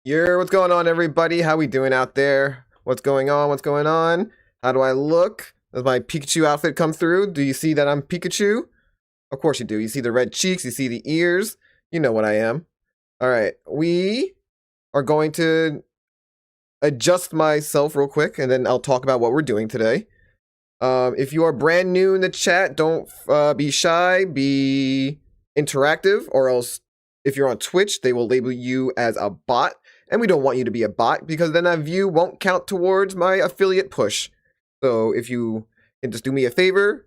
What's going on, everybody? How we doing out there? What's going on? What's going on? How do I look? Does my Pikachu outfit come through? Do you see that I'm Pikachu? Of course you do. You see the red cheeks, you see the ears. You know what I am. All right, we are going to adjust myself real quick, and then I'll talk about what we're doing today. If you are brand new in the chat, don't be shy, be interactive, or else if you're on Twitch, they will label you as a bot. And we don't want you to be a bot because then that view won't count towards my affiliate push. So if you can just do me a favor,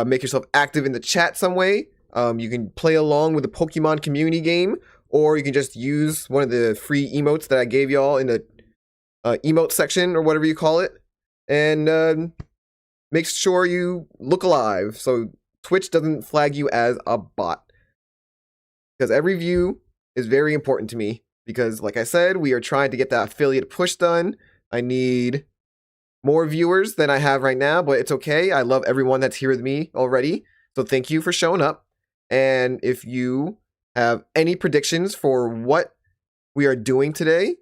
make yourself active in the chat some way. You can play along with the Pokemon community game, or you can just use one of the free emotes that I gave y'all in the emote section or whatever you call it. And make sure you look alive so Twitch doesn't flag you as a bot. Because every view is very important to me. Because, like I said, we are trying to get that affiliate push done. I need more viewers than I have right now, but it's okay. I love everyone that's here with me already. So thank you for showing up. And if you have any predictions for what we are doing today,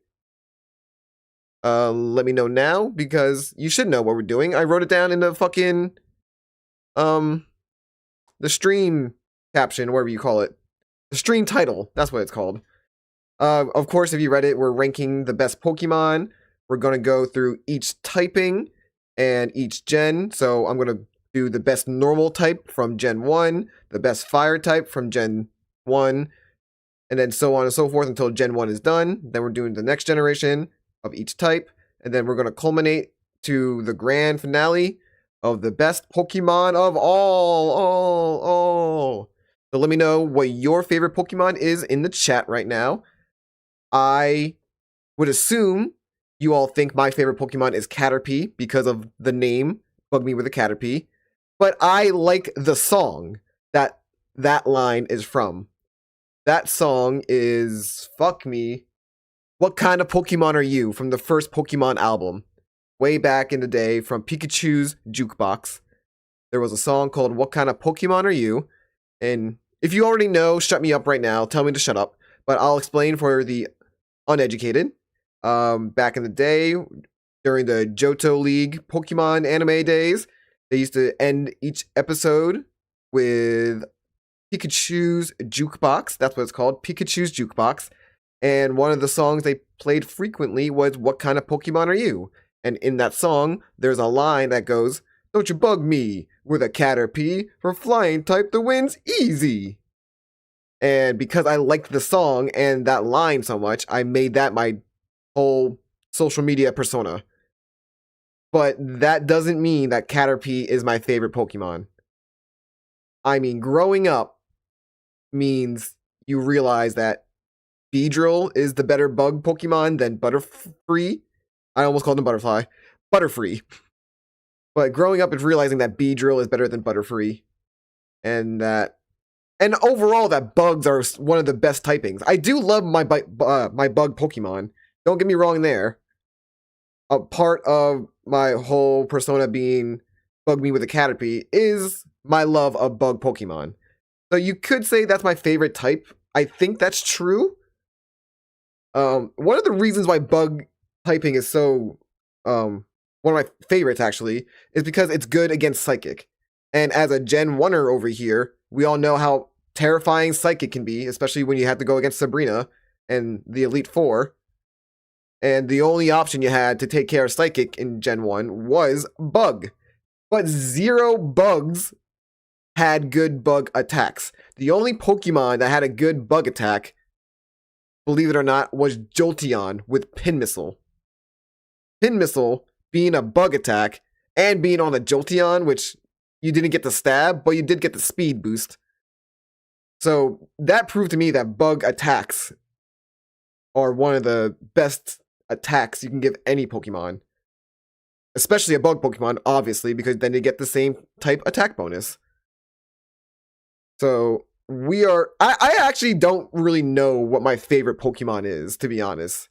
let me know now, because you should know what we're doing. I wrote it down in the fucking, the stream caption, whatever you call it. The stream title, that's what it's called. Of course, if you read it, we're ranking the best Pokemon. We're going to go through each typing and each gen. So I'm going to do the best normal type from Gen 1, the best fire type from Gen 1, and then so on and so forth until Gen 1 is done. Then we're doing the next generation of each type. And then we're going to culminate to the grand finale of the best Pokemon of all. So let me know what your favorite Pokemon is in the chat right now. I would assume you all think my favorite Pokemon is Caterpie because of the name, bug.me.with.a.caterpie. But I like the song that line is from. That song is, fuck me, What Kind of Pokemon Are You? From the first Pokemon album. Way back in the day from Pikachu's Jukebox. There was a song called What Kind of Pokemon Are You? And if you already know, shut me up right now. Tell me to shut up. But I'll explain for the uneducated. Back in the day, during the Johto League Pokemon anime days, they used to end each episode with Pikachu's Jukebox. That's what it's called, Pikachu's Jukebox. And one of the songs they played frequently was What Kind of Pokemon Are You? And in that song, there's a line that goes, Don't you bug me with a Caterpie, for flying type the win's easy. And because I liked the song and that line so much, I made that my whole social media persona. But that doesn't mean that Caterpie is my favorite Pokemon. I mean, growing up means you realize that Beedrill is the better bug Pokemon than Butterfree. I almost called him Butterfly. Butterfree. But growing up is realizing that Beedrill is better than Butterfree. And overall, that bugs are one of the best typings. I do love my bug Pokemon. Don't get me wrong there. A part of my whole persona being bug me with a Caterpie is my love of bug Pokemon. So you could say that's my favorite type. I think that's true. One of the reasons why bug typing is so one of my favorites actually is because it's good against Psychic. And as a Gen 1er over here, we all know how terrifying Psychic can be, especially when you have to go against Sabrina and the Elite Four. And the only option you had to take care of Psychic in Gen 1 was Bug. But zero bugs had good bug attacks. The only Pokemon that had a good bug attack, believe it or not, was Jolteon with Pin Missile. Pin Missile being a bug attack and being on the Jolteon, which you didn't get the stab, but you did get the speed boost. So that proved to me that bug attacks are one of the best attacks you can give any Pokemon. Especially a bug Pokemon, obviously, because then they get the same type attack bonus. So I actually don't really know what my favorite Pokemon is, to be honest.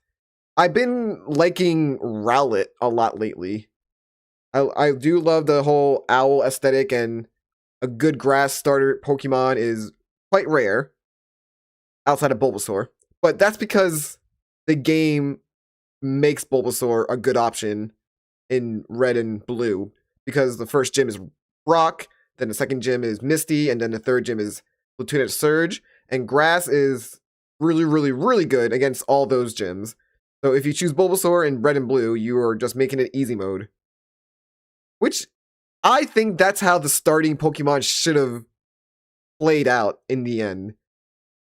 I've been liking Rowlet a lot lately. I do love the whole owl aesthetic, and a good grass starter Pokemon is quite rare outside of Bulbasaur. But that's because the game makes Bulbasaur a good option in red and blue, because the first gym is Rock, then the second gym is Misty, and then the third gym is Lieutenant Surge, and Grass is really, really, really good against all those gyms. So if you choose Bulbasaur in red and blue, you are just making it easy mode. Which I think that's how the starting Pokemon should have played out in the end.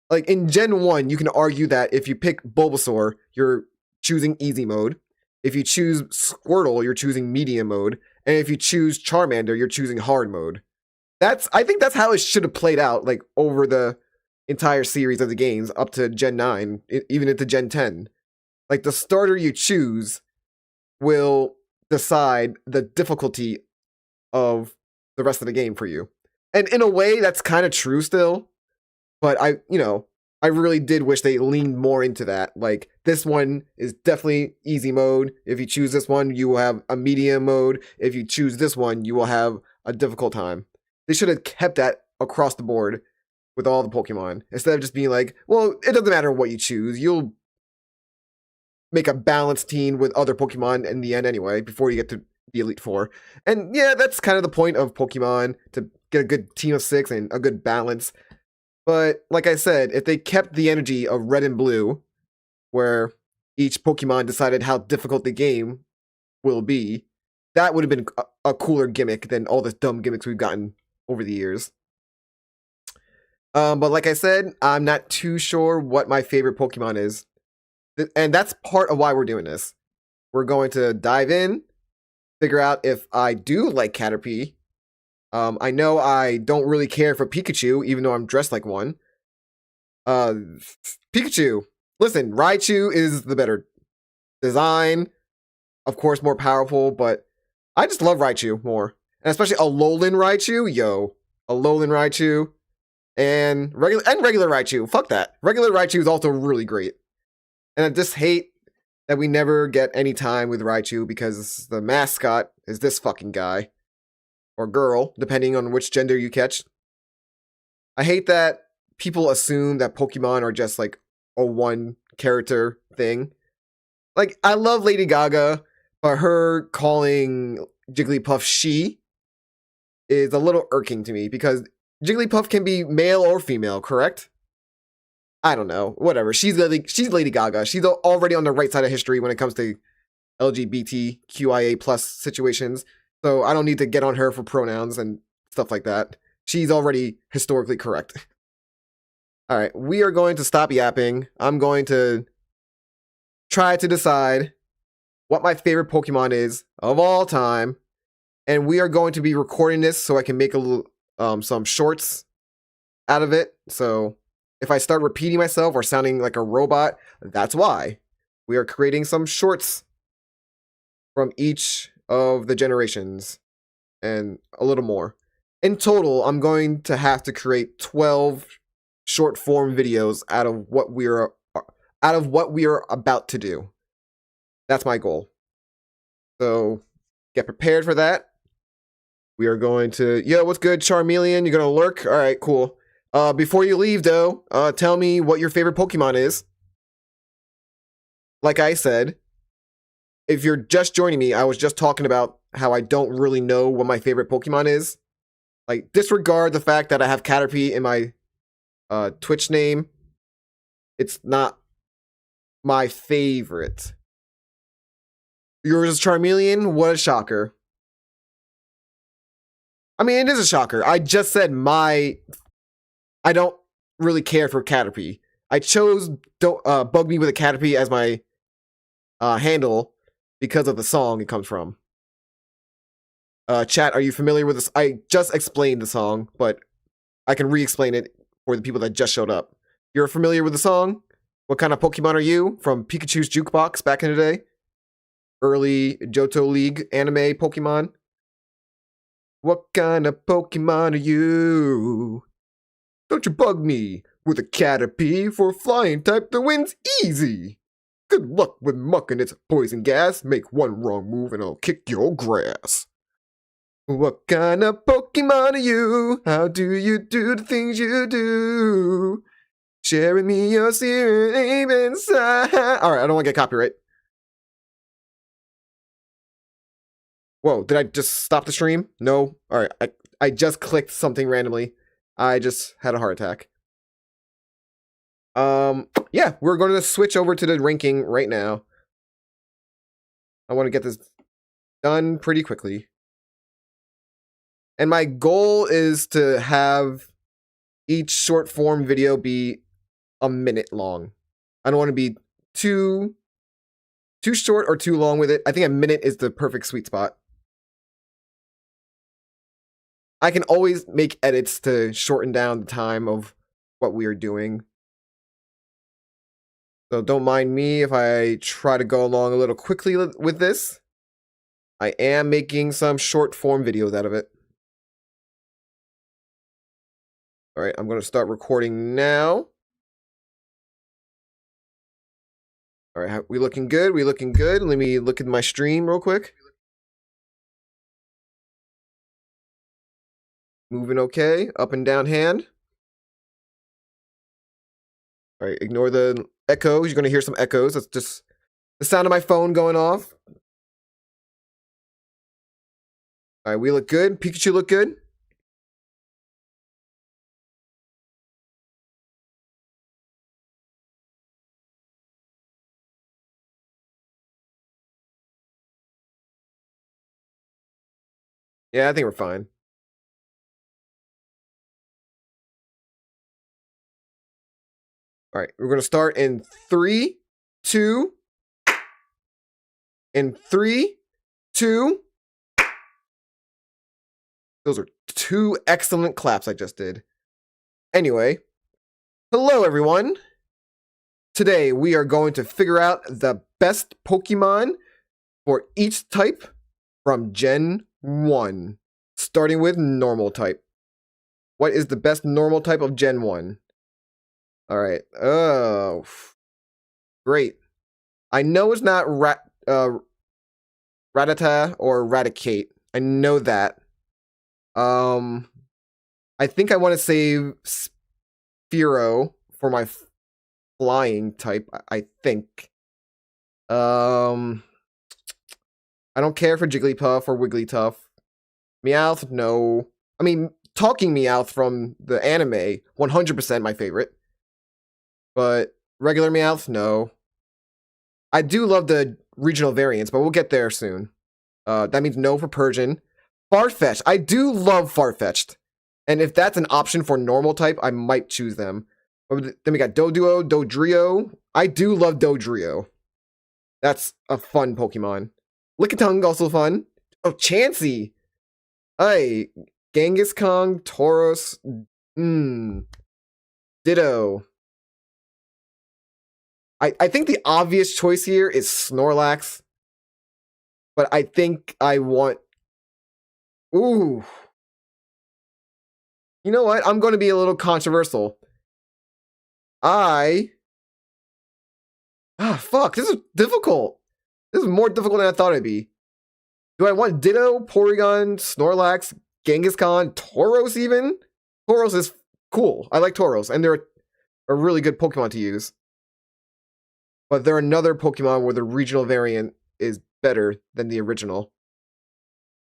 Like in Gen 1, you can argue that if you pick Bulbasaur, you're choosing easy mode. If you choose Squirtle, you're choosing medium mode. And if you choose Charmander, you're choosing hard mode. I think that's how it should have played out, like over the entire series of the games up to Gen 9, even into Gen 10. Like the starter you choose will decide the difficulty of the rest of the game for you. And in a way, that's kind of true still. But I really did wish they leaned more into that. Like, this one is definitely easy mode. If you choose this one, you will have a medium mode. If you choose this one, you will have a difficult time. They should have kept that across the board with all the Pokemon, instead of just being like, well, it doesn't matter what you choose. You'll make a balanced team with other Pokemon in the end anyway, before you get to the Elite Four. And yeah, that's kind of the point of Pokemon, to get a good team of 6 and a good balance. But like I said, if they kept the energy of red and blue, where each Pokemon decided how difficult the game will be, that would have been a cooler gimmick than all the dumb gimmicks we've gotten over the years. But like I said, I'm not too sure what my favorite Pokemon is. And that's part of why we're doing this. We're going to dive in, figure out if I do like Caterpie. I know I don't really care for Pikachu, even though I'm dressed like one. Pikachu. Listen, Raichu is the better design. Of course, more powerful, but I just love Raichu more. And especially a Alolan Raichu. Yo. Alolan Raichu. And regular Raichu. Fuck that. Regular Raichu is also really great. And I just hate that we never get any time with Raichu because the mascot is this fucking guy. Or girl, depending on which gender you catch. I hate that people assume that Pokemon are just like a one character thing. Like, I love Lady Gaga, but her calling Jigglypuff she is a little irking to me, because Jigglypuff can be male or female, correct? I don't know. Whatever. She's Lady Gaga. She's already on the right side of history when it comes to LGBTQIA plus situations. So I don't need to get on her for pronouns and stuff like that. She's already historically correct. Alright, we are going to stop yapping. I'm going to try to decide what my favorite Pokemon is of all time. And we are going to be recording this so I can make a little, some shorts out of it. So if I start repeating myself or sounding like a robot, that's why. We are creating some shorts from each of the generations and a little more. In total, I'm going to have to create 12 short form videos out of what we are about to do. That's my goal. So get prepared for that. We are going to, yo, what's good, Charmeleon? You're gonna lurk? All right, cool. Before you leave, though, tell me what your favorite Pokemon is. Like I said, if you're just joining me, I was just talking about how I don't really know what my favorite Pokemon is. Like, disregard the fact that I have Caterpie in my Twitch name. It's not my favorite. Yours is Charmeleon? What a shocker. I mean, it is a shocker. I just said I don't really care for Caterpie. I chose bug.me.with.a.caterpie as my handle because of the song it comes from. Chat, are you familiar with this? I just explained the song, but I can re-explain it for the people that just showed up. You're familiar with the song? What kind of Pokemon are you? From Pikachu's Jukebox back in the day? Early Johto League anime Pokemon? What kind of Pokemon are you? Don't you bug me with a Caterpie for a flying type that wins easy. Good luck with Muck and its poison gas. Make one wrong move and I'll kick your grass. What kind of Pokemon are you? How do you do the things you do? Sharing me your secret deep inside. All right, I don't want to get copyright. Whoa, did I just stop the stream? No. All right, I just clicked something randomly. I just had a heart attack. Yeah, we're going to switch over to the ranking right now. I want to get this done pretty quickly. And my goal is to have each short form video be a minute long. I don't want to be too short or too long with it. I think a minute is the perfect sweet spot. I can always make edits to shorten down the time of what we are doing. So don't mind me if I try to go along a little quickly with this. I am making some short form videos out of it. All right, I'm going to start recording now. All right, we looking good? We looking good? Let me look at my stream real quick. Moving okay, up and down hand. All right, ignore the echoes. You're going to hear some echoes. That's just the sound of my phone going off. All right, we look good. Pikachu look good. Yeah, I think we're fine. All right, we're going to start in 3, 2. In 3, 2. Those are 2 excellent claps I just did. Anyway, hello everyone. Today we are going to figure out the best Pokemon for each type from Gen 1, starting with normal type. What is the best normal type of Gen 1? All right. Oh, great. I know it's not Rattata or Raticate. I know that. I think I want to save Spearow for my flying type. I think. I don't care for Jigglypuff or Wigglytuff. Meowth, no. I mean, talking Meowth from the anime, 100% my favorite. But regular Meowth, no. I do love the regional variants, but we'll get there soon. That means no for Persian. Farfetch'd. I do love Farfetch'd. And if that's an option for normal type, I might choose them. Then we got Doduo, Dodrio. I do love Dodrio. That's a fun Pokemon. Lickitung, also fun. Oh, Chansey. Hey, Kangaskhan, Tauros. Ditto. I think the obvious choice here is Snorlax. But I think I want... Ooh. You know what? I'm going to be a little controversial. Fuck. This is difficult. This is more difficult than I thought it'd be. Do I want Ditto, Porygon, Snorlax, Kangaskhan, Tauros even? Tauros is cool. I like Tauros, and they're a really good Pokemon to use. But they're another Pokemon where the regional variant is better than the original.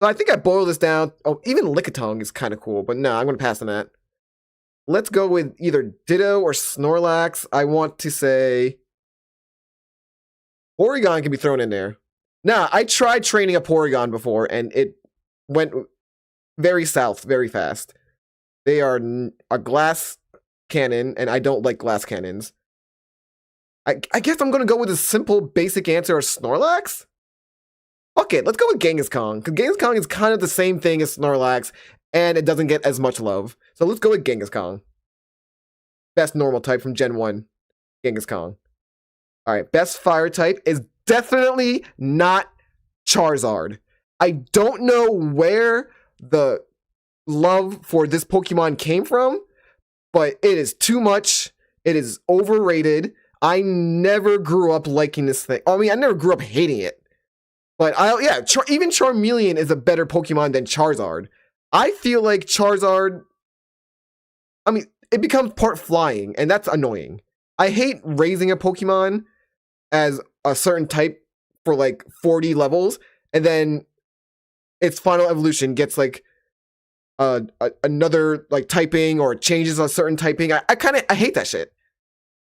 So I think I boiled this down. Oh, even Lickitung is kind of cool, but no, I'm going to pass on that. Let's go with either Ditto or Snorlax. I want to say Porygon can be thrown in there. Nah, I tried training a Porygon before, and it went very south very fast. They are a glass cannon, and I don't like glass cannons. I guess I'm going to go with a simple, basic answer of Snorlax? Fuck it, let's go with Kangaskhan, because Kangaskhan is kind of the same thing as Snorlax, and it doesn't get as much love. So let's go with Kangaskhan. Best normal type from Gen 1, Kangaskhan. Alright, best fire type is definitely not Charizard. I don't know where the love for this Pokemon came from, but it is too much. It is overrated. I never grew up liking this thing. I mean, I never grew up hating it. But even Charmeleon is a better Pokemon than Charizard. I feel like Charizard... I mean, it becomes part flying, and that's annoying. I hate raising a Pokemon as a certain type for like 40 levels, and then its final evolution gets like another like typing or changes a certain typing. I hate that shit.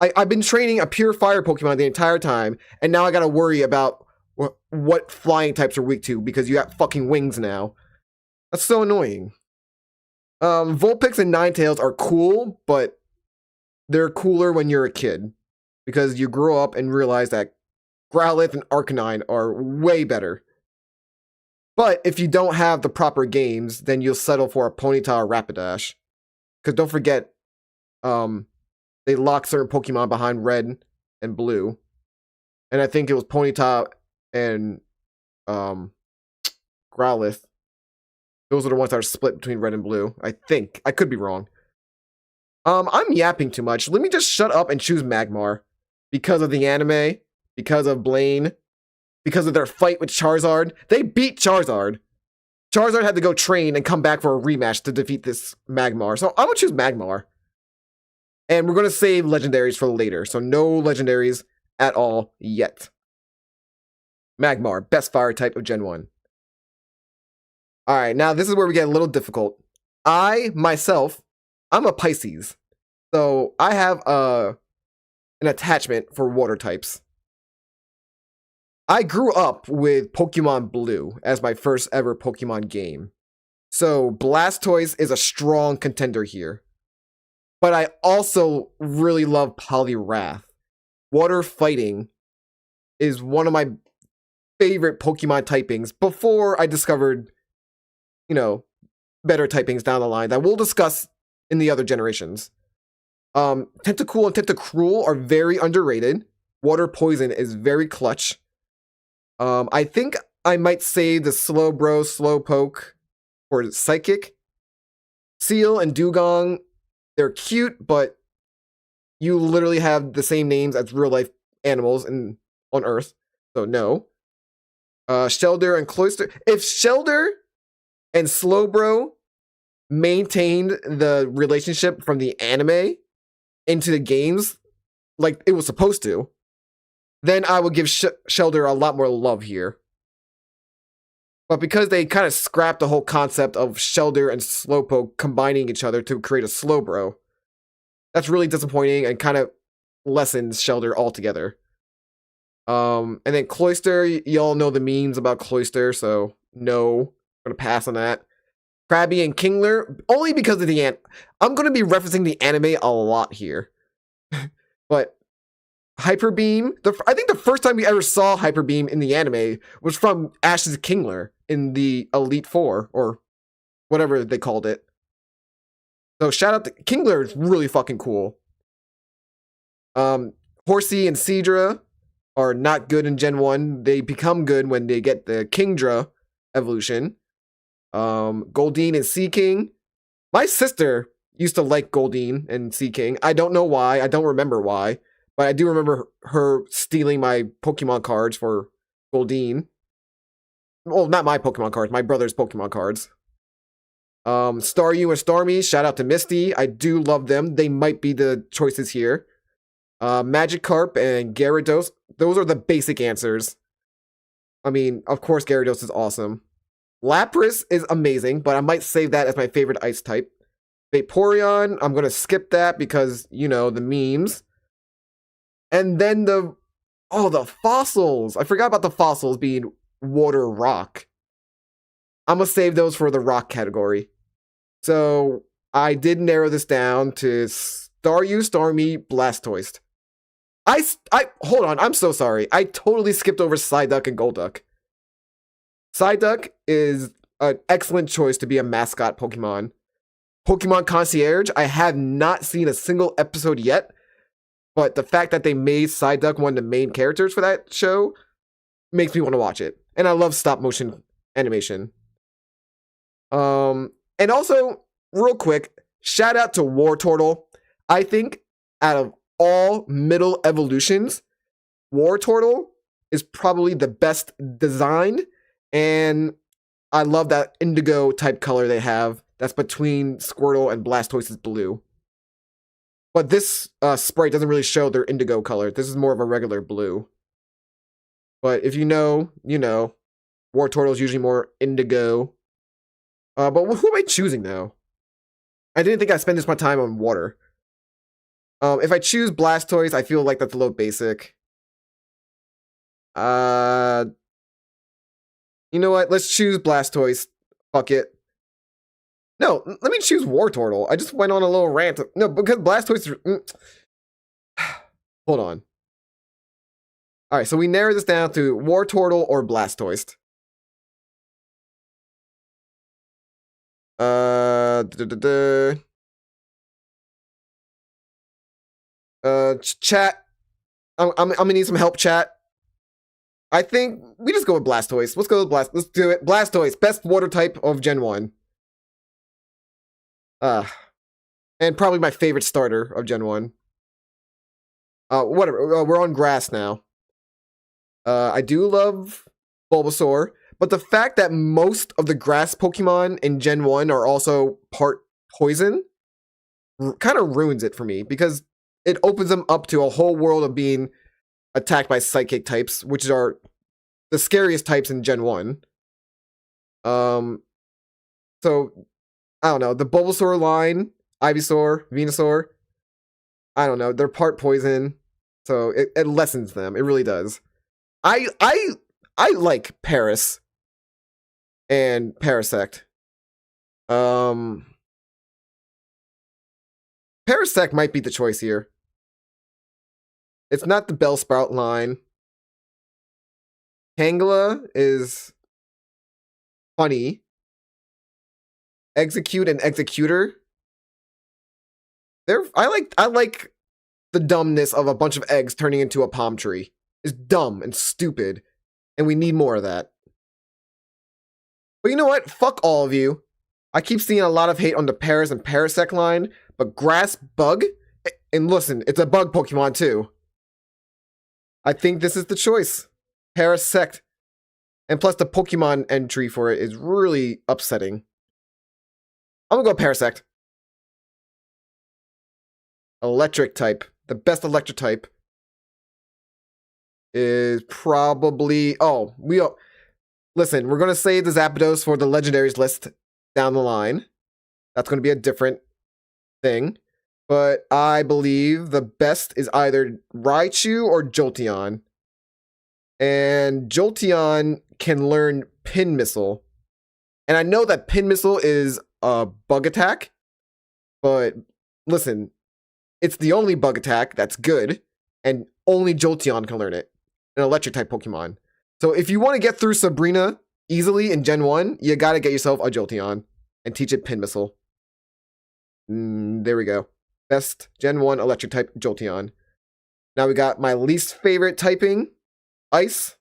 I've been training a pure fire Pokemon the entire time, and now I gotta worry about what flying types are weak to because you got fucking wings now. That's so annoying. Vulpix and Ninetales are cool, but they're cooler when you're a kid because you grow up and realize that Growlithe and Arcanine are way better. But if you don't have the proper games, then you'll settle for a Ponyta or Rapidash. Because don't forget, they lock certain Pokemon behind Red and Blue. And I think it was Ponyta and Growlithe. Those are the ones that are split between Red and Blue. I think. I could be wrong. I'm yapping too much. Let me just shut up and choose Magmar. Because of the anime, because of Blaine, because of their fight with Charizard. They beat Charizard. Charizard had to go train and come back for a rematch to defeat this Magmar. So I'm going to choose Magmar. And we're going to save legendaries for later. So no legendaries at all yet. Magmar, best fire type of Gen 1. Alright, now this is where we get a little difficult. Myself, I'm a Pisces. So I have an attachment for water types. I grew up with Pokemon Blue as my first ever Pokemon game. So Blastoise is a strong contender here. But I also really love Poliwrath. Water fighting is one of my favorite Pokemon typings before I discovered, better typings down the line that we'll discuss in the other generations. Tentacool and Tentacruel are very underrated. Water Poison is very clutch. I think I might save the Slowbro, Slowpoke for Psychic. Seal and Dugong, they're cute, but you literally have the same names as real life animals on Earth. So no. Shelder and Cloyster. If Shelder and Slowbro maintained the relationship from the anime into the games like it was supposed to, then I would give Shelder a lot more love here. But because they kind of scrapped the whole concept of Shelder and Slowpoke combining each other to create a Slowbro, that's really disappointing and kind of lessens Shelder altogether. And then Cloyster, y'all know the memes about Cloyster, so no, I'm gonna pass on that. Krabby and Kingler, only because of the I'm gonna be referencing the anime a lot here. But Hyper Beam, I think the first time we ever saw Hyper Beam in the anime was from Ash's Kingler in the Elite Four, or whatever they called it. So shout out to Kingler, is really fucking cool. Horsey and Seadra are not good in Gen 1. They become good when they get the Kingdra evolution. Goldeen and Seaking. My sister used to like Goldeen and Seaking. I don't know why. I don't remember why. But I do remember her stealing my Pokemon cards for Goldeen. Well, not my Pokemon cards. My brother's Pokemon cards. Staryu and Starmie. Shout out to Misty. I do love them. They might be the choices here. Magikarp and Gyarados. Those are the basic answers. I mean, of course, Gyarados is awesome. Lapras is amazing, but I might save that as my favorite ice type. Vaporeon, I'm going to skip that because, the memes. And then the fossils. I forgot about the fossils being water rock. I'm going to save those for the rock category. So I did narrow this down to Staryu, Starmie, Blastoise. Hold on, I'm so sorry. I totally skipped over Psyduck and Golduck. Psyduck is an excellent choice to be a mascot Pokemon. Pokemon Concierge, I have not seen a single episode yet, but the fact that they made Psyduck one of the main characters for that show makes me want to watch it. And I love stop motion animation. And also, real quick, shout out to Wartortle. I think out of all middle evolutions, Wartortle is probably the best designed, and I love that indigo type color they have that's between Squirtle and Blastoise's blue. But this sprite doesn't really show their indigo color. This is more of a regular blue. But if you know, you know. War Turtle is usually more indigo. But who am I choosing though? I didn't think I'd spend this much time on water. If I choose Blastoise, I feel like that's a little basic. You know what? Let's choose Blastoise. Fuck it. No, let me choose War Turtle. I just went on a little rant. No, because Blastoise... Hold on. Alright, so we narrow this down to War Turtle or Blastoise. Chat. I'm gonna need some help, chat. I think we just go with Blastoise. Let's go with Let's do it. Blastoise, best water type of Gen 1. And probably my favorite starter of Gen 1. Whatever. We're on grass now. I do love Bulbasaur, but the fact that most of the grass Pokemon in Gen 1 are also part poison kind of ruins it for me, because it opens them up to a whole world of being attacked by psychic types, which are the scariest types in Gen 1. So, I don't know. The Bulbasaur line, Ivysaur, Venusaur, I don't know. They're part poison, so it lessens them. It really does. I like Paris and Parasect. Parasect might be the choice here. It's not the Bellsprout line. Tangela is funny. Execute and Executor. I like the dumbness of a bunch of eggs turning into a palm tree. It's dumb and stupid, and we need more of that. But you know what? Fuck all of you. I keep seeing a lot of hate on the Paris and Parasect line, but Grass Bug? And listen, it's a bug Pokemon too. I think this is the choice. Parasect. And plus the Pokemon entry for it is really upsetting. I'm gonna go Parasect. Electric type. The best electric type is probably... Listen, we're gonna save the Zapdos for the Legendaries list down the line. That's gonna be a different thing. But I believe the best is either Raichu or Jolteon. And Jolteon can learn Pin Missile. And I know that Pin Missile is a bug attack, but listen, it's the only bug attack that's good, and only Jolteon can learn it. An electric type Pokemon. So if you want to get through Sabrina easily in Gen 1, you gotta get yourself a Jolteon and teach it Pin Missile. There we go. Best Gen 1 electric type Jolteon. Now we got my least favorite typing, Ice.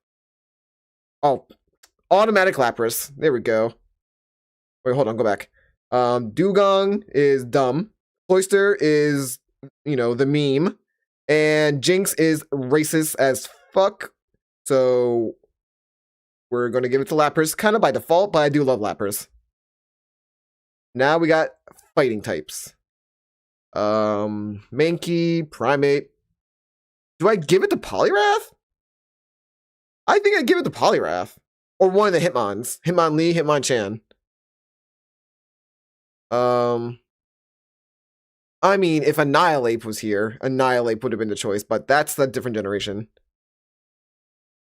Oh, automatic Lapras. There we go. Wait, hold on, go back. Dugong is dumb. Cloyster is, you know, the meme. And Jinx is racist as fuck. So we're going to give it to Lapras, kind of by default, but I do love Lapras. Now we got fighting types. Mankey, Primeape. Do I give it to Poliwrath? I think I'd give it to Poliwrath. Or one of the Hitmons. Hitmonlee, Hitmonchan. I mean, if Annihilate was here, Annihilate would have been the choice, but that's a different generation.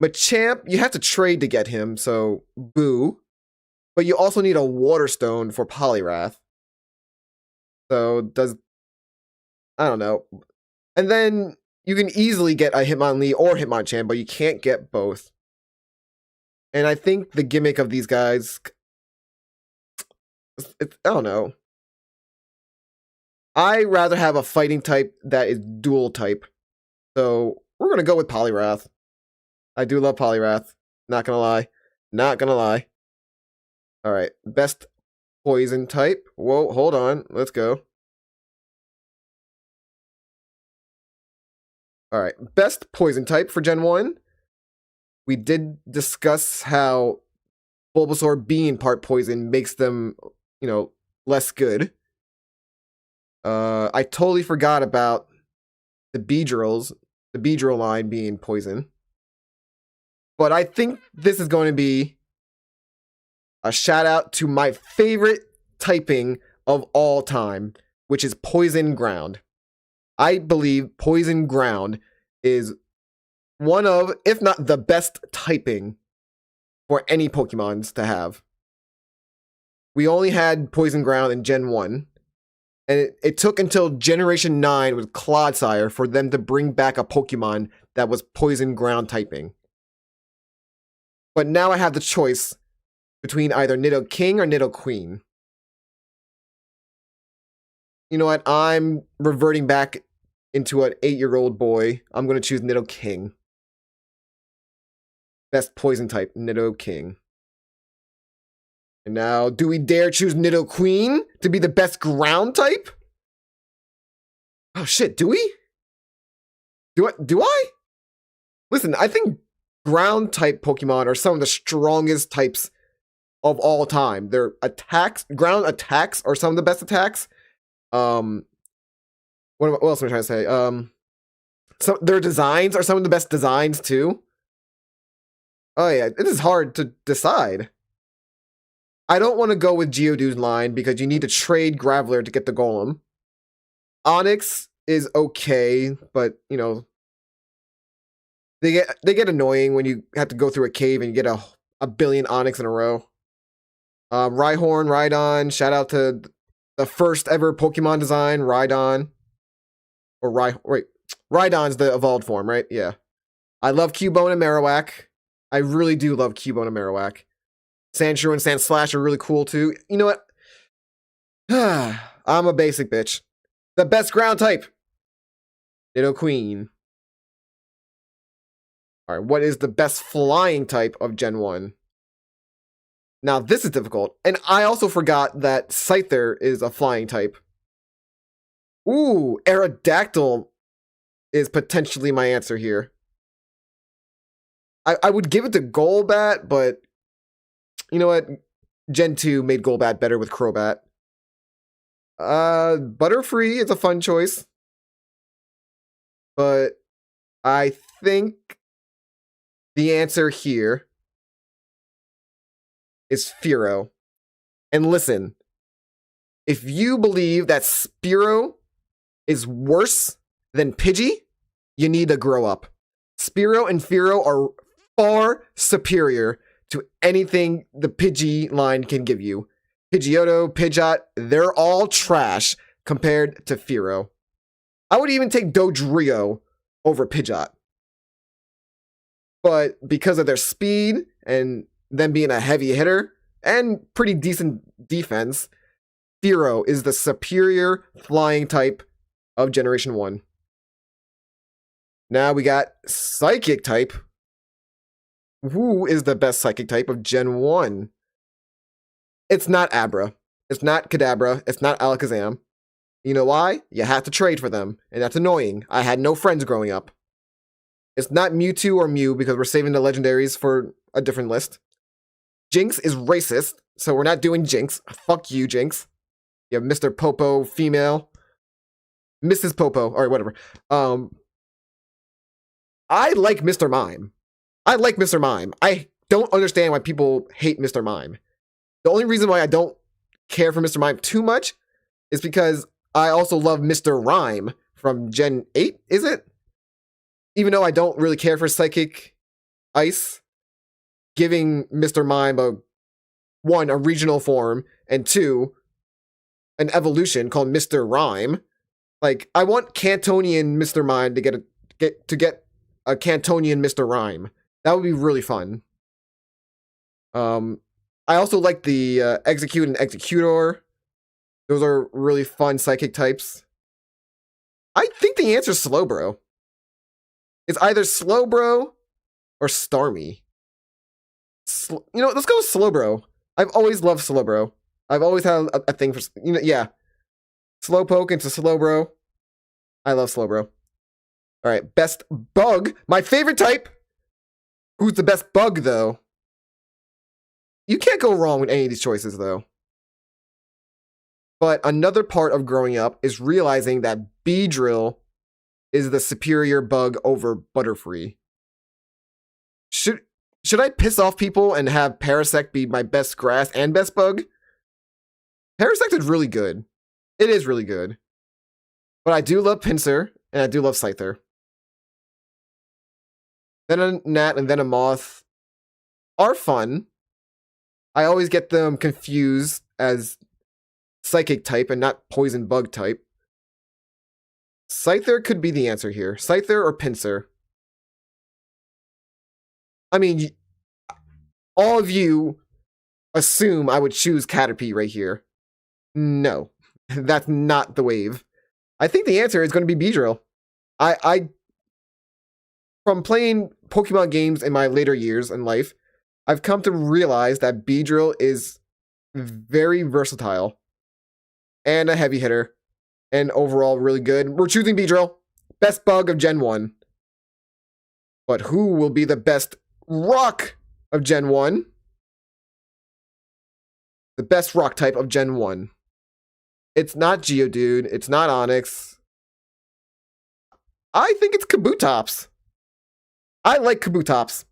Machamp, you have to trade to get him, so boo. But you also need a Water Stone for Poliwrath. So I don't know. And then you can easily get a Hitmonlee or Hitmonchan, but you can't get both. And I think the gimmick of these guys, I don't know. I rather have a fighting type that is dual type. So we're going to go with Poliwrath. I do love Poliwrath. Not going to lie. Not going to lie. All right. Best poison type. Whoa, hold on. Let's go. All right. Best poison type for Gen 1. We did discuss how Bulbasaur being part poison makes them, you know, less good. I totally forgot about the Beedrills, the Beedrill line being poison. But I think this is going to be a shout out to my favorite typing of all time, which is Poison Ground. I believe Poison Ground is one of, if not the best typing for any Pokemons to have. We only had Poison Ground in Gen 1, and it took until Generation 9 with Clodsire for them to bring back a Pokemon that was Poison Ground typing. But now I have the choice between either Nidoking or Nidoqueen. You know what? I'm reverting back into an 8-year-old boy. I'm going to choose Nidoking. Best poison type, Nidoking. And now, do we dare choose Nidoqueen to be the best ground type? Oh shit, do we? Do I? Listen, I think ground type Pokemon are some of the strongest types of all time. Their attacks, ground attacks are some of the best attacks. What else am I trying to say? Their designs are some of the best designs too. Oh yeah, it is hard to decide. I don't want to go with Geodude's line because you need to trade Graveler to get the Golem. Onix is okay, but you know they get annoying when you have to go through a cave and you get a billion Onix in a row. Rhyhorn, Rhydon, shout out to the first ever Pokemon design, Rhydon. Or Rhydon's the evolved form, right? Yeah. I love Cubone and Marowak. I really do love Cubone and Marowak. Sandshrew and Sandslash are really cool too. You know what? I'm a basic bitch. The best ground type. Nidoqueen. Alright, what is the best flying type of Gen 1? Now, this is difficult. And I also forgot that Scyther is a flying type. Ooh, Aerodactyl is potentially my answer here. I would give it to Golbat, but you know what? Gen 2 made Golbat better with Crobat. Butterfree is a fun choice. But I think the answer here is Fearow. And listen, if you believe that Spearow is worse than Pidgey, you need to grow up. Spearow and Fearow are far superior to anything the Pidgey line can give you. Pidgeotto, Pidgeot, they're all trash compared to Fearow. I would even take Dodrio over Pidgeot. But because of their speed and them being a heavy hitter and pretty decent defense, Fearow is the superior flying type of Generation 1. Now we got Psychic type. Who is the best Psychic type of Gen 1? It's not Abra. It's not Kadabra. It's not Alakazam. You know why? You have to trade for them, and that's annoying. I had no friends growing up. It's not Mewtwo or Mew because we're saving the legendaries for a different list. Jinx is racist, so we're not doing Jinx. Fuck you, Jinx. You have Mr. Popo, female. Mrs. Popo, or whatever. I like Mr. Mime. I like Mr. Mime. I don't understand why people hate Mr. Mime. The only reason why I don't care for Mr. Mime too much is because I also love Mr. Rhyme from Gen 8, is it? Even though I don't really care for Psychic Ice, giving Mr. Mime a regional form, and 2, an evolution called Mr. Rhyme. Like, I want Cantonian Mr. Mime to get a Cantonian Mr. Rhyme. That would be really fun. I also like the Execute and Executor. Those are really fun Psychic types. I think the answer is Slowbro. It's either Slowbro or Starmie. You know, let's go with Slowbro. I've always loved Slowbro. I've always had a thing for, you know, yeah. Slowpoke into Slowbro. I love Slowbro. All right, best bug. My favorite type. Who's the best bug, though? You can't go wrong with any of these choices, though. But another part of growing up is realizing that Beedrill is the superior bug over Butterfree. Should I piss off people and have Parasect be my best grass and best bug? Parasect is really good. It is really good. But I do love Pinsir, and I do love Scyther. Then a Gnat and then a Moth are fun. I always get them confused as Psychic type and not Poison Bug type. Scyther could be the answer here. Scyther or Pinsir. I mean, all of you assume I would choose Caterpie right here. No, that's not the wave. I think the answer is going to be Beedrill. From playing Pokemon games in my later years in life, I've come to realize that Beedrill is very versatile and a heavy hitter and overall really good. We're choosing Beedrill. Best bug of Gen 1. But who will be the best rock of Gen 1? The best rock type of Gen 1. It's not Geodude. It's not Onix. I think it's Kabutops. I like Kabutops.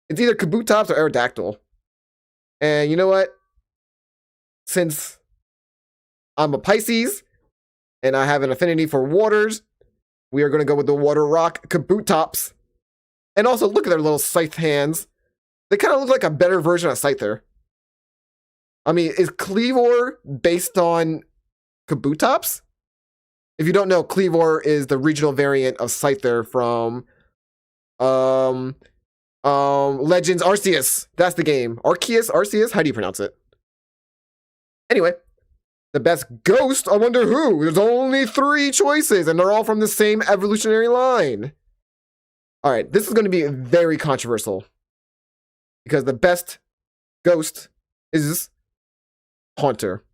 It's either Kabutops or Aerodactyl. And you know what? Since I'm a Pisces and I have an affinity for waters, we are going to go with the water rock Kabutops. And also, look at their little scythe hands. They kind of look like a better version of Scyther. I mean, is Kleavor based on Kabutops? If you don't know, Kleavor is the regional variant of Scyther from Legends Arceus. That's the game. Arceus? How do you pronounce it? Anyway, the best ghost, I wonder who? There's only 3 choices, and they're all from the same evolutionary line. Alright, this is going to be very controversial. Because the best ghost is Haunter.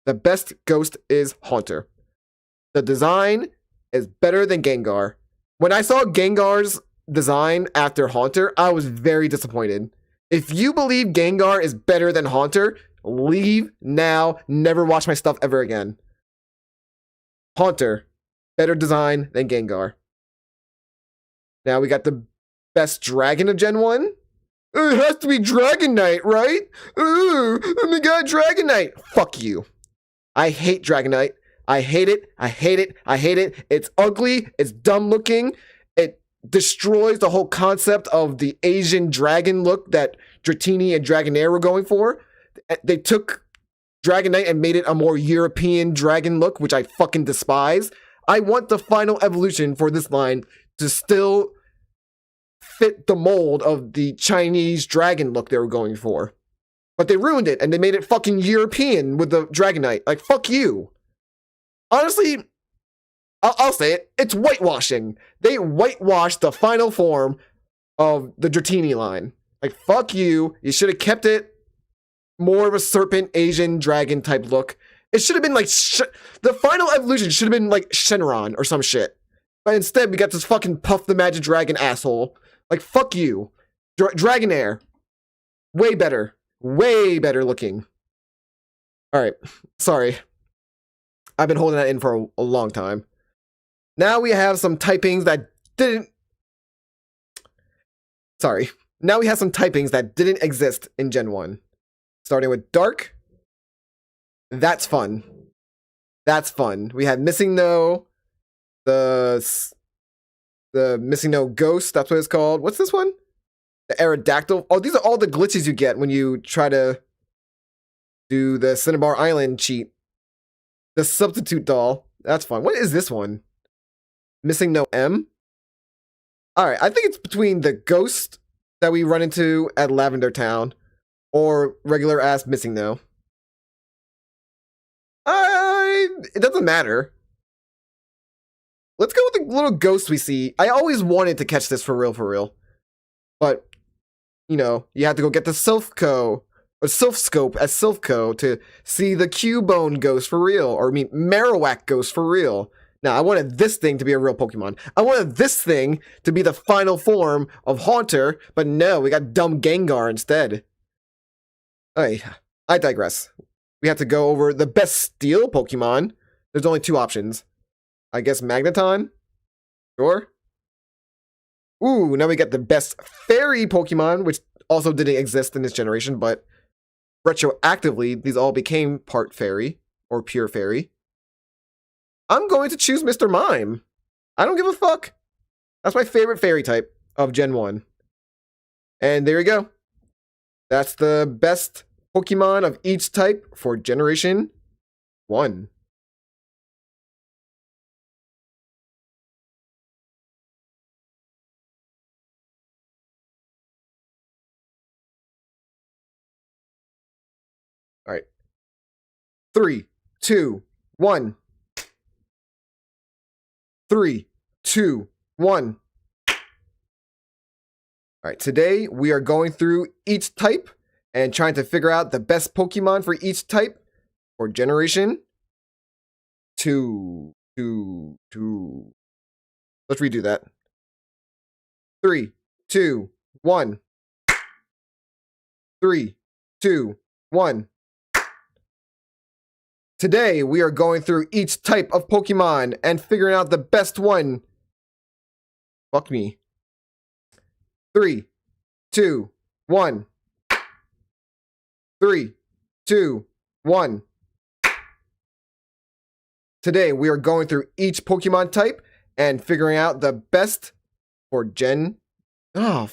The best ghost is Haunter. The design is better than Gengar. When I saw Gengar's design after Haunter, I was very disappointed. If you believe Gengar is better than Haunter, leave now. Never watch my stuff ever again. Haunter, better design than Gengar. Now we got the best dragon of Gen 1. It has to be Dragonite, right? Ooh, oh my god, Dragonite. Fuck you. I hate Dragonite. I hate it. I hate it. I hate it. It's ugly. It's dumb looking. It destroys the whole concept of the Asian dragon look that Dratini and Dragonair were going for. They took Dragonite and made it a more European dragon look, which I fucking despise. I want the final evolution for this line to still fit the mold of the Chinese dragon look they were going for. But they ruined it, and they made it fucking European with the Dragonite. Like, fuck you. Honestly, I'll say it. It's whitewashing. They whitewashed the final form of the Dratini line. Like, fuck you. You should have kept it more of a serpent Asian dragon type look. It should have been like... the final evolution should have been like Shenron or some shit. But instead, we got this fucking Puff the Magic Dragon asshole. Like, fuck you. Dragonair. Way better. Way better looking. Alright. Sorry. I've been holding that in for a long time. Now we have some typings that didn't... Sorry. Now we have some typings that didn't exist in Gen 1. Starting with Dark. That's fun. That's fun. We had Missing No. The Missing No Ghost, that's what it's called. What's this one? The Aerodactyl. Oh, these are all the glitches you get when you try to do the Cinnabar Island cheat. The Substitute Doll. That's fun. What is this one? Missing No M? Alright, I think it's between the Ghost that we run into at Lavender Town or regular ass Missing No. It doesn't matter. Let's go with the little ghost we see. I always wanted to catch this for real. But, you know, you have to go get the Silphco, or Silphscope at Silphco to see the Cubone ghost for real. Or, I mean, Marowak ghost for real. Now, I wanted this thing to be a real Pokemon. I wanted this thing to be the final form of Haunter, but no, we got dumb Gengar instead. Hey, I digress. We have to go over the best Steel Pokemon. There's only 2 options. I guess Magneton? Sure. Ooh, now we get the best fairy Pokemon, which also didn't exist in this generation, but retroactively, these all became part fairy or pure fairy. I'm going to choose Mr. Mime. I don't give a fuck. That's my favorite fairy type of Gen 1. And there you go. That's the best Pokemon of each type for Generation 1. All right. 3, 2, 1. 3, 2, 1. All right, today we are going through each type and trying to figure out the best Pokemon for each type for Generation 2. Let's redo that. 3, 2, 1. 3, 2, 1. Today we are going through each type of Pokemon and figuring out the best one. Fuck me. 3, 2, 1. 3, 2, 1. Today, we are going through each Pokemon type and figuring out the best for Gen... Oh.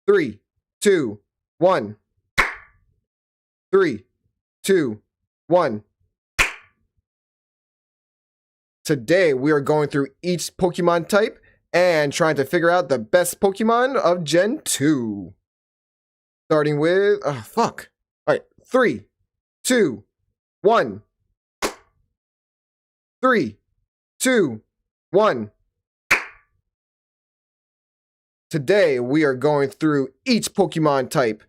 3, 2, 1. 3, 2, 1. Today, we are going through each Pokemon type and trying to figure out the best Pokemon of Gen 2. Starting with... Oh, fuck. Alright, 3, 2, 1. 3, 2, 1. Today, we are going through each Pokemon type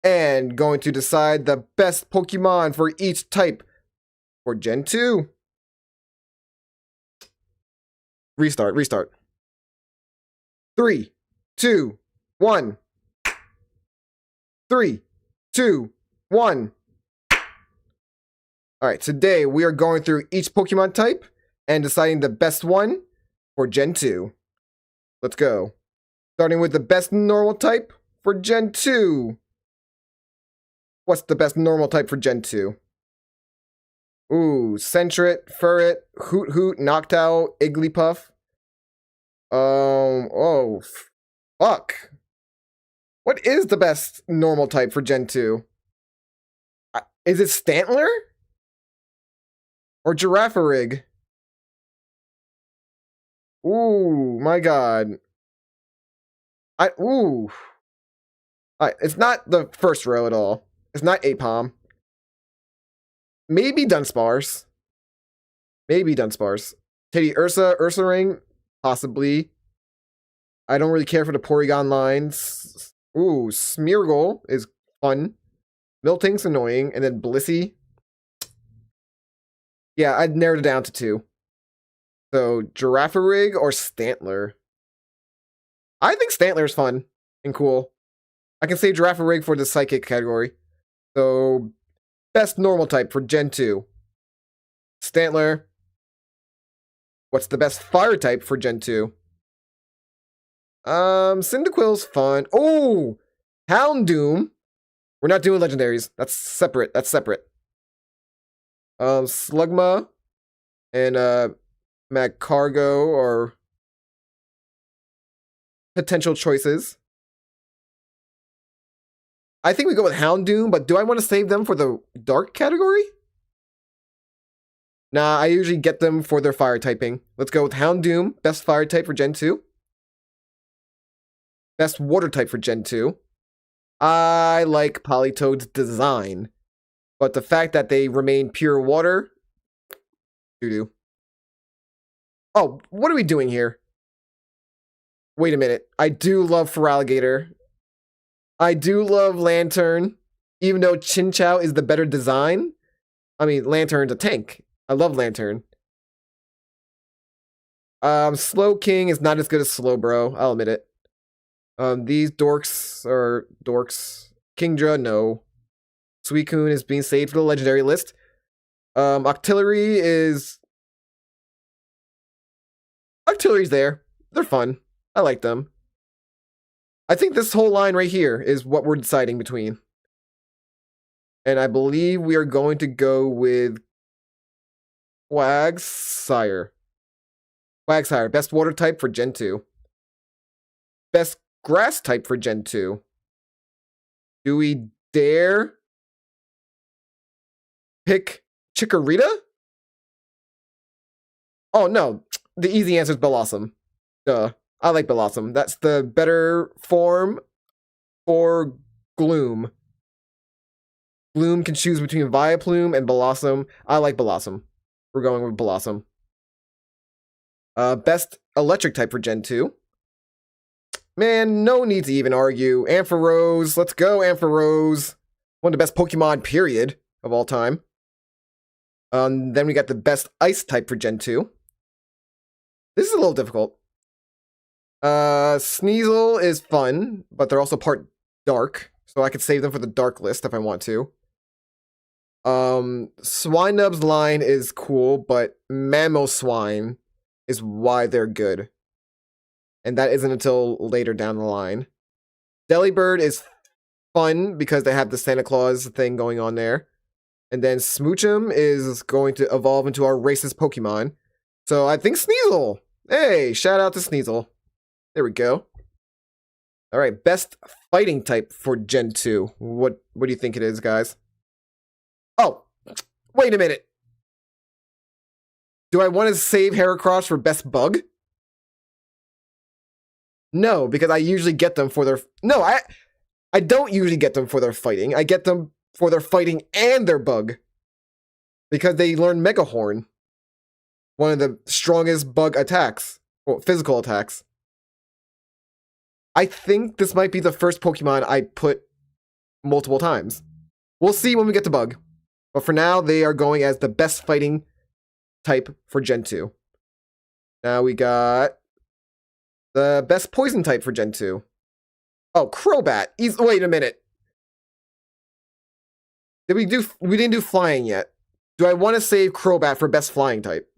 and going to decide the best Pokemon for each type for Gen 2. Restart. 3, 2, 1. 3, 2, 1. Alright, today we are going through each Pokemon type and deciding the best one for Gen 2. Let's go. Starting with the best normal type for Gen 2. What's the best normal type for Gen 2? Ooh, Sentret, Furret, Hoot Hoot, Noctowl, Igglypuff. Oh, fuck. What is the best normal type for Gen 2? Is it Stantler? Or Girafarig? Ooh, my god. It's not the first row at all. It's not Apom. Maybe Dunsparce. Teddy Ursaring, possibly. I don't really care for the Porygon lines. Ooh, Smeargle is fun. Miltank's annoying, and then Blissey. Yeah, I'd narrowed it down to 2. So, Girafarig or Stantler? I think Stantler is fun and cool. I can say Girafarig for the Psychic category. So, best normal type for Gen 2. Stantler. What's the best fire type for Gen 2? Cyndaquil's fun. Oh! Houndoom. We're not doing legendaries. That's separate. Slugma and Magcargo are potential choices. I think we go with Houndoom, but do I want to save them for the dark category? Nah, I usually get them for their fire typing. Let's go with Houndoom, best fire type for Gen 2. Best water type for Gen 2. I like Politoed's design, but the fact that they remain pure water, doo-doo. Oh, what are we doing here? Wait a minute. I do love Feraligatr. I do love Lantern, even though Chinchou is the better design. I mean, Lantern's a tank. I love Lantern. Slowking is not as good as Slowbro. I'll admit it. These dorks are dorks. Kingdra, no. Suicune is being saved for the legendary list. Octillery is... Artillery's there. They're fun. I like them. I think this whole line right here is what we're deciding between. And I believe we are going to go with Quagsire. Quagsire, best water type for Gen 2. Best grass type for Gen 2. Do we dare pick Chikorita? Oh, no. The easy answer is Bellossom. Duh. I like Bellossom. That's the better form for Gloom. Gloom can choose between Vileplume and Bellossom. I like Bellossom. We're going with Bellossom. Best electric type for Gen 2. Man, no need to even argue. Ampharos. Let's go, Ampharos. One of the best Pokemon, period, of all time. Then we got the best ice type for Gen 2. This is a little difficult. Sneasel is fun, but they're also part dark, so I could save them for the dark list if I want to. Swinub's line is cool, but Mamoswine is why they're good. And that isn't until later down the line. Delibird is fun because they have the Santa Claus thing going on there. And then Smoochum is going to evolve into our racist Pokemon. So I think Sneasel. Hey, shout out to Sneasel. There we go. All right, best fighting type for Gen 2. What do you think it is, guys? Oh, wait a minute. Do I want to save Heracross for best bug? No, because I usually get them for their... No, I don't usually get them for their fighting. I get them for their fighting and their bug. Because they learn Mega Horn. One of the strongest bug attacks. Well, physical attacks. I think this might be the first Pokemon I put multiple times. We'll see when we get to bug. But for now, they are going as the best fighting type for Gen 2. Now we got the best poison type for Gen 2. Oh, Crobat. Wait a minute. We didn't do flying yet. Do I want to save Crobat for best flying type?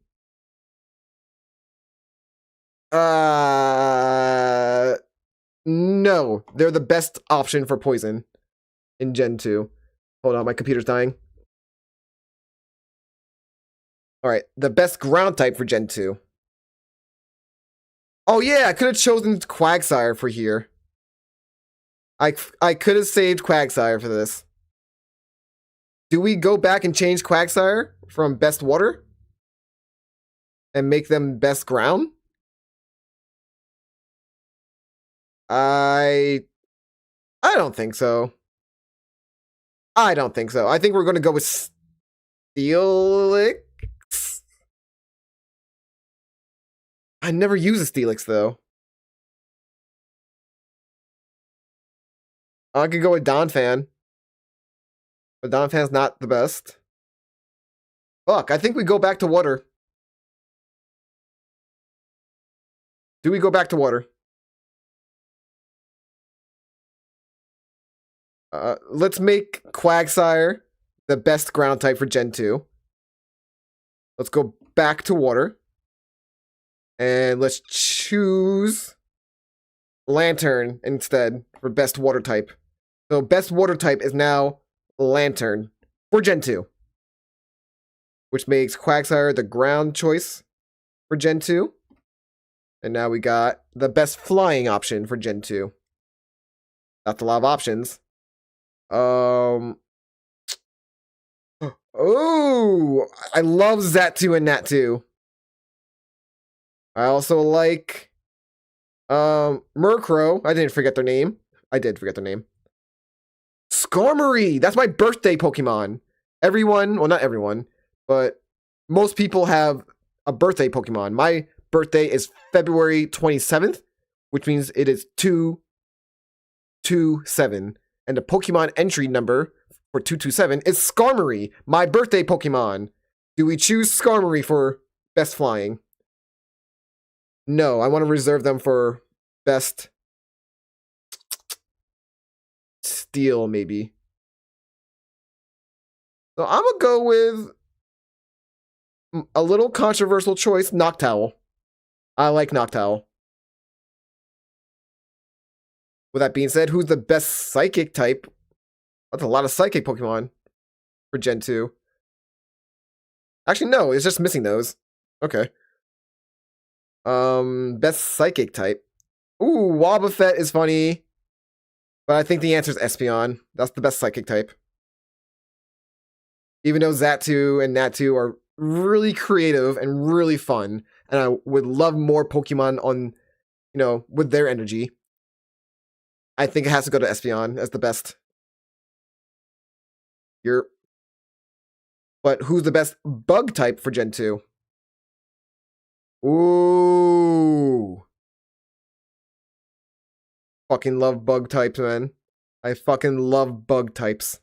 No. They're the best option for poison in Gen 2. Hold on, my computer's dying. Alright, the best ground type for Gen 2. Oh yeah, I could have chosen Quagsire for here. I could have saved Quagsire for this. Do we go back and change Quagsire from best water? And make them best ground? I don't think so. I don't think so. I think we're going to go with Steelix. I never use a Steelix, though. I could go with Donphan. But Donphan's not the best. Fuck, I think we go back to water. Do we go back to water? Let's make Quagsire the best ground type for Gen 2. Let's go back to water. And let's choose Lantern instead for best water type. So best water type is now Lantern for Gen 2. Which makes Quagsire the ground choice for Gen 2. And now we got the best flying option for Gen 2. That's a lot of options. Oh, I love Xatu and Natu. I also like Murkrow. I didn't forget their name. I did forget their name. Skarmory! That's my birthday Pokemon. Everyone, well not everyone, but most people have a birthday Pokemon. My birthday is February 27th, which means it is 227. And the Pokemon entry number for 227 is Skarmory, my birthday Pokemon. Do we choose Skarmory for best flying? No, I want to reserve them for best steel, maybe. So I'm going to go with a little controversial choice, Noctowl. I like Noctowl. With that being said, who's the best psychic type? That's a lot of psychic Pokemon for Gen 2. Actually, no, it's just missing those. Okay. Best psychic type. Ooh, Wobbuffet is funny. But I think the answer is Espeon. That's the best psychic type. Even though Xatu and Natu are really creative and really fun. And I would love more Pokemon on, with their energy. I think it has to go to Espeon as the best. But who's the best bug type for Gen 2? Ooh. Fucking love bug types, man. I fucking love bug types.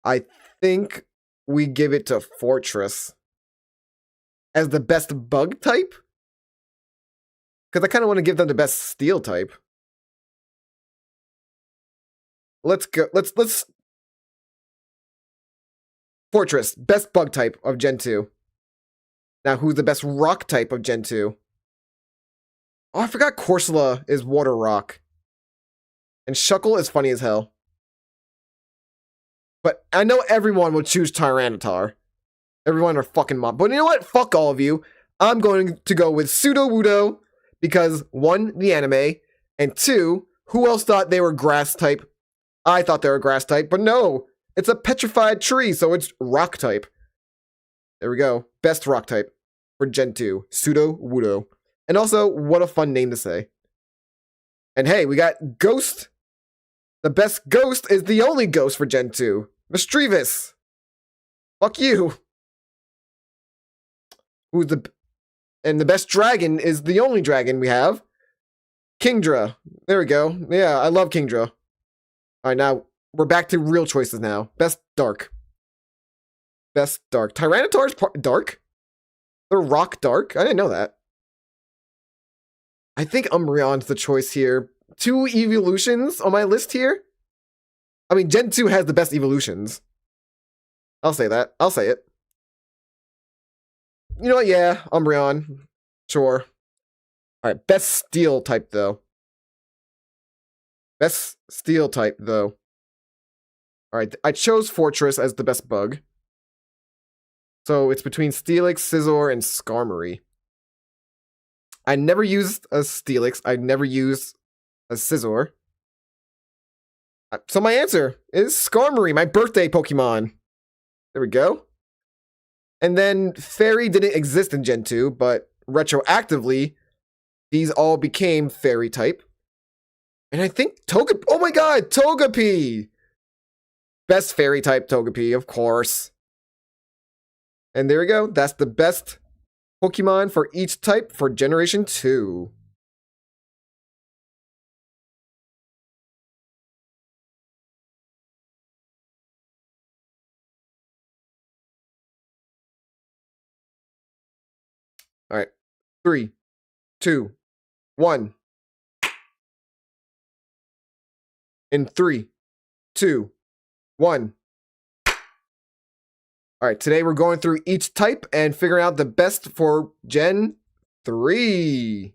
I think we give it to Fortress as the best bug type. Because I kind of want to give them the best steel type. Let's go. Let's. Fortress, best bug type of Gen 2. Now, who's the best rock type of Gen 2? Oh, I forgot Corsola is water rock. And Shuckle is funny as hell. But I know everyone will choose Tyranitar. Everyone are fucking mob. But you know what? Fuck all of you. I'm going to go with Sudowoodo because 1, the anime, and 2, who else thought they were grass type? I thought they were grass type, but no. It's a petrified tree, so it's rock type. There we go. Best rock type for Gen 2. Sudowoodo. And also, what a fun name to say. And hey, we got Ghost. The best ghost is the only ghost for Gen 2. Mischievous. Fuck you. And the best dragon is the only dragon we have. Kingdra. There we go. Yeah, I love Kingdra. Alright, now we're back to real choices now. Best dark. Best dark. Tyranitar's dark? They're rock dark? I didn't know that. I think Umbreon's the choice here. 2 evolutions on my list here. I mean, Gen 2 has the best evolutions. I'll say that. I'll say it. You know what? Yeah, Umbreon. Sure. Alright, best steel type, though. Best steel type, though. Alright, I chose Fortress as the best bug. So it's between Steelix, Scizor, and Skarmory. I never used a Steelix. I never used a Scizor. So my answer is Skarmory, my birthday Pokemon. There we go. And then Fairy didn't exist in Gen 2, but retroactively, these all became Fairy type. And I think Togepi. Oh my god, Togepi! Best Fairy type Togepi, of course. And there we go. That's the best Pokemon for each type for Generation 2. Alright. 3, 2, 1. In 3, 2, 1. Alright, today we're going through each type and figuring out the best for Gen 3.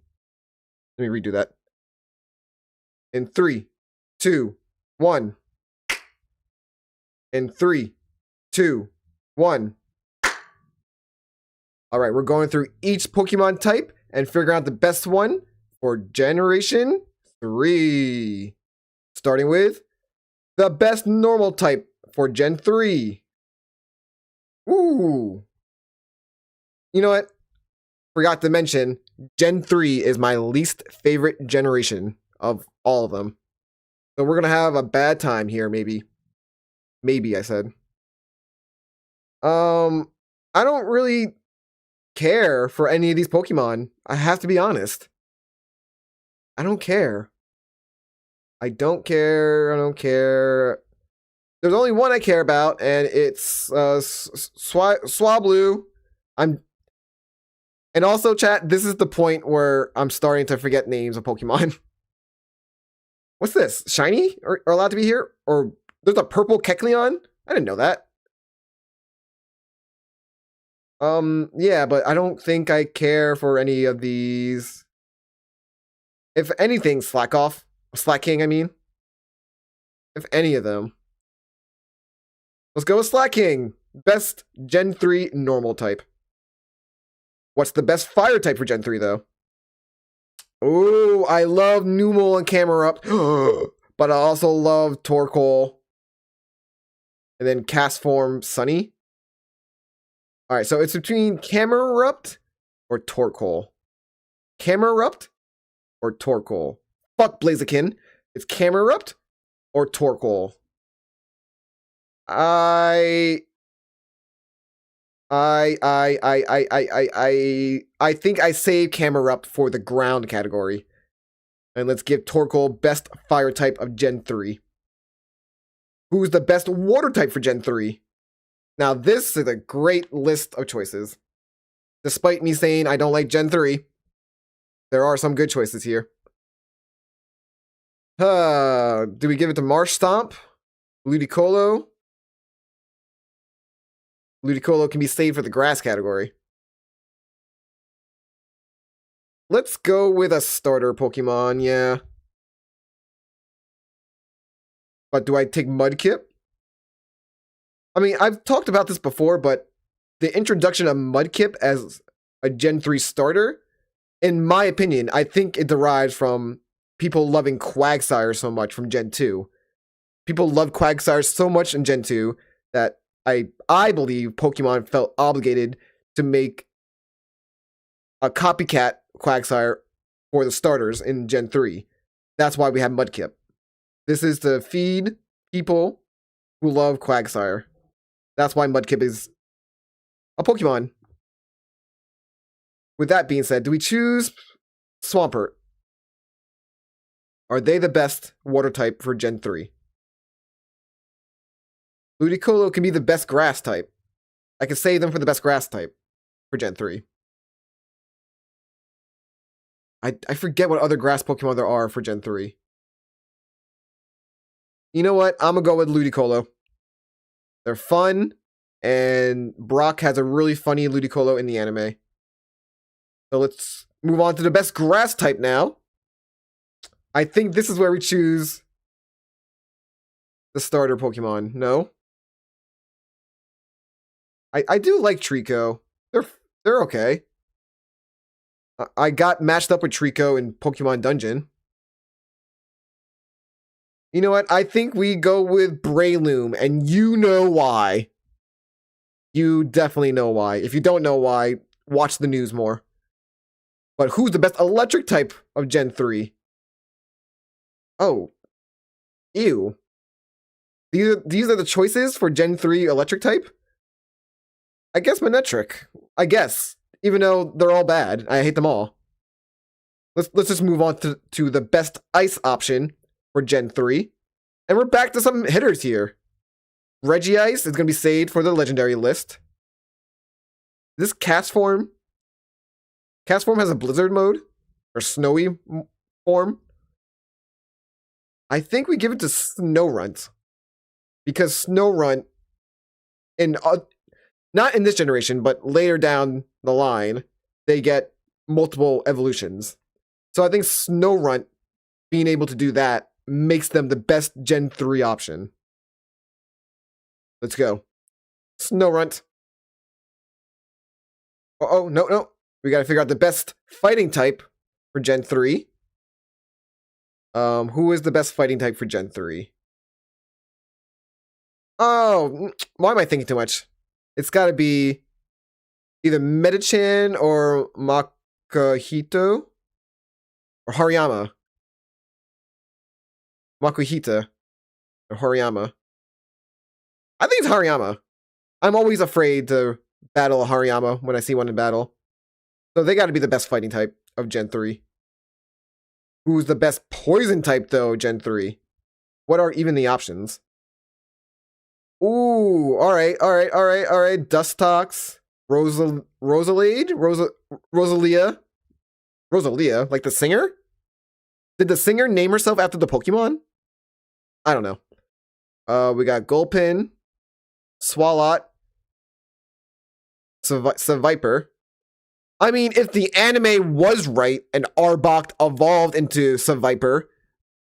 Let me redo that. In 3, 2, 1. In 3, 2, 1. Alright, we're going through each Pokemon type and figuring out the best one for Generation 3. Starting with the best normal type for Gen 3. Ooh. You know what? Forgot to mention, Gen 3 is my least favorite generation of all of them. So we're going to have a bad time here, maybe. Maybe, I said. I don't really care for any of these Pokemon. I have to be honest. I don't care. I don't care. I don't care. There's only one I care about, and it's Swablu. And also, chat, this is the point where I'm starting to forget names of Pokemon. What's this? Shiny? Are allowed to be here? Or there's a purple Kecleon? I didn't know that. Yeah, but I don't think I care for any of these. If anything, Slack off. Slacking, I mean. If any of them. Let's go with Slacking. Best Gen 3 normal type. What's the best fire type for Gen 3, though? Oh, I love Numel and Camerupt. But I also love Torkoal. And then Castform Sunny. Alright, so it's between Camerupt or Torkoal. Camerupt or Torkoal. Fuck Blaziken. It's Camerupt or Torkoal. I think I save Camerupt for the ground category. And let's give Torkoal best fire type of Gen 3. Who's the best water type for Gen 3? Now, this is a great list of choices. Despite me saying I don't like Gen 3, there are some good choices here. Do we give it to Marsh Stomp? Ludicolo? Ludicolo can be saved for the grass category. Let's go with a starter Pokemon, yeah. But do I take Mudkip? I mean, I've talked about this before, but the introduction of Mudkip as a Gen 3 starter, in my opinion, I think it derives from people loving Quagsire so much from Gen 2. People love Quagsire so much in Gen 2 that I believe Pokemon felt obligated to make a copycat Quagsire for the starters in Gen 3. That's why we have Mudkip. This is to feed people who love Quagsire. That's why Mudkip is a Pokemon. With that being said, do we choose Swampert? Are they the best water type for Gen 3? Ludicolo can be the best grass type. I can save them for the best grass type for Gen 3. I forget what other grass Pokemon there are for Gen 3. You know what? I'm going to go with Ludicolo. They're fun, and Brock has a really funny Ludicolo in the anime. So let's move on to the best grass type now. I think this is where we choose the starter Pokemon. No? I do like Trico. They're okay. I got matched up with Trico in Pokemon Dungeon. You know what? I think we go with Breloom, and you know why. You definitely know why. If you don't know why, watch the news more. But who's the best electric type of Gen 3? Oh. Ew. These are the choices for Gen 3 electric type? I guess Manectric. I guess. Even though they're all bad. I hate them all. Let's just move on to the best ice option for Gen 3. And we're back to some hitters here. Regice is going to be saved for the legendary list. This Castform has a blizzard mode, or snowy form. I think we give it to Snorunt. Because Snorunt, not in this generation, but later down the line, they get multiple evolutions. So I think Snorunt being able to do that makes them the best Gen 3 option. Let's go. Snorunt. Oh, no. We gotta figure out the best fighting type for Gen 3. Who is the best fighting type for Gen 3? Oh, why am I thinking too much? It's gotta be either Medichin or Makuhito or Hariyama. Makuhita or Hariyama. I think it's Hariyama. I'm always afraid to battle a Hariyama when I see one in battle. So they gotta be the best fighting type of Gen 3. Who's the best poison type, though, Gen 3? What are even the options? Ooh, alright. Dustox, Rosalia, like the singer? Did the singer name herself after the Pokemon? I don't know. We got Gulpin, Swalot, Seviper. I mean, if the anime was right and Arbok evolved into Seviper,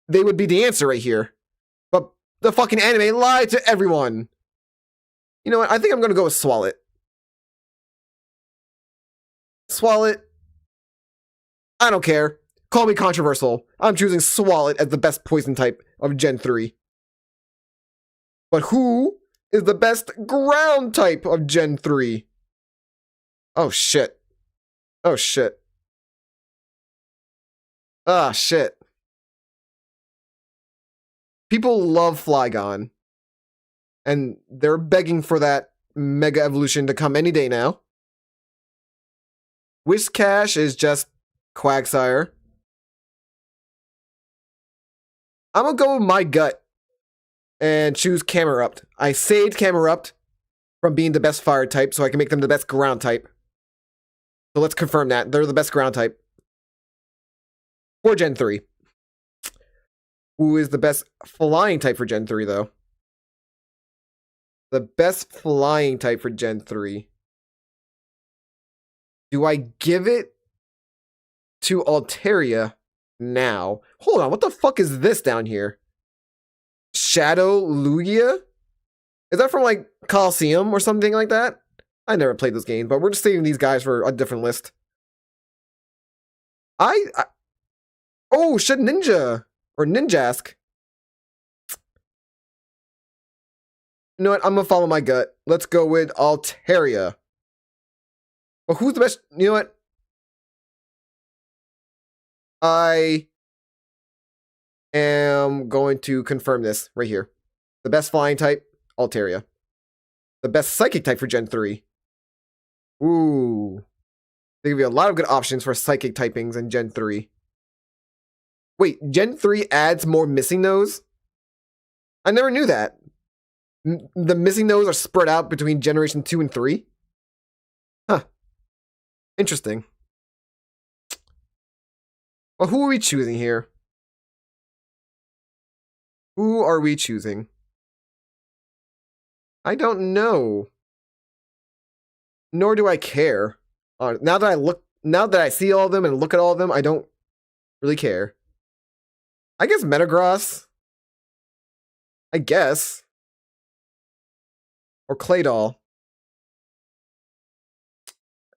they would be the answer right here. But the fucking anime lied to everyone. You know what? I think I'm gonna go with Swalot. Swalot. I don't care. Call me controversial. I'm choosing Swalot as the best poison type of Gen 3. But who is the best ground type of Gen 3? Oh shit. Oh shit. Ah shit. People love Flygon. And they're begging for that Mega Evolution to come any day now. Whiscash is just Quagsire. I'm gonna go with my gut and choose Camerupt. I saved Camerupt from being the best fire type so I can make them the best ground type. So let's confirm that. They're the best ground type. For Gen 3. Who is the best flying type for Gen 3, though? The best flying type for Gen 3. Do I give it to Altaria now? Hold on, what the fuck is this down here? Shadow Lugia? Is that from, like, Coliseum or something like that? I never played this game, but we're just saving these guys for a different list. Oh, shit, Ninja! Or Ninjask. You know what? I'm gonna follow my gut. Let's go with Altaria. Well, who's the best? You know what? I am going to confirm this right here. The best flying type, Altaria. The best psychic type for Gen 3. Ooh. They give you a lot of good options for psychic typings in Gen 3. Wait, Gen 3 adds more missing nose? I never knew that. The missing nose are spread out between Generation 2 and 3? Huh. Interesting. Well, who are we choosing here? Who are we choosing? I don't know. Nor do I care. Now that I see all of them and look at all of them, I don't really care. I guess Metagross. I guess. Or Claydol.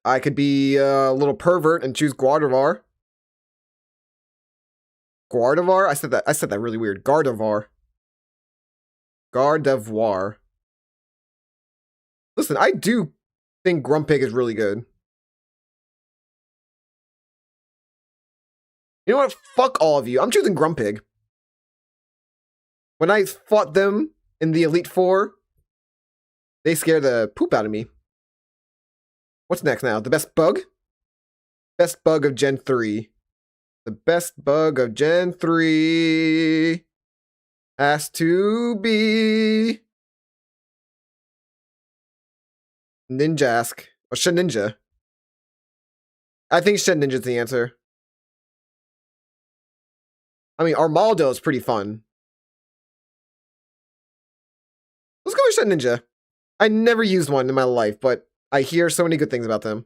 I could be a little pervert and choose Gardevoir. Gardevoir? I said that really weird. Gardevoir. Gardevoir. Listen, I do think Grumpig is really good. You know what? Fuck all of you. I'm choosing Grumpig. When I fought them in the Elite Four, they scared the poop out of me. What's next now? The best bug? Best bug of Gen 3. The best bug of Gen 3 has to be Ninjask. Or Shedinja. I think Shedinja's the answer. I mean, Armaldo is pretty fun. Let's go with Shedinja. I never used one in my life, but I hear so many good things about them.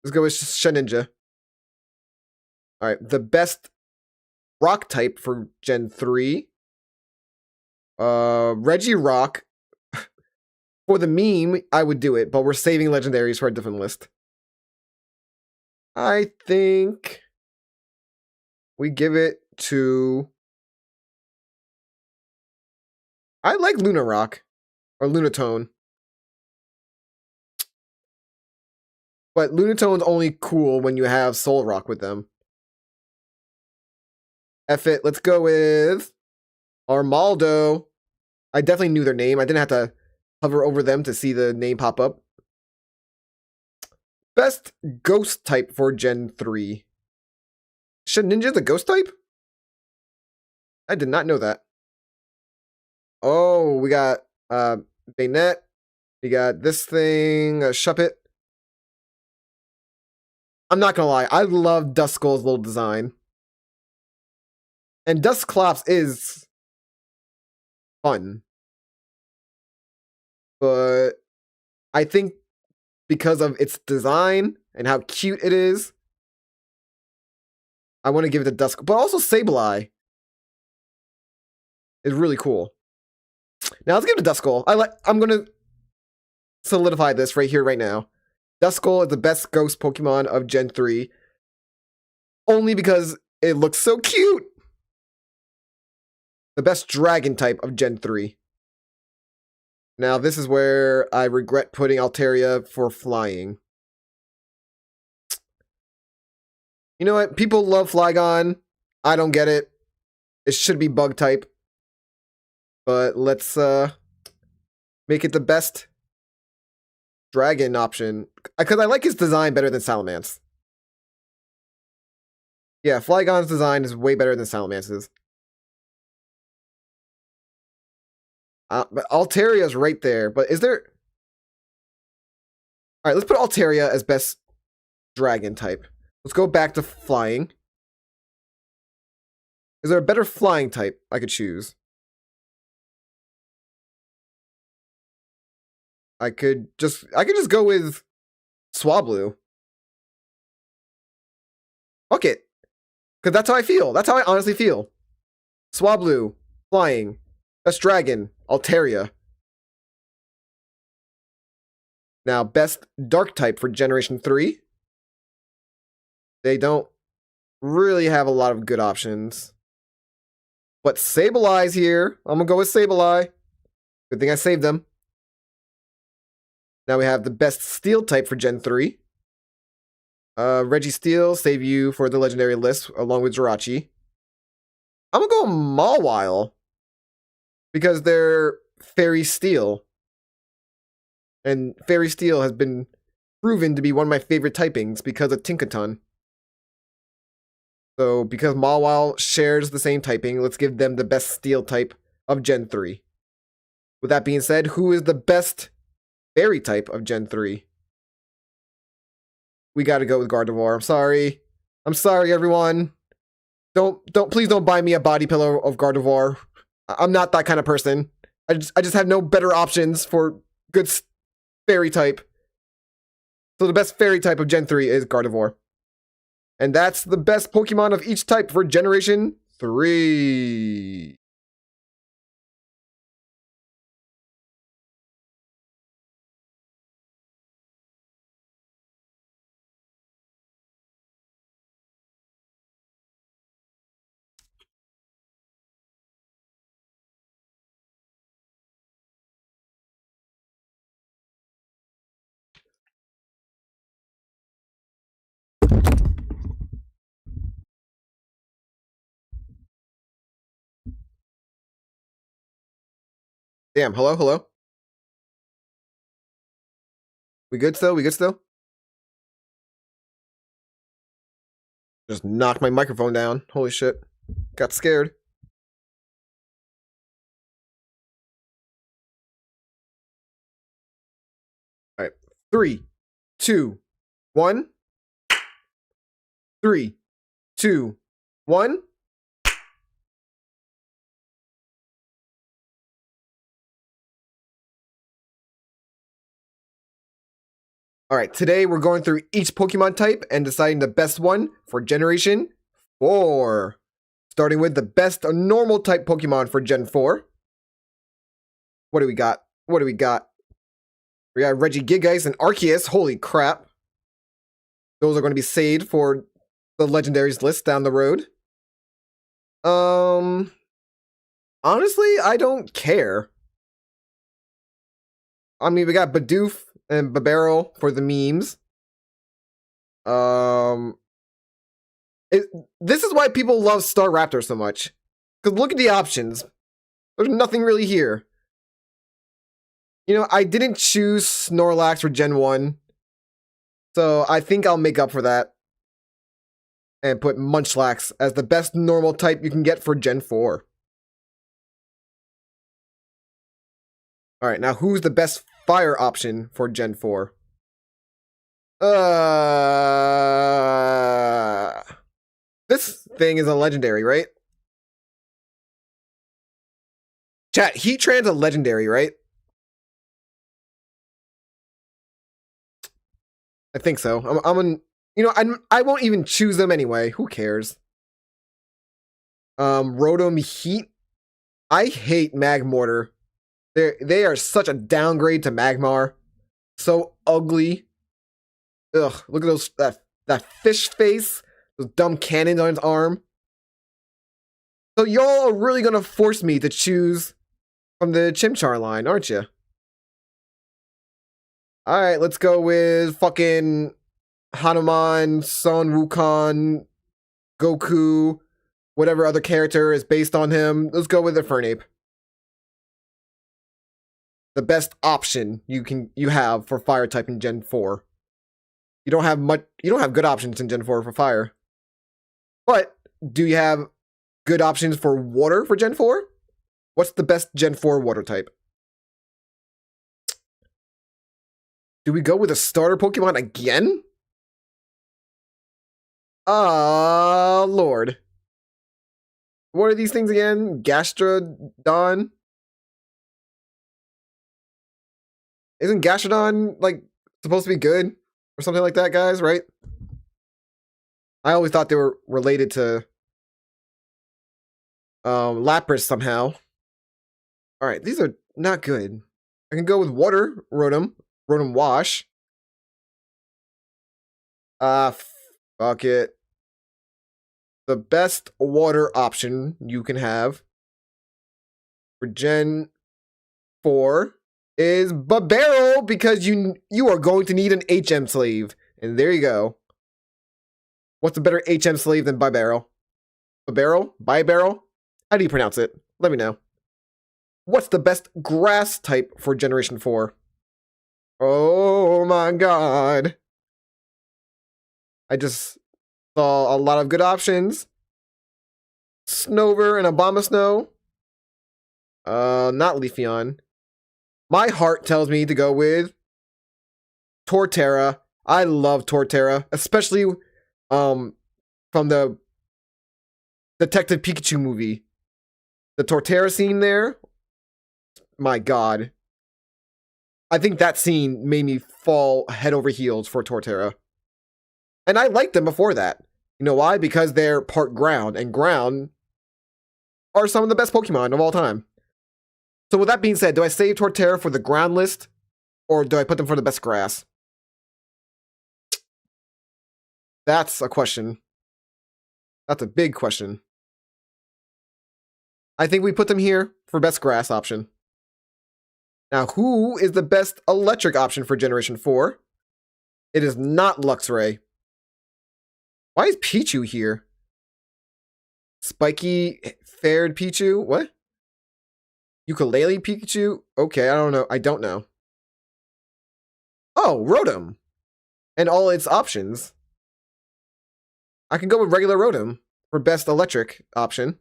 Let's go with Shedinja. Alright, the best rock type for Gen 3. Regirock. For the meme, I would do it, but we're saving legendaries for a different list. I think we give it to... I like Lunarock. Or Lunatone. But Lunatone's only cool when you have Solrock with them. F it, let's go with Armaldo. I definitely knew their name. I didn't have to hover over them to see the name pop up. Best ghost type for Gen 3. Shedinja the ghost type? I did not know that. Oh, we got Bayonet. We got this thing, Shuppet. I'm not gonna lie, I love Duskull's little design. And Dusclops is fun. but I think because of its design and how cute it is, I want to give it to Duskull. But also Sableye is really cool. Now let's give it to Duskull. I'm gonna solidify this right here, right now. Duskull is the best ghost Pokemon of Gen 3. Only because it looks so cute. The best dragon type of Gen 3. Now this is where I regret putting Altaria for flying. You know what? People love Flygon. I don't get it. It should be bug type. But let's make it the best dragon option. Because I like his design better than Salamance's. Yeah, Flygon's design is way better than Salamance's. But Altaria's right there. But is there... Alright, let's put Altaria as best dragon type. Let's go back to flying. Is there a better flying type I could choose? I could just go with Swablu. Fuck it. Because that's how I feel. That's how I honestly feel. Swablu, flying, best dragon, Altaria. Now, best dark type for Generation 3. They don't really have a lot of good options. But Sableye's here. I'm going to go with Sableye. Good thing I saved them. Now we have the best steel type for Gen 3. Registeel, save you for the legendary list, along with Jirachi. I'm going to go Mawile. Because they're Fairy Steel. And Fairy Steel has been proven to be one of my favorite typings because of Tinkaton. So, because Mawile shares the same typing, let's give them the best steel type of Gen 3. With that being said, who is the best fairy type of Gen 3? We gotta go with Gardevoir. I'm sorry. I'm sorry, everyone. Please don't buy me a body pillow of Gardevoir. I'm not that kind of person. I just have no better options for good fairy type. So the best fairy type of Gen 3 is Gardevoir. And that's the best Pokemon of each type for Generation 3. Damn, hello, hello? We good still? We good still? Just knocked my microphone down. Holy shit. Got scared. Alright. 3, 2, 1. 3, 2, 1. Alright, today we're going through each Pokemon type and deciding the best one for Generation 4. Starting with the best normal type Pokemon for Gen 4. What do we got? What do we got? We got Regigigas and Arceus. Holy crap. Those are going to be saved for the legendaries list down the road. Honestly, I don't care. I mean, we got Bidoof and Babero for the memes. This is why people love Staraptor so much. Because look at the options. There's nothing really here. You know, I didn't choose Snorlax for Gen 1. So I think I'll make up for that. And put Munchlax as the best normal type you can get for Gen 4. Alright, now who's the best fire option for Gen 4? This thing is a legendary, right? Chat, Heatran's a legendary, right? I think so. I won't even choose them anyway. Who cares? Rotom Heat. I hate Magmortar. They are such a downgrade to Magmar. So ugly. Ugh, look at that fish face. Those dumb cannons on his arm. So y'all are really gonna force me to choose from the Chimchar line, aren't you? Alright, let's go with fucking Hanuman, Son Wukong, Goku, whatever other character is based on him. Let's go with the Fernape. The best option you have for fire type in Gen 4. You don't have good options in Gen 4 for fire. But do you have good options for water for Gen 4? What's the best Gen 4 water type? Do we go with a starter Pokemon again? Lord. What are these things again? Gastrodon? Isn't Gastrodon, like, supposed to be good? Or something like that, guys, right? I always thought they were related to Lapras somehow. Alright, these are not good. I can go with water, Rotom Wash. Fuck it. The best water option you can have for Gen 4 is Babero, because you are going to need an HM slave. And there you go. What's a better HM slave than Babero? Babero? Bibero? How do you pronounce it? Let me know. What's the best grass type for Generation 4? Oh my god. I just saw a lot of good options. Snover and Abomasnow. Not Leafeon. My heart tells me to go with Torterra. I love Torterra, especially from the Detective Pikachu movie. The Torterra scene there, my god. I think that scene made me fall head over heels for Torterra. And I liked them before that. You know why? Because they're part ground, and ground are some of the best Pokemon of all time. So with that being said, do I save Torterra for the ground list, or do I put them for the best grass? That's a question. That's a big question. I think we put them here for best grass option. Now, who is the best electric option for Generation 4? It is not Luxray. Why is Pichu here? Spiky fared Pichu? What? Ukulele Pikachu? Okay, I don't know. I don't know. Oh, Rotom. And all its options. I can go with regular Rotom for best electric option.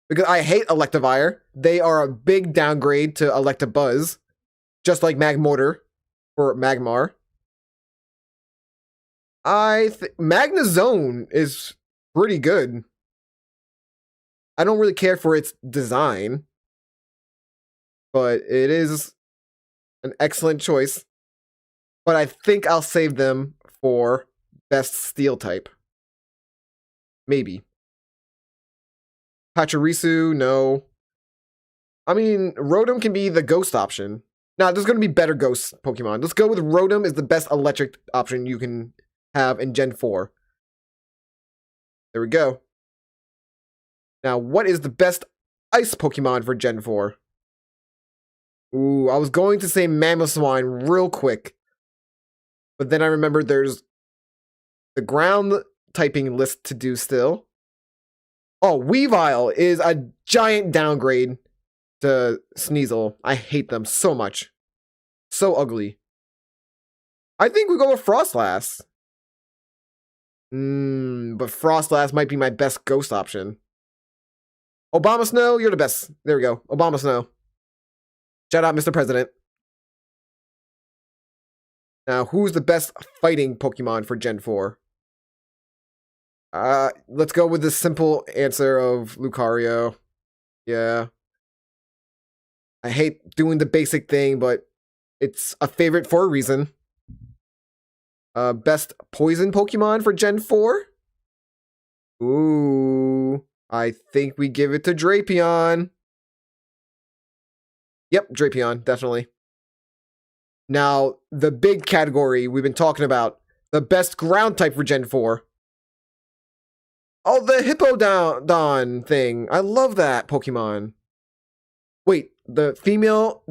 Because I hate Electivire. They are a big downgrade to Electabuzz. Just like Magmortar for Magmar. Magnezone is pretty good. I don't really care for its design. But it is an excellent choice. But I think I'll save them for best steel type. Maybe. Pachirisu, no. I mean, Rotom can be the ghost option. Now, there's going to be better ghost Pokemon. Let's go with Rotom is the best electric option you can have in Gen 4. There we go. Now, what is the best ice Pokemon for Gen 4? Ooh, I was going to say Mamoswine real quick. But then I remembered there's the ground typing list to do still. Oh, Weavile is a giant downgrade to Sneasel. I hate them so much. So ugly. I think we go with Frostlass. But Frostlass might be my best ghost option. Abomasnow, you're the best. There we go. Abomasnow. Shout out, Mr. President. Now, who's the best fighting Pokemon for Gen 4? Let's go with the simple answer of Lucario. Yeah. I hate doing the basic thing, but it's a favorite for a reason. Best poison Pokemon for Gen 4? Ooh, I think we give it to Drapion. Yep, Drapion, definitely. Now, the big category we've been talking about, the best ground type for Gen 4. Oh, the Hippowdon thing. I love that Pokemon. Wait, the female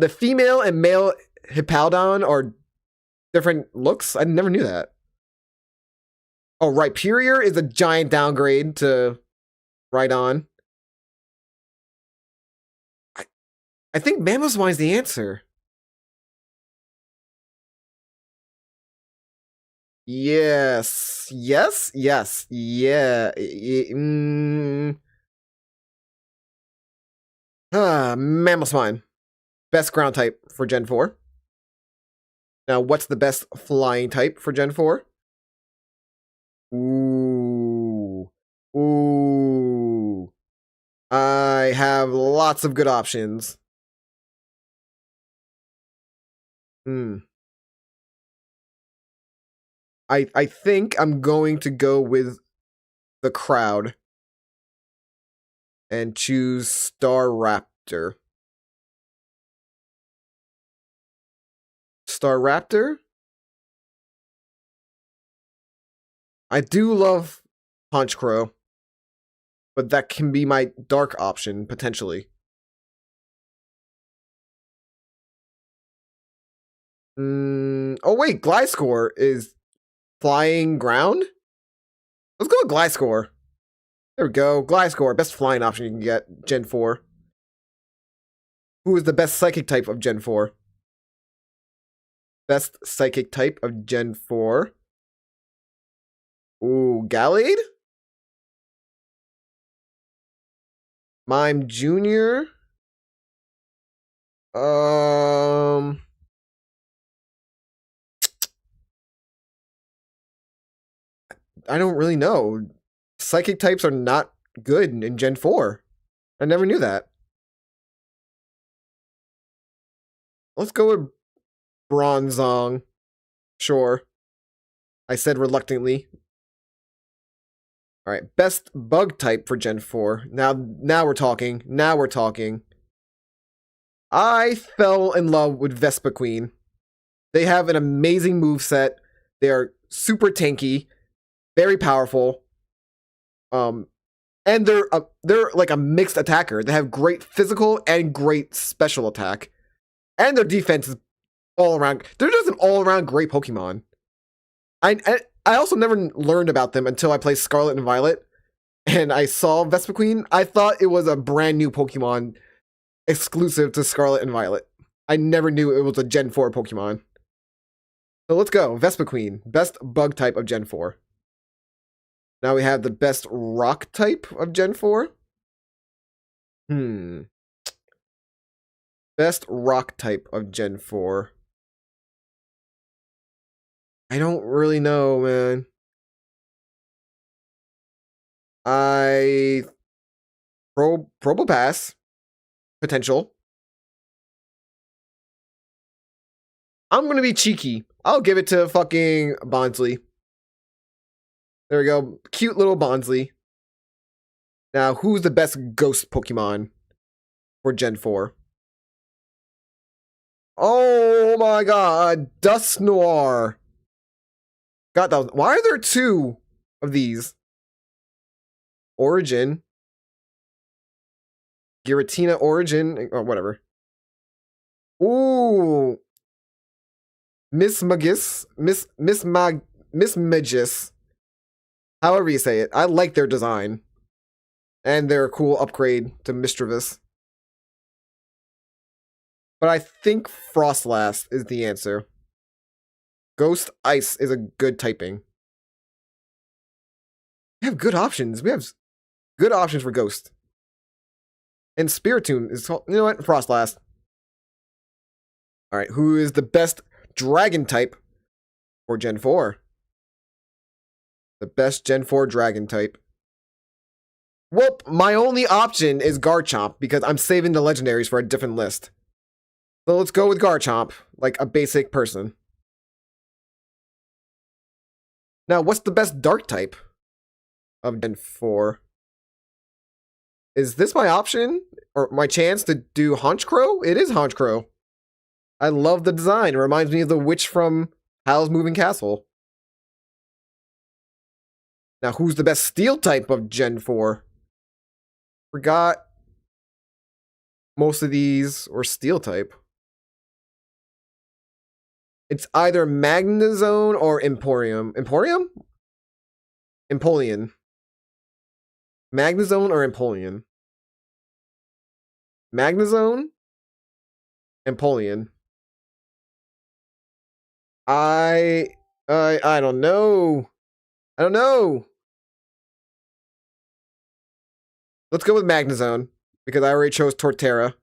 and male Hippowdon are different looks? I never knew that. Oh, Rhyperior is a giant downgrade to Rhydon. I think Mamoswine's the answer. Yes. Yes? Yes. Yeah. Mamoswine. Best ground type for Gen 4. Now, what's the best flying type for Gen 4? Ooh. Ooh. I have lots of good options. I think I'm going to go with the crowd and choose Staraptor. Staraptor? I do love Honchkrow, but that can be my dark option, potentially. Oh wait, Gliscor is flying ground? Let's go with Gliscor. There we go. Gliscor, best flying option you can get, Gen 4. Who is the best psychic type of Gen 4? Best psychic type of Gen 4. Ooh, Gallade? Mime Jr.? I don't really know. Psychic types are not good in Gen 4. I never knew that. Let's go with Bronzong. Sure. I said reluctantly. All right, best bug type for Gen 4. Now we're talking. Now we're talking. I fell in love with Vespiquen. They have an amazing moveset. They are super tanky, very powerful. And they're like a mixed attacker. They have great physical and great special attack. And their defense is all around. They're just an all-around great Pokemon. I also never learned about them until I played Scarlet and Violet, and I saw Vespiquen. I thought it was a brand new Pokemon exclusive to Scarlet and Violet. I never knew it was a Gen 4 Pokemon. So let's go. Vespiquen, best bug type of Gen 4. Now we have the best rock type of Gen 4. Best rock type of Gen 4. I don't really know, man. Probopass. Potential. I'm gonna be cheeky. I'll give it to fucking Bonsly. There we go. Cute little Bonsly. Now, who's the best ghost Pokemon for Gen 4? Oh my god. Dusknoir. God, that was, why are there two of these? Origin. Giratina Origin. Or whatever. Ooh. Miss Magis. Miss Magis. However you say it. I like their design. And their cool upgrade to Mischievous. But I think Frostlass is the answer. Ghost Ice is a good typing. We have good options. We have good options for Ghost. And Spiritomb is called, you know what? Frostlass. Alright, who is the best dragon type for Gen 4? The best Gen 4 dragon type. Well, my only option is Garchomp because I'm saving the legendaries for a different list. So let's go with Garchomp, like a basic person. Now, what's the best dark type of Gen 4? Is this my option? Or my chance to do Honchkrow? It is Honchkrow. I love the design. It reminds me of the witch from Howl's Moving Castle. Now, who's the best steel type of Gen 4? Forgot most of these were steel type. It's either Magnezone or Emporium. Emporium? Empoleon. Magnezone or Empoleon? Magnezone? Empoleon. I don't know. I don't know. Let's go with Magnezone, because I already chose Torterra.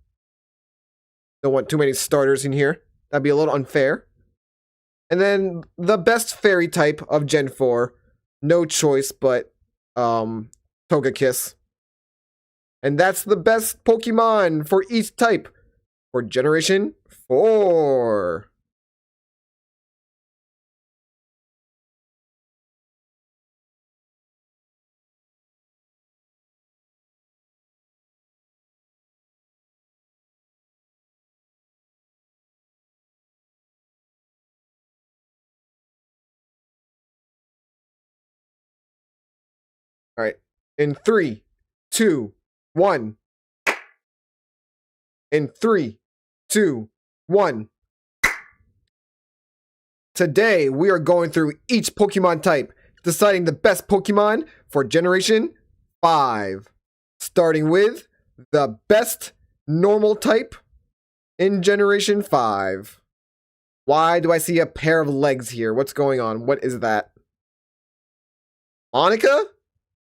Don't want too many starters in here. That'd be a little unfair. And then the best fairy type of Gen 4. No choice but Togekiss. And that's the best Pokemon for each type for Generation 4. All right. In 3, 2, 1. In 3, 2, 1. Today, we are going through each Pokemon type, deciding the best Pokemon for Generation 5. Starting with the best normal type in Generation 5. Why do I see a pair of legs here? What's going on? What is that? Monica?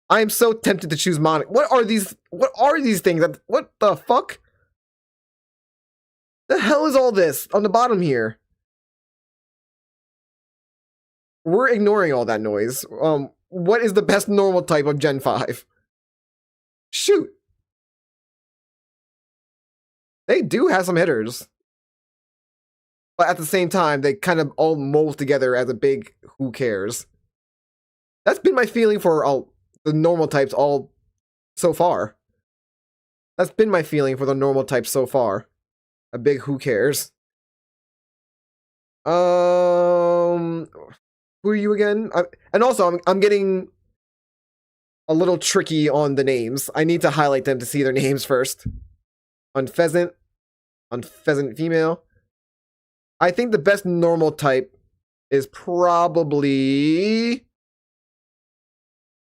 I am so tempted to choose Monica. What are these things? What the fuck? The hell is all this on the bottom here? We're ignoring all that noise. What is the best normal type of Gen 5? Shoot. They do have some hitters. But at the same time, they kind of all mold together as a big who cares. That's been my feeling for the normal types all so far. That's been my feeling for the normal types so far. A big who cares. Who are you again? And also, I'm getting a little tricky on the names. I need to highlight them to see their names first. Unpheasant female. I think the best normal type is probably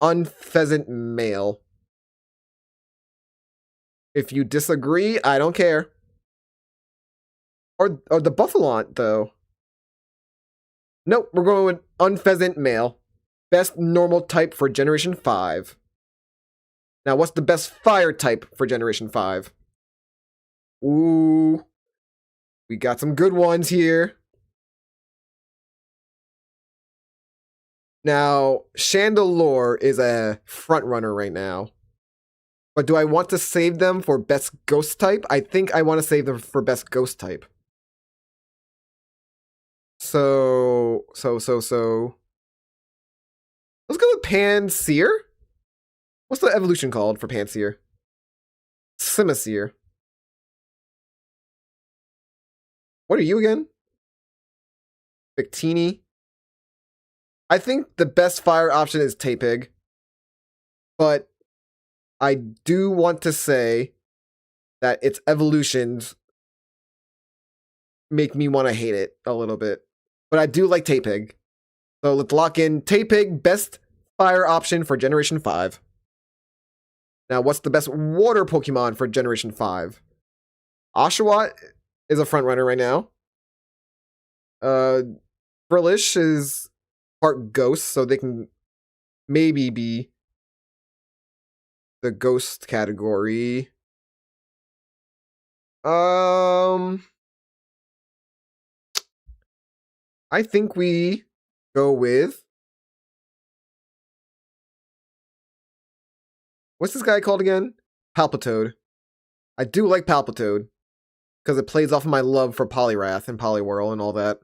Unpheasant male. If you disagree, I don't care. Or the Buffalont, though. Nope, we're going with Unpheasant male. Best normal type for Generation 5. Now, what's the best fire type for Generation 5? Ooh. We got some good ones here. Now, Chandelure is a front runner right now. But do I want to save them for best ghost type? I think I want to save them for best ghost type. So. Let's go with Pansear. What's the evolution called for Pansear? Simisear. What are you again? Victini. I think the best fire option is Tapig. But I do want to say that its evolutions make me want to hate it a little bit. But I do like Tapig. So let's lock in Tapig, best fire option for Generation 5. Now, what's the best water Pokemon for Generation 5? Oshawott is a front runner right now. Frillish is part ghost, so they can maybe be the ghost category. I think we go with, what's this guy called again? Palpitoad. I do like Palpitoad because it plays off of my love for Poliwrath and Poliwhirl and all that.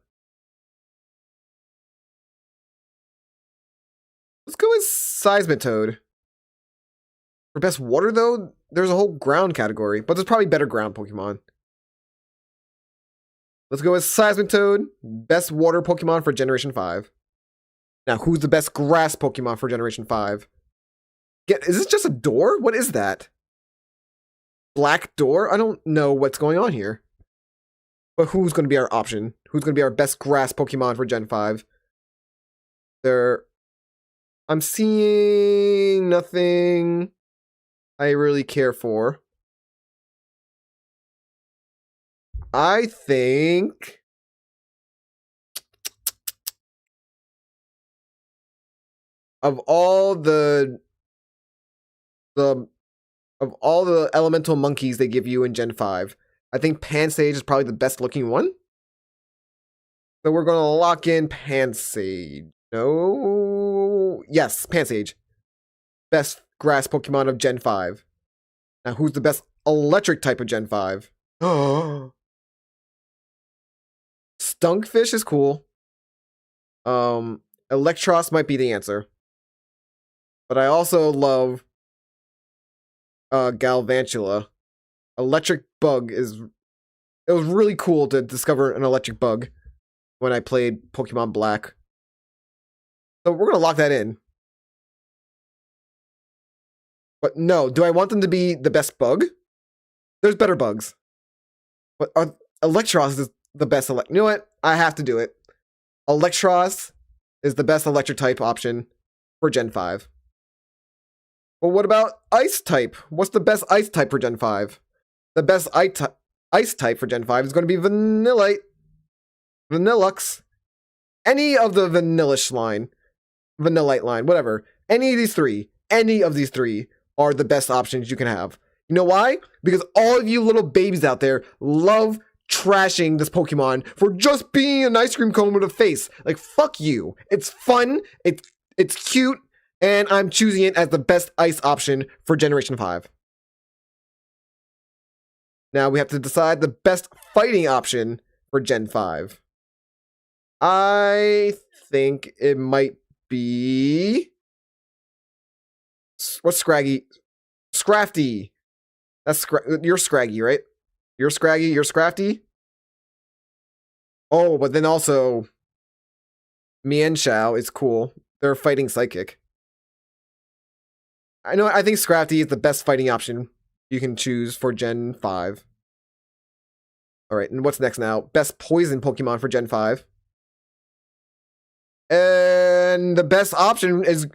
go with Seismitoad. For best water, though, there's a whole ground category, but there's probably better ground Pokemon. Let's go with Seismitoad, best water Pokemon for Generation 5. Now, who's the best grass Pokemon for Generation 5? Is this just a door? What is that? Black door? I don't know what's going on here. But who's going to be our option? Who's going to be our best grass Pokemon for Gen 5? I'm seeing nothing I really care for. I think of all the elemental monkeys they give you in Gen 5, I think Pansage is probably the best looking one. So we're going to lock in Pansage. No. Yes, Pansage. Best grass Pokemon of Gen 5. Now, who's the best electric type of Gen 5? Stunkfish is cool. Electros might be the answer. But I also love Galvantula. Electric bug is... It was really cool to discover an electric bug when I played Pokemon Black. So we're going to lock that in. But no, do I want them to be the best bug? There's better bugs. But Electros is the best. You know what? I have to do it. Electros is the best electric type option for Gen 5. But what about ice type? What's the best ice type for Gen 5? The best ice type for Gen 5 is going to be Vanillite. Vanillux. Any of the Vanillish line. Vanillite line. Whatever. Any of these three are the best options you can have. You know why? Because all of you little babies out there love trashing this Pokemon for just being an ice cream cone with a face. Like, fuck you. It's fun. It's cute. And I'm choosing it as the best ice option for Generation 5. Now we have to decide the best fighting option for Gen 5. I think it might be... What's Scraggy? Scrafty. You're Scraggy, right? You're Scraggy, you're Scrafty? Oh, but then also... Mienshao is cool. They're fighting psychic. I think Scrafty is the best fighting option you can choose for Gen 5. Alright, and what's next now? Best poison Pokemon for Gen 5. And the best option is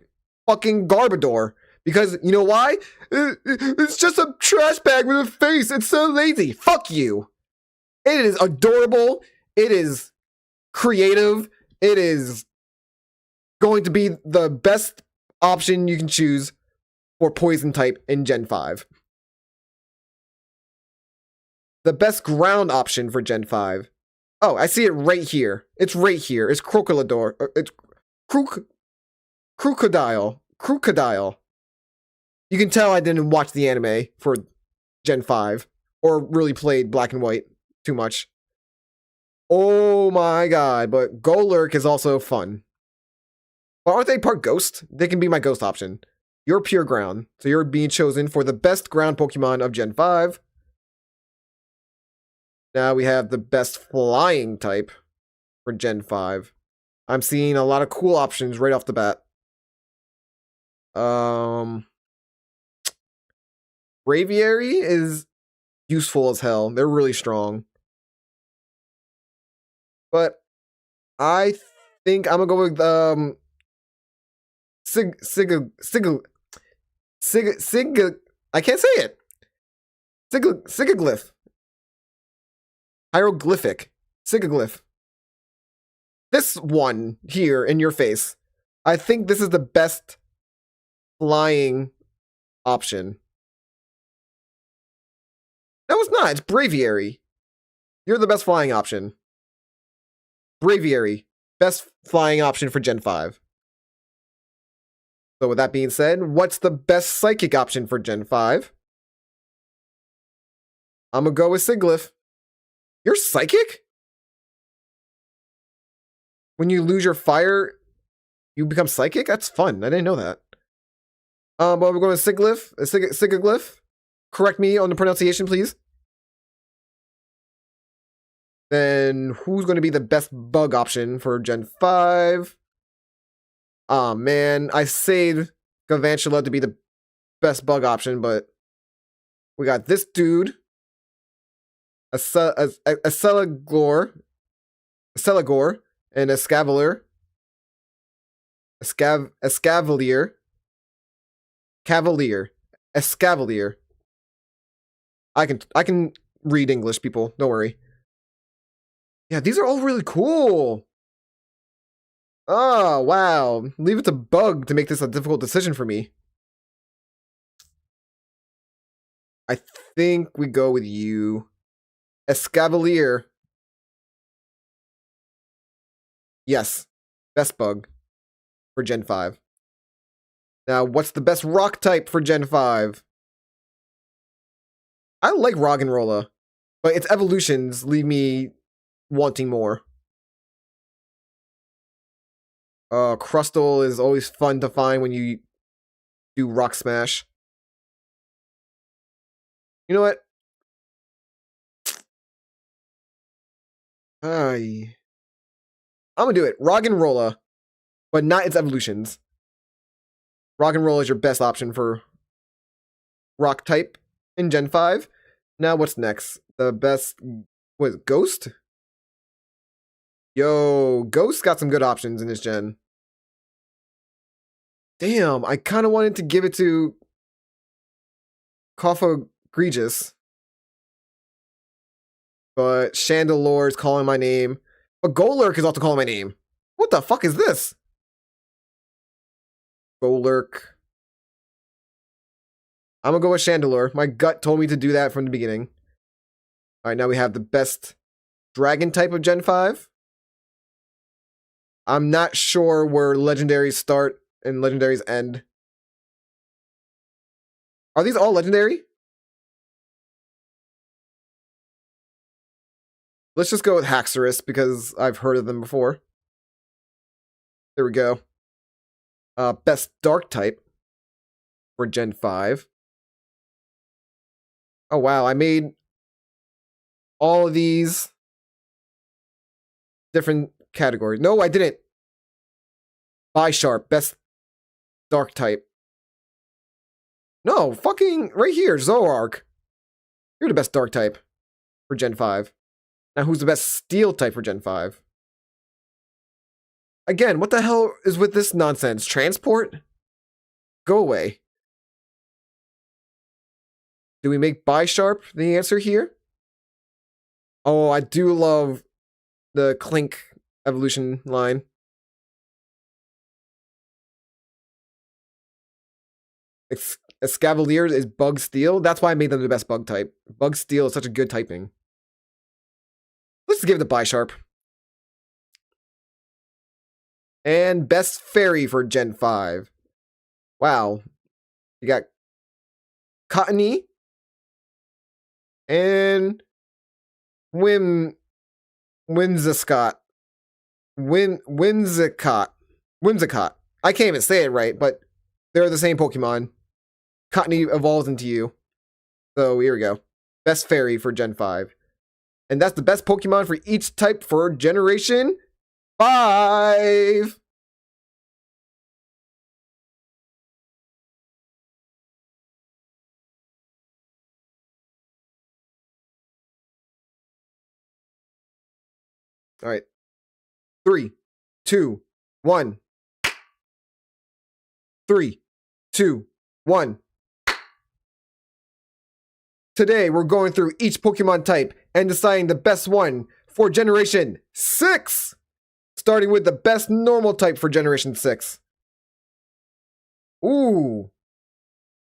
fucking Garbodor. Because, you know why? It's just a trash bag with a face. It's so lazy. Fuck you. It is adorable. It is creative. It is going to be the best option you can choose for poison type in Gen 5. The best ground option for Gen 5. Oh, I see it right here. It's right here. It's Crocodile. It's Crocodile. Crocodile. You can tell I didn't watch the anime for Gen 5 or really played Black and White too much. Oh my god, but Golurk is also fun. But aren't they part ghost? They can be my ghost option. You're pure ground, so you're being chosen for the best ground Pokemon of Gen 5. Now we have the best flying type for Gen 5. I'm seeing a lot of cool options right off the bat. Braviary is useful as hell. They're really strong. But I think I'm gonna go with I can't say it. Sigaglyph. Hieroglyphic. Sigaglyph. This one here in your face. I think this is the best flying option. No, it's not. It's Braviary. You're the best flying option. Braviary. Best flying option for Gen 5. So with that being said, what's the best psychic option for Gen 5? I'm gonna go with Siglyph. You're psychic? When you lose your fire You become psychic? That's fun. I didn't know that. But we're going to Siglyph. Sigaglyph. Correct me on the pronunciation, please. Then who's going to be the best bug option for Gen 5? Aw, man. I saved Gavantula to be the best bug option, but we got this dude. A Celigore, and a Scavalier. Escavalier. Cavalier. Escavalier. I can read English, people. Don't worry. Yeah, these are all really cool. Oh, wow. Leave it to Bug to make this a difficult decision for me. I think we go with you. Escavalier. Yes. Best Bug for Gen 5. Now, what's the best rock type for Gen 5? I like Roggenrola, but its evolutions leave me wanting more. Crustle is always fun to find when you do Rock Smash. You know what? I'm gonna do it. Roggenrola, but not its evolutions. Roggenrola is your best option for rock type in Gen 5. Now what's next? The best was Ghost? Yo, Ghost got some good options in this gen. Damn, I kind of wanted to give it to Cophagregus. But Chandelure is calling my name. But Golurk is also calling my name. What the fuck is this? Golurk. I'm gonna go with Chandelure. My gut told me to do that from the beginning. Alright, now we have the best dragon type of Gen 5. I'm not sure where legendaries start and legendaries end. Are these all legendary? Let's just go with Haxorus because I've heard of them before. There we go. Best dark type for Gen 5. Oh wow, I made all of these different categories. No, I didn't. Bisharp, best dark type. No, fucking right here, Zoroark. You're the best dark type for Gen 5. Now, who's the best steel type for Gen 5? Again, what the hell is with this nonsense? Transport? Go away. Do we make Bisharp the answer here? Oh, I do love the Clink evolution line. Escavalier is Bug Steel. That's why I made them the best bug type. Bug Steel is such a good typing. Let's give it to Bisharp. And best fairy for Gen 5. Wow. You got Cottony and Whimsicott. Whimsicott. I can't even say it right, but they're the same Pokemon. Cottony evolves into you. So here we go. Best fairy for Gen 5. And that's the best Pokemon for each type for Generation 5. All right. 3, 2, 1. 3, 2, 1. Today, we're going through each Pokemon type and deciding the best one for Generation 6. Starting with the best normal type for Generation 6. Ooh.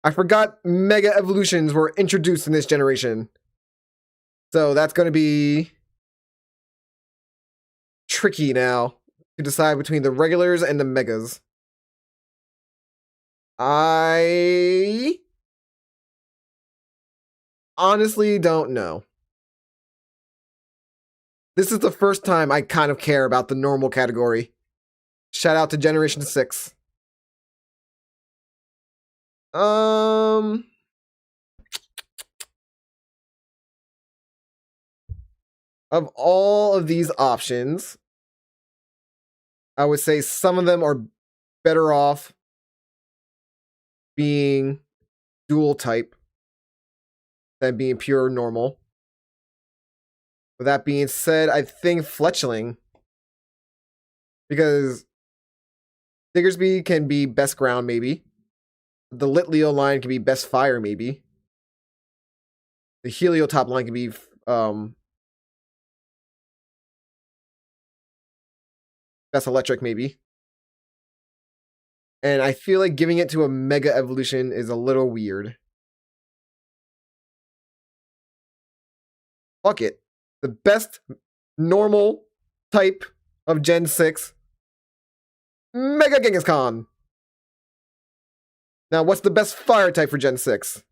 I forgot Mega Evolutions were introduced in this generation. So that's going to be tricky now to decide between the regulars and the Megas. I honestly don't know. This is the first time I kind of care about the normal category. Shout out to Generation 6. Of all of these options, I would say some of them are better off being dual type than being pure normal. With that being said, I think Fletchling, because Diggersby can be best ground, maybe. The Litleo line can be best fire, maybe. The Heliotop line can be best electric, maybe. And I feel like giving it to a Mega Evolution is a little weird. Fuck it. The best normal type of Gen 6, Mega Genghis. Now, what's the best fire type for Gen 6?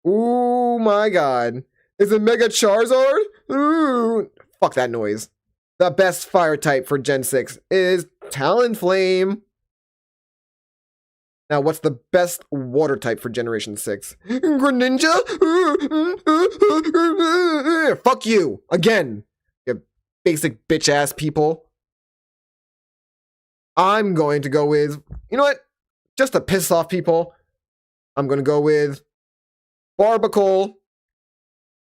Ooh, my god. Is it Mega Charizard? Ooh. Fuck that noise. The best fire type for Gen 6 is Talonflame. Now, what's the best water type for Generation 6? Greninja? Fuck you. Again. You basic bitch-ass people. I'm going to go with... You know what? Just to piss off people, I'm going to go with Barbacle.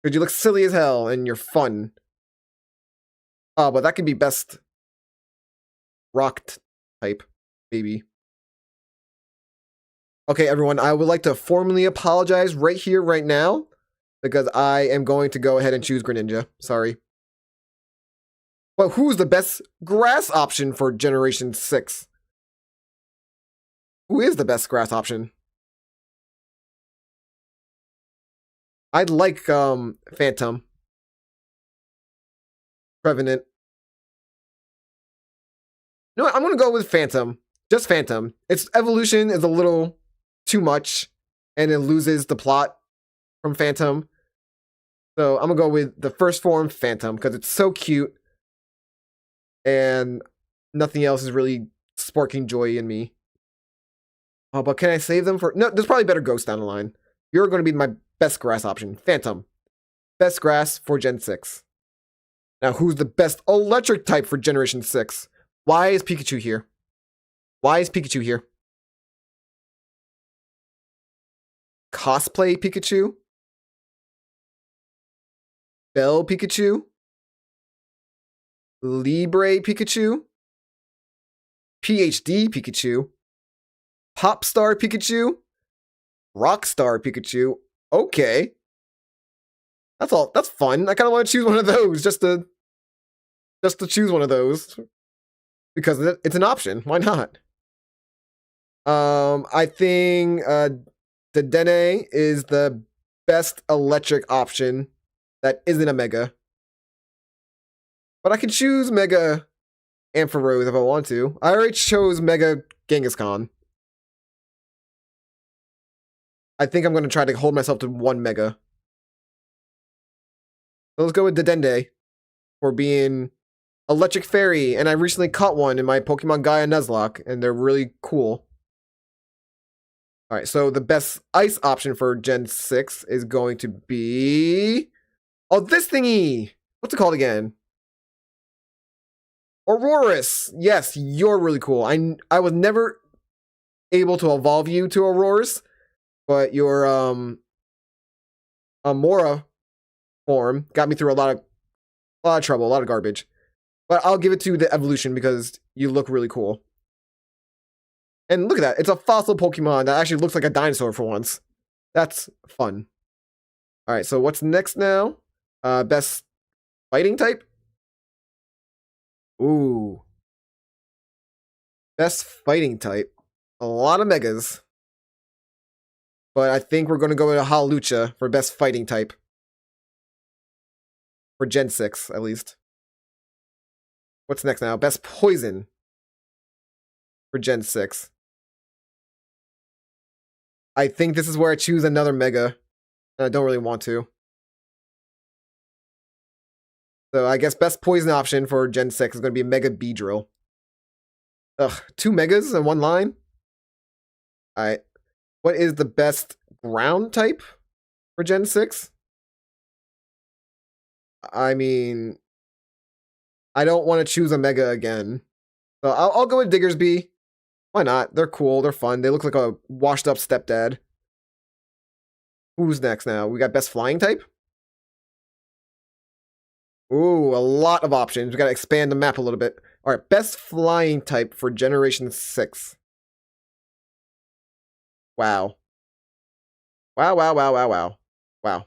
Because you look silly as hell and you're fun. Oh, but that could be best rock type, maybe. Okay, everyone, I would like to formally apologize right here, right now, because I am going to go ahead and choose Greninja. Sorry. But who's the best grass option for Generation 6? Who is the best grass option? I'd like Phantom. Prevenant. You know what? I'm going to go with Phantom. Just Phantom. Its evolution is a little too much, and it loses the plot from Phantom. So I'm going to go with the first form, Phantom, because it's so cute, and nothing else is really sparking joy in me. Oh, but can I save them for... No, there's probably better ghosts down the line. You're going to be my best grass option. Phantom. Best grass for Gen 6. Now, who's the best electric type for Generation 6? Why is Pikachu here? Why is Pikachu here? Cosplay Pikachu? Bell Pikachu? Libre Pikachu? PhD Pikachu? Popstar Pikachu? Rockstar Pikachu? Okay. That's all. That's fun. I kind of want to choose one of those just to choose one of those because it's an option. Why not? I think Dedenne is the best electric option that isn't a Mega. But I can choose Mega Ampharos if I want to. I already chose Mega Genghis. I think I'm going to try to hold myself to one Mega. So let's go with Dedenne for being Electric Fairy, and I recently caught one in my Pokemon Gaia Nuzlocke, and they're really cool. Alright, so the best ice option for Gen 6 is going to be... Oh, this thingy! What's it called again? Aurorus! Yes, you're really cool. I was never able to evolve you to Aurorus, but your Amora form got me through a lot of trouble, a lot of garbage. But I'll give it to the evolution because you look really cool. And look at that. It's a fossil Pokemon that actually looks like a dinosaur for once. That's fun. Alright, so what's next now? Best fighting type? Ooh. Best fighting type. A lot of Megas. But I think we're going to go with a Hawlucha for best fighting type. For Gen 6, at least. What's next now? Best poison. For Gen 6. I think this is where I choose another Mega. And I don't really want to. So I guess best poison option for Gen 6 is going to be Mega Beedrill. Ugh, 2 megas in one line? Alright. What is the best ground type for Gen 6? I mean, I don't want to choose a mega again. So I'll go with Diggersby. Why not? They're cool. They're fun. They look like a washed up stepdad. Who's next now? We got best flying type? Ooh, a lot of options. We got to expand the map a little bit. All right, best flying type for Generation 6. Wow. Wow, wow, wow, wow, wow. Wow.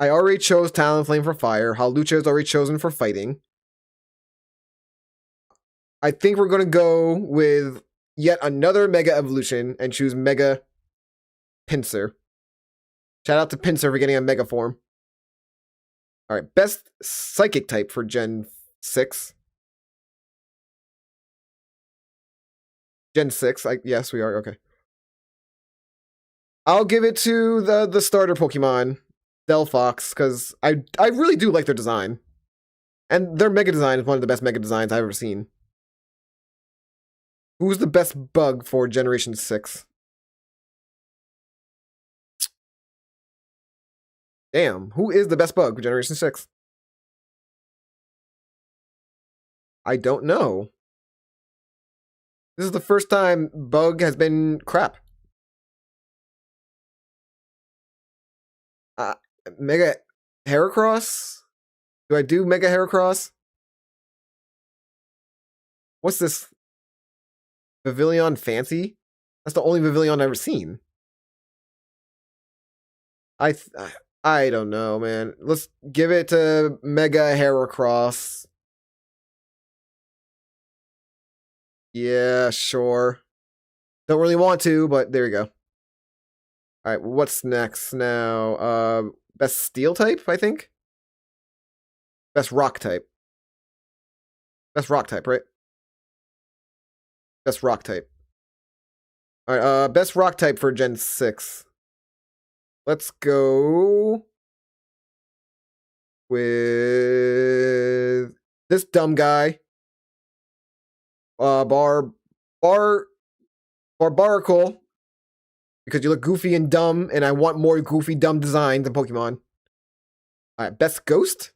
I already chose Talonflame for fire. Hawlucha is already chosen for fighting. I think we're going to go with yet another Mega Evolution and choose Mega Pinsir. Shout out to Pinsir for getting a Mega form. All right, best Psychic type for Gen 6. Gen 6, yes, we are, okay. I'll give it to the starter Pokemon, Delphox, because I really do like their design. And their Mega design is one of the best Mega designs I've ever seen. Who's the best bug for Generation 6? Damn, who is the best bug for Generation 6? I don't know. This is the first time bug has been crap. Mega Heracross? Do I do Mega Heracross? What's this? Pavilion Fancy? That's the only Pavilion I've ever seen. I don't know, man. Let's give it to Mega Heracross. Yeah, sure. Don't really want to, but there you go. All right, what's next now? Best Steel type, I think? Best Rock type. Best Rock type, right? Best Rock type. All right, best Rock type for Gen 6. Let's go with this dumb guy. Barbaracle. Because you look goofy and dumb, and I want more goofy, dumb designs in Pokemon. Alright, best Ghost?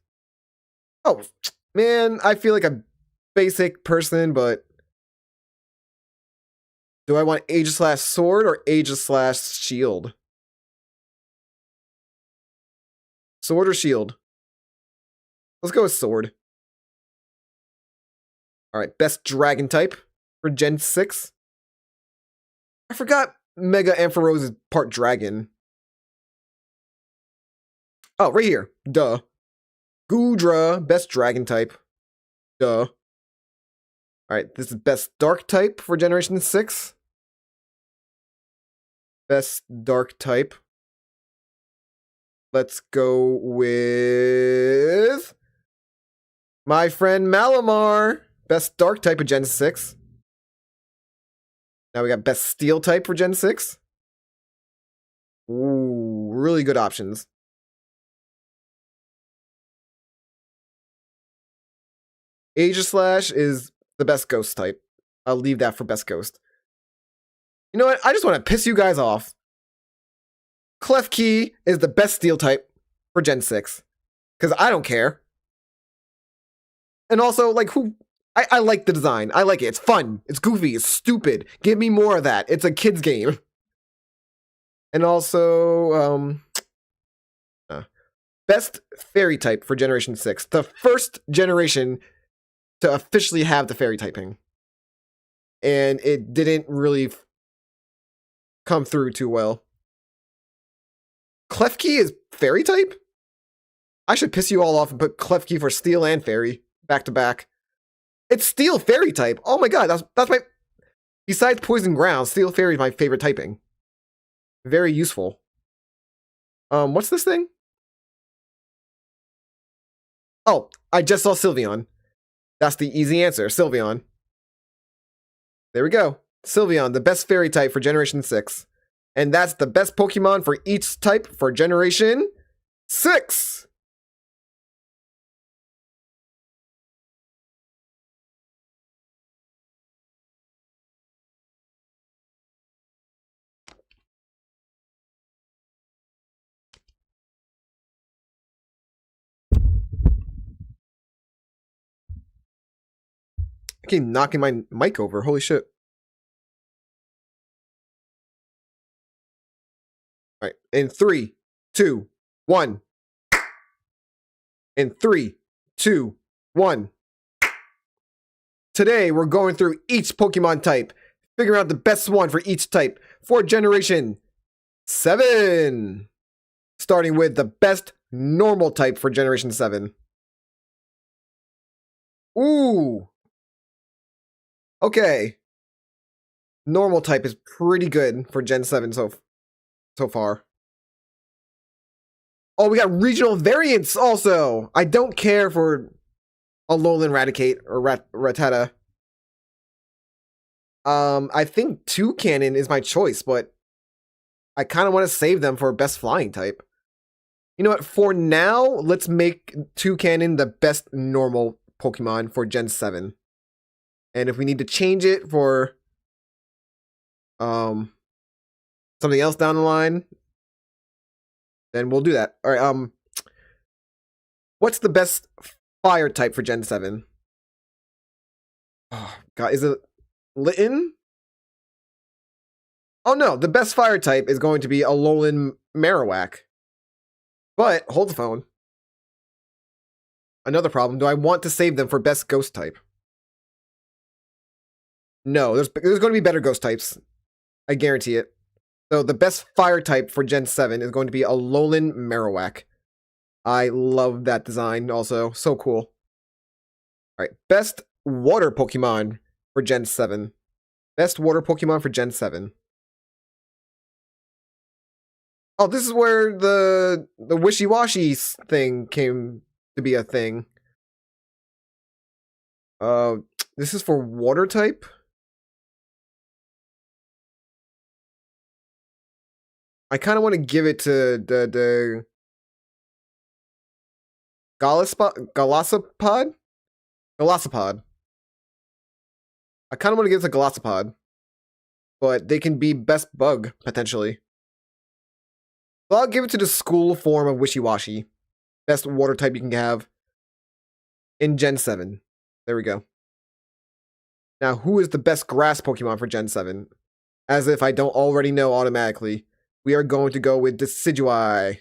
Oh, man, I feel like a basic person, but do I want Aegis/Sword or Aegis/Shield? Sword or Shield? Let's go with Sword. Alright, best Dragon type for Gen 6. I forgot Mega Ampharos is part Dragon. Oh, right here. Duh. Goodra, best Dragon type. Duh. Alright, this is best Dark type for Generation 6. Best Dark type. Let's go with my friend Malamar. Best Dark type of Gen 6. Now we got best Steel type for Gen 6. Ooh, really good options. Aegislash is the best Ghost type. I'll leave that for best Ghost. You know what? I just want to piss you guys off. Klefki is the best Steel type for Gen 6. Because I don't care. And also, like, who... I like the design. I like it. It's fun. It's goofy. It's stupid. Give me more of that. It's a kid's game. And also, best Fairy type for Generation 6. The first generation to officially have the Fairy typing. And it didn't really come through too well. Klefki is Fairy type? I should piss you all off and put Klefki for Steel and Fairy back to back. It's Steel Fairy type. Oh my god, that's my... Besides Poison Ground, Steel Fairy is my favorite typing. Very useful. What's this thing? Oh, I just saw Sylveon. That's the easy answer, Sylveon. There we go. Sylveon, the best Fairy type for Generation 6. And that's the best Pokemon for each type for Generation 6! keep knocking my mic over. Holy shit. All right, in 3, 2, 1. In 3, 2, 1. Today, we're going through each Pokemon type, figuring out the best one for each type for Generation 7. Starting with the best normal type for Generation 7. Ooh. Okay. Normal type is pretty good for Gen 7 so far. Oh, we got regional variants also. I don't care for Alolan Raticate or Rattata. I think Toucannon is my choice, but I kind of want to save them for best flying type. You know what? For now, let's make Toucannon the best normal Pokemon for Gen 7. And if we need to change it for something else down the line, then we'll do that. All right. What's the best fire type for Gen 7? Oh, God, is it Litten? Oh no, the best fire type is going to be Alolan Marowak. But, hold the phone. Another problem, do I want to save them for best ghost type? No, there's going to be better ghost types. I guarantee it. So the best fire type for Gen 7 is going to be Alolan Marowak. I love that design also. So cool. Alright, best water Pokemon for Gen 7. Best water Pokemon for Gen 7. Oh, this is where the wishy-washy thing came to be a thing. This is for water type? I kind of want to give it to the Golisopod? Golisopod. I kind of want to give it to Golisopod. But they can be best bug, potentially. So I'll give it to the school form of Wishy-Washy. Best water type you can have in Gen 7. There we go. Now, who is the best grass Pokemon for Gen 7? As if I don't already know automatically. We are going to go with Decidueye.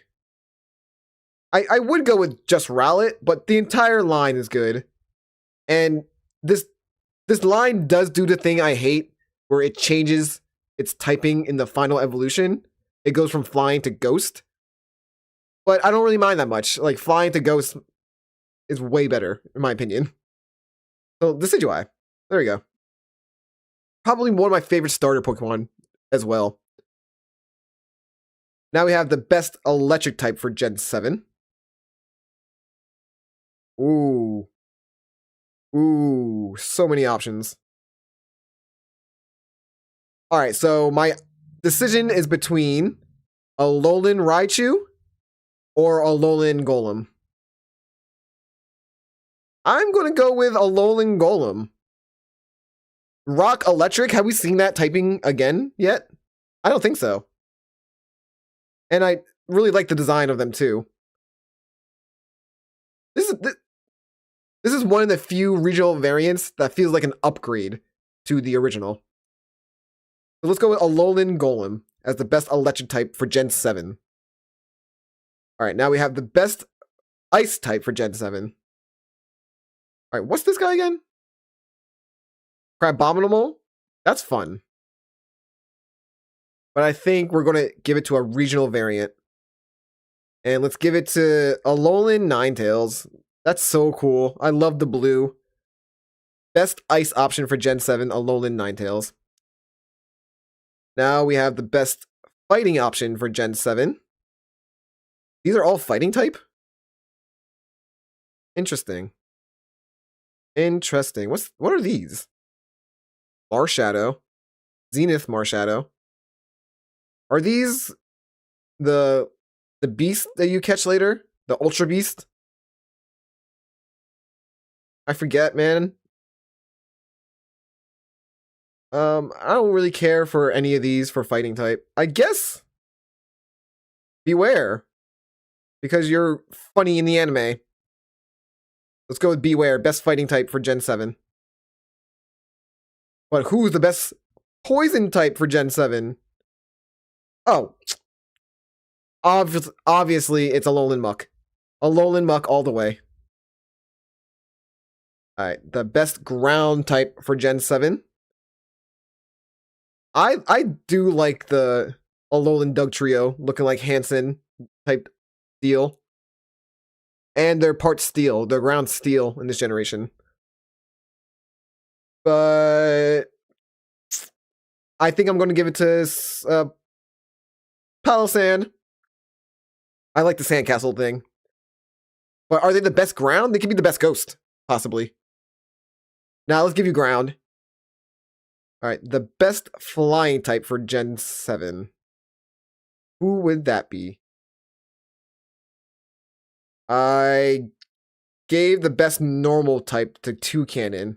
I would go with just Rowlet, but the entire line is good. And this line does do the thing I hate, where it changes its typing in the final evolution. It goes from flying to ghost. But I don't really mind that much. Like, flying to ghost is way better, in my opinion. So, Decidueye. There we go. Probably one of my favorite starter Pokemon as well. Now we have the best electric type for Gen 7. Ooh. Ooh, so many options. Alright, so my decision is between Alolan Raichu or Alolan Golem. I'm going to go with Alolan Golem. Rock Electric, have we seen that typing again yet? I don't think so. And I really like the design of them too. This is one of the few regional variants that feels like an upgrade to the original. So let's go with Alolan Golem as the best electric type for Gen 7. Alright, now we have the best ice type for Gen 7. Alright, what's this guy again? Crabominable? That's fun. But I think we're going to give it to a regional variant. And let's give it to Alolan Ninetales. That's so cool. I love the blue. Best ice option for Gen 7, Alolan Ninetales. Now we have the best fighting option for Gen 7. These are all fighting type? Interesting. Interesting. What are these? Marshadow. Zenith Marshadow. Are these the beast that you catch later? The Ultra Beast? I forget, man. I don't really care for any of these for fighting type. I guess Beware. Because you're funny in the anime. Let's go with Beware, best fighting type for Gen 7. But who's the best poison type for Gen 7? Oh, obviously it's Alolan Muck. Alolan Muck all the way. Alright, the best ground type for Gen 7. I do like the Alolan Doug trio looking like Hansen type steel. And they're part steel. They're ground steel in this generation. But I think I'm going to give it to Palossand. I like the sandcastle thing. But are they the best ground? They could be the best ghost, possibly. Now let's give you ground. Alright, the best flying type for Gen 7. Who would that be? I gave the best normal type to Toucannon.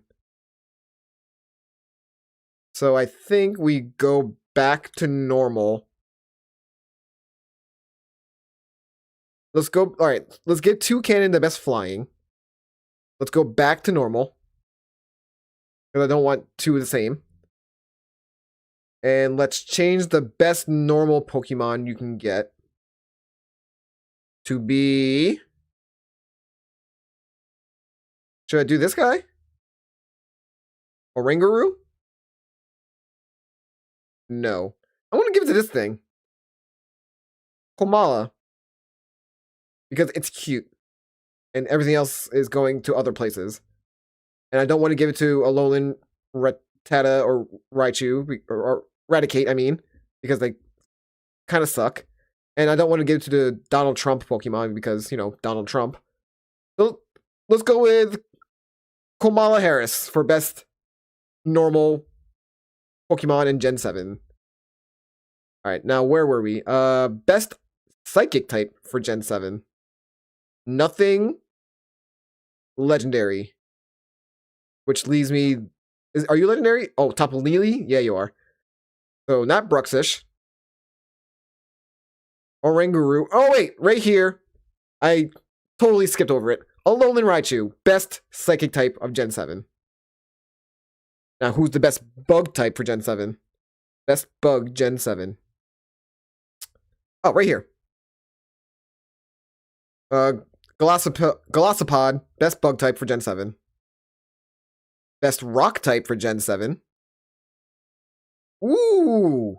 So I think we go back to normal. Let's go. All right, let's get Toucannon the best flying. Let's go back to normal. Because I don't want two of the same. And let's change the best normal Pokemon you can get to be... Should I do this guy? Oranguru? No. I want to give it to this thing. Komala. Because it's cute. And everything else is going to other places. And I don't want to give it to Alolan Rattata or Raichu, or Raticate, I mean, because they kind of suck. And I don't want to give it to the Donald Trump Pokemon because, you know, Donald Trump. So let's go with Kamala Harris for best normal Pokemon in Gen 7. Alright, now where were we? Best Psychic type for Gen 7. Nothing legendary. Which leaves me... Are you legendary? Oh, Tapu Lele? Yeah, you are. So, not Bruxish. Oranguru. Oh, wait! Right here. I totally skipped over it. Alolan Raichu. Best Psychic type of Gen 7. Now, who's the best Bug type for Gen 7? Best Bug Gen 7. Oh, right here. Golisopod. Best Bug type for Gen 7. Best Rock type for Gen 7. Ooh!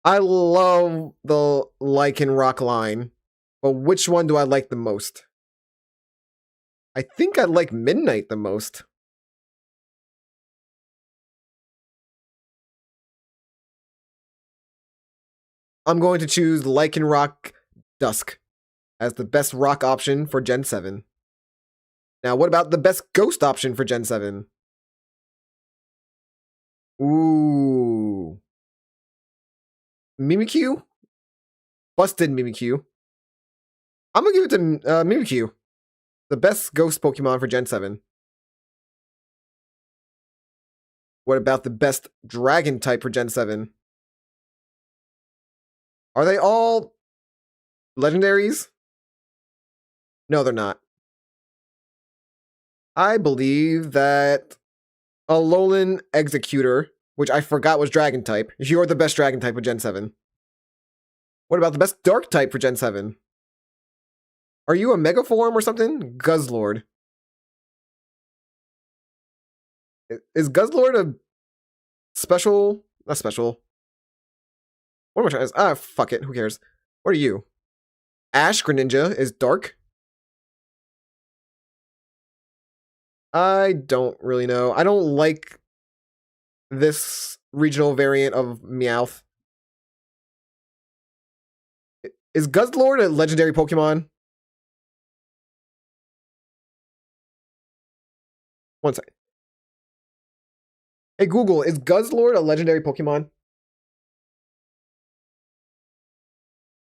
I love the Lycanroc line. But which one do I like the most? I think I like Midnight the most. I'm going to choose Lycanroc Dusk as the best rock option for Gen 7. Now, what about the best ghost option for Gen 7? Ooh. Mimikyu? Busted Mimikyu. I'm gonna give it to Mimikyu. The best ghost Pokemon for Gen 7. What about the best dragon type for Gen 7? Are they all legendaries? No, they're not. I believe that Alolan Executor, which I forgot was dragon type. You're the best dragon type of Gen 7. What about the best dark type for Gen 7? Are you a Megaform or something? Guzzlord. Is Guzzlord a special? Not special. What am I trying to... Ah, fuck it. Who cares? What are you? Ash Greninja is dark? I don't really know. I don't like this regional variant of Meowth. Is Guzzlord a legendary Pokemon? One second. Hey Google, is Guzzlord a legendary Pokemon?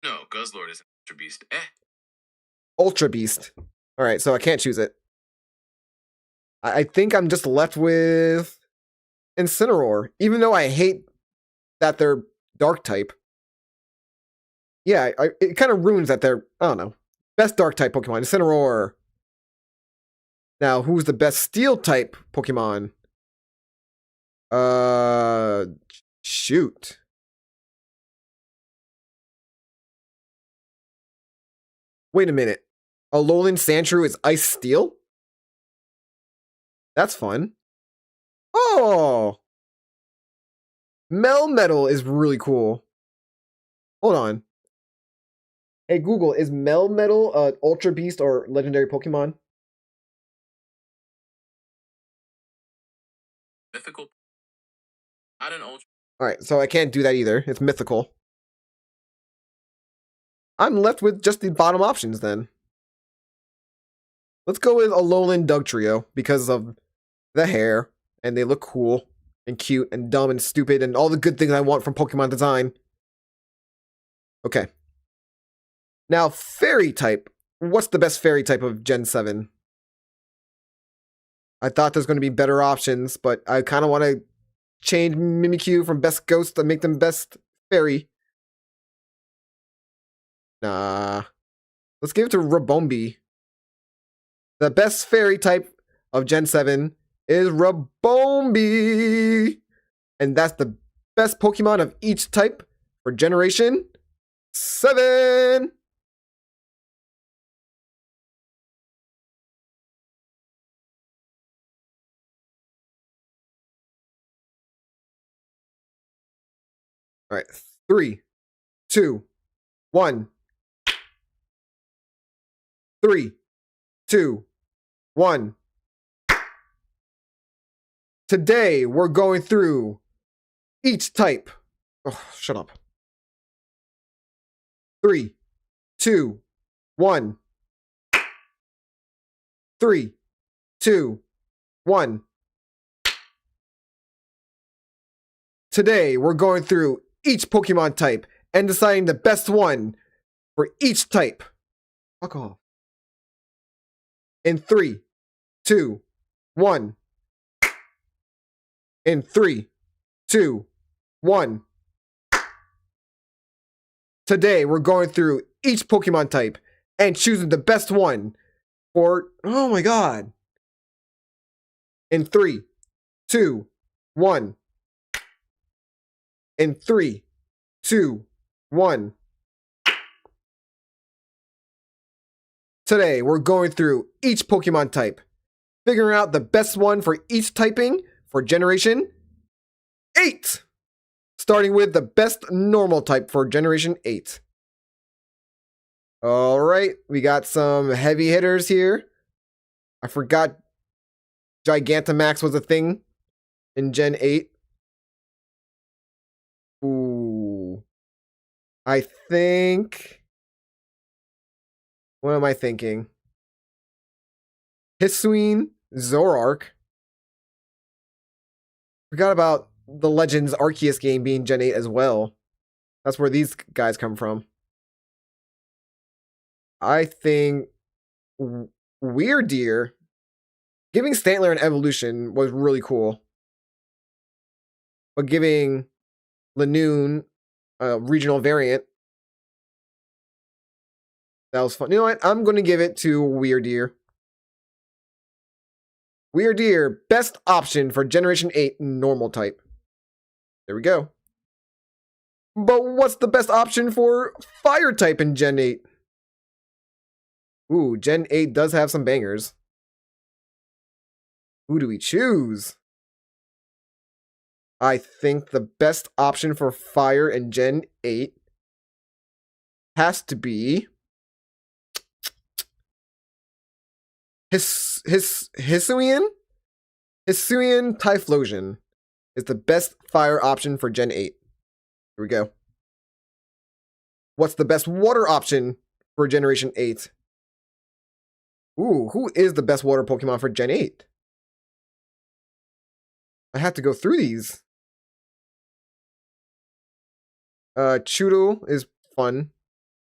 No, Guzzlord is an Ultra Beast. Ultra Beast. Alright, so I can't choose it. I think I'm just left with Incineroar, even though I hate that they're dark type. Yeah, it kind of ruins that they're, I don't know, best dark type Pokemon, Incineroar. Now, who's the best steel type Pokemon? Shoot. Wait a minute. Alolan Sandshrew is Ice Steel? That's fun. Oh! Melmetal is really cool. Hold on. Hey, Google, is Melmetal Ultra Beast or legendary Pokemon? Mythical. Not an ultra. Alright, so I can't do that either. It's mythical. I'm left with just the bottom options then. Let's go with Alolan Dugtrio because of the hair, and they look cool and cute and dumb and stupid and all the good things I want from Pokemon design. Okay. Now, Fairy type. What's the best Fairy type of Gen 7? I thought there's going to be better options, but I kind of want to change Mimikyu from best Ghost to make them best Fairy. Nah. Let's give it to Rabombi. The best Fairy type of Gen 7 is Rabombi. And that's the best Pokemon of each type for Generation 7. All right, 3, 2, 1. 3, 2, 1. Today, we're going through each type. Oh, shut up. 3, 2, 1. 3, 2, 1. Today, we're going through each Pokemon type and deciding the best one for each type. Fuck off. In 3, 2, 1. In 3, 2, 1. Today, we're going through each Pokemon type and choosing the best one for, oh my god. In 3, 2, 1. In 3, 2, 1. Today, we're going through each Pokemon type, figuring out the best one for each typing for Generation 8. Starting with the best normal type for Generation 8. Alright, we got some heavy hitters here. I forgot Gigantamax was a thing in Gen 8. Ooh. I think... What am I thinking? Hisuian Zoroark. Forgot about the Legends Arceus game being Gen 8 as well. That's where these guys come from. I think Weirdeer. Giving Stantler an evolution was really cool. But giving Lanoon a regional variant, that was fun. You know what? I'm going to give it to Weirdeer. Weirdeer, best option for Generation 8 normal type. There we go. But what's the best option for fire type in Gen 8? Ooh, Gen 8 does have some bangers. Who do we choose? I think the best option for fire in Gen 8 has to be Hisuian? Hisuian Typhlosion is the best fire option for Gen 8. Here we go. What's the best water option for Generation 8? Ooh, who is the best water Pokemon for Gen 8? I have to go through these. Chudo is fun,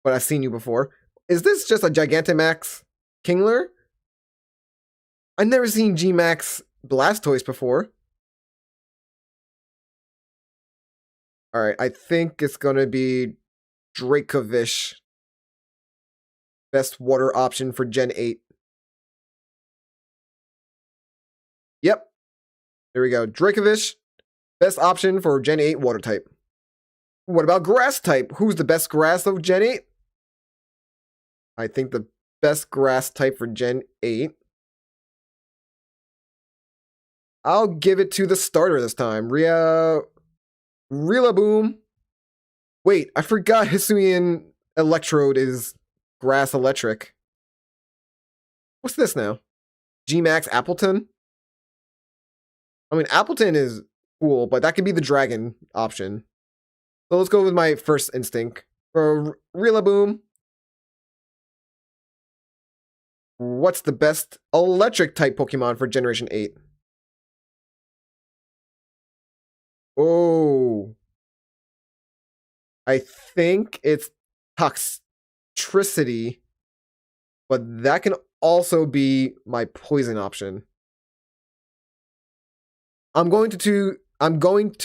but I've seen you before. Is this just a Gigantamax Kingler? I've never seen G-Max Blastoise before. Alright, I think it's gonna be Dracovish. Best water option for Gen 8. Yep. There we go. Dracovish. Best option for Gen 8 water type. What about grass type? Who's the best grass of Gen 8? I think the best grass type for Gen 8. I'll give it to the starter this time. Rillaboom. Wait, I forgot Hisuian Electrode is grass electric. What's this now? G-Max Appleton? I mean, Appleton is cool, but that could be the dragon option. So let's go with my first instinct. For Rillaboom, what's the best electric type Pokemon for Generation 8? Oh. I think it's Toxtricity, but that can also be my poison option. I'm going to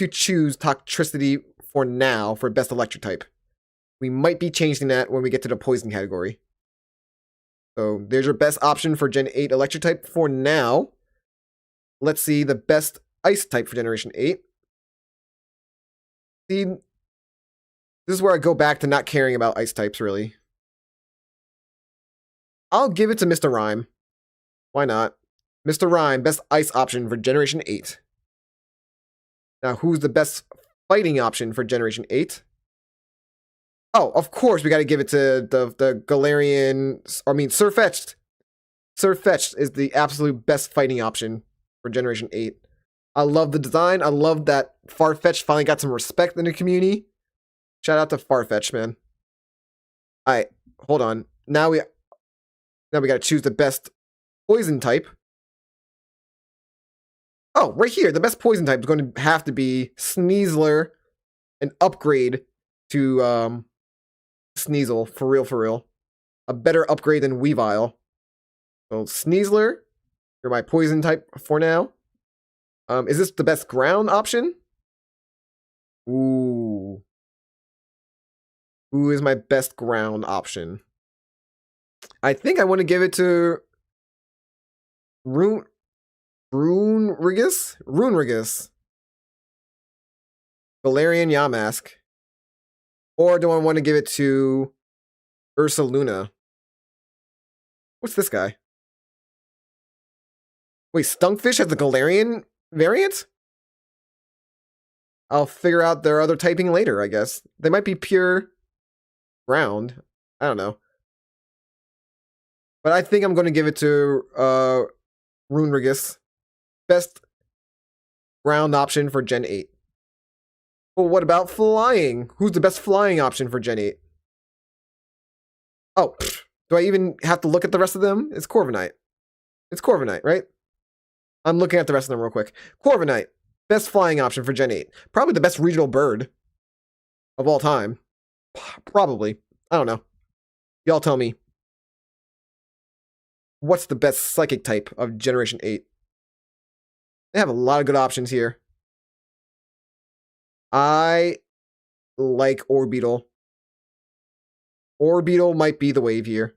choose Toxtricity for now for best electric type. We might be changing that when we get to the poison category. So there's your best option for Gen 8 electric type for now. Let's see the best ice type for Generation 8. See, this is where I go back to not caring about ice types, really. I'll give it to Mr. Rhyme. Why not? Mr. Rhyme, best ice option for Generation 8. Now, who's the best fighting option for Generation 8? Oh, of course, we gotta give it to the Galarian... I mean, Sirfetch'd. Sirfetch'd is the absolute best fighting option for Generation 8. I love the design. I love that Farfetch'd finally got some respect in the community. Shout out to Farfetch'd, man. Alright, hold on. Now we gotta choose the best poison type. Oh, right here. The best poison type is going to have to be Sneasler, an upgrade to Sneasel, for real. A better upgrade than Weavile. So Sneasler, you're my poison type for now. Is this the best ground option? Ooh. Who is my best ground option? I think I want to give it to Runerigus? Galarian Yamask. Or do I want to give it to Ursaluna? What's this guy? Wait, Stunkfish has the Galarian variant? I'll figure out their other typing later, I guess. They might be pure ground. I don't know. But I think I'm going to give it to Runerigus. Best ground option for Gen 8. Well, what about flying? Who's the best flying option for Gen 8? Oh, do I even have to look at the rest of them? It's Corviknight. It's Corviknight, right? I'm looking at the rest of them real quick. Corviknight, best flying option for Gen 8. Probably the best regional bird of all time. Probably. I don't know. Y'all tell me. What's the best psychic type of Generation 8? They have a lot of good options here. I like Orbeetle. Orbeetle might be the wave here.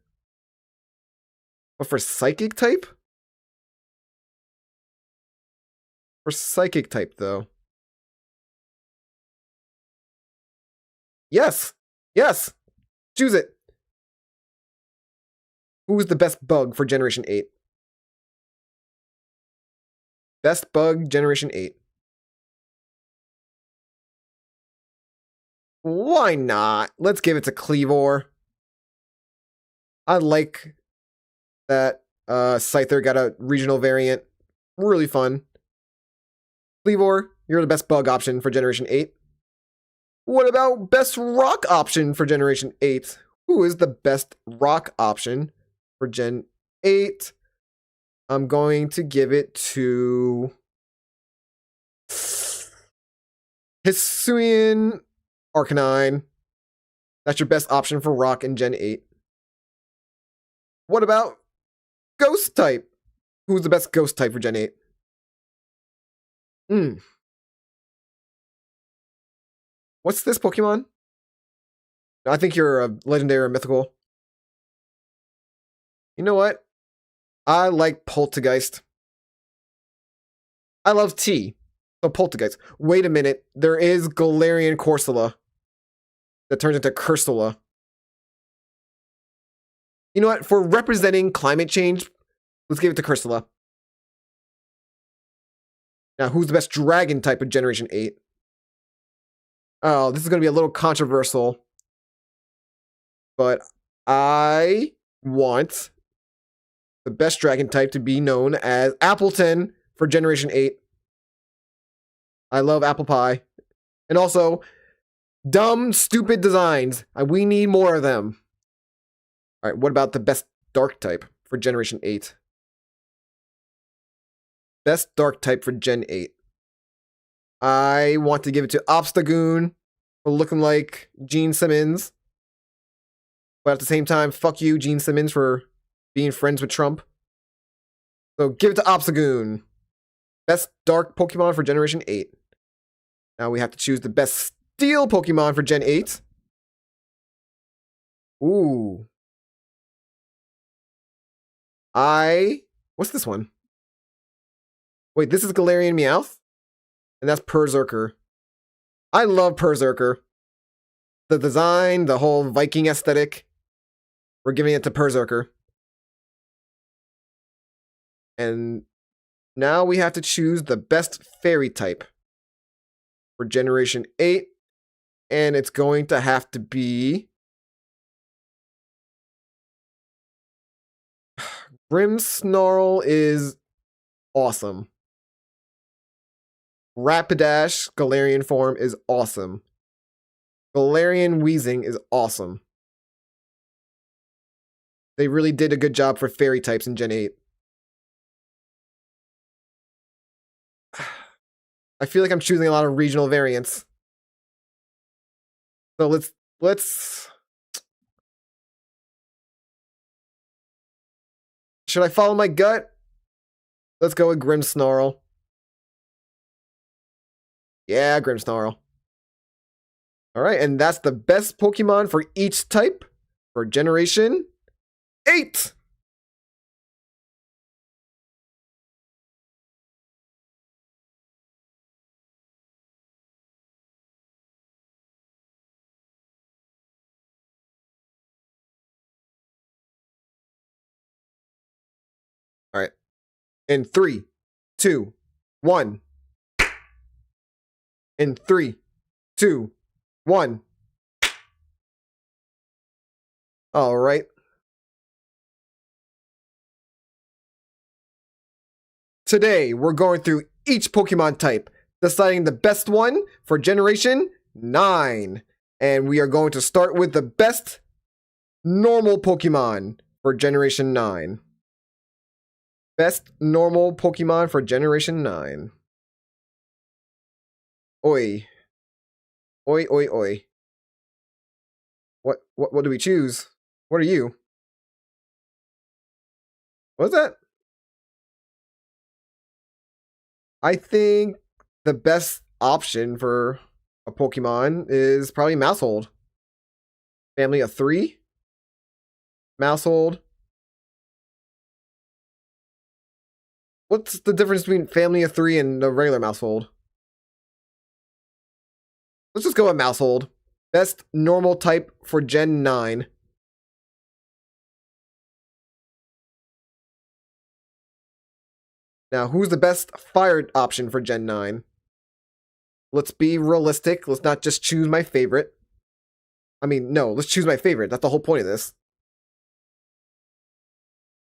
But for psychic type? For psychic type, though. Yes! Yes! Choose it! Who's the best bug for Generation 8? Best bug, Generation 8. Why not? Let's give it to Cleavor. I like that Scyther got a regional variant. Really fun. Cleavor, you're the best bug option for Generation 8. What about best rock option for Generation 8? Who is the best rock option for Gen 8? I'm going to give it to Hisuian Arcanine. That's your best option for rock in Gen 8. What about ghost type? Who's the best ghost type for Gen 8? What's this Pokemon? I think you're a legendary or mythical. You know what? I like Poltergeist. I love tea. So Poltergeist. Wait a minute. There is Galarian Corsola that turns into Cursula. You know what? For representing climate change, let's give it to Cursula. Now, who's the best dragon type of Generation 8? Oh, this is going to be a little controversial. But I want the best dragon type to be known as Appleton for Generation 8. I love apple pie. And also, dumb, stupid designs. We need more of them. All right, what about the best dark type for Generation 8? Best dark type for Gen 8. I want to give it to Obstagoon for looking like Gene Simmons. But at the same time, fuck you, Gene Simmons, for being friends with Trump. So give it to Obstagoon. Best dark Pokemon for Generation 8. Now we have to choose the best steel Pokemon for Gen 8. Ooh. What's this one? Wait, this is Galarian Meowth? And that's Berserker. I love Berserker. The design, the whole Viking aesthetic. We're giving it to Berserker. And now we have to choose the best fairy type for Generation 8. And it's going to have to be Grimmsnarl is awesome. Rapidash Galarian form is awesome. Galarian Weezing is awesome. They really did a good job for fairy types in Gen 8. I feel like I'm choosing a lot of regional variants. So let's should I follow my gut? Let's go with Grimmsnarl. Yeah, Grimmsnarl. Alright, and that's the best Pokemon for each type for Generation 8! Alright. In 3, 2, 1. In 3, 2, 1. Alright. Today, we're going through each Pokemon type, deciding the best one for Generation 9. And we are going to start with the best normal Pokemon for Generation 9. Best normal Pokemon for Generation 9. Oi. Oi, oi, oi. What do we choose? What are you? What's that? I think the best option for a Pokemon is probably Maushold. Family of 3? Maushold. What's the difference between Family of 3 and a regular Maushold? Let's just go with Maushold. Best normal type for Gen 9. Now, who's the best fire option for Gen 9? Let's be realistic. Let's not just choose my favorite. I mean, no, let's choose my favorite. That's the whole point of this.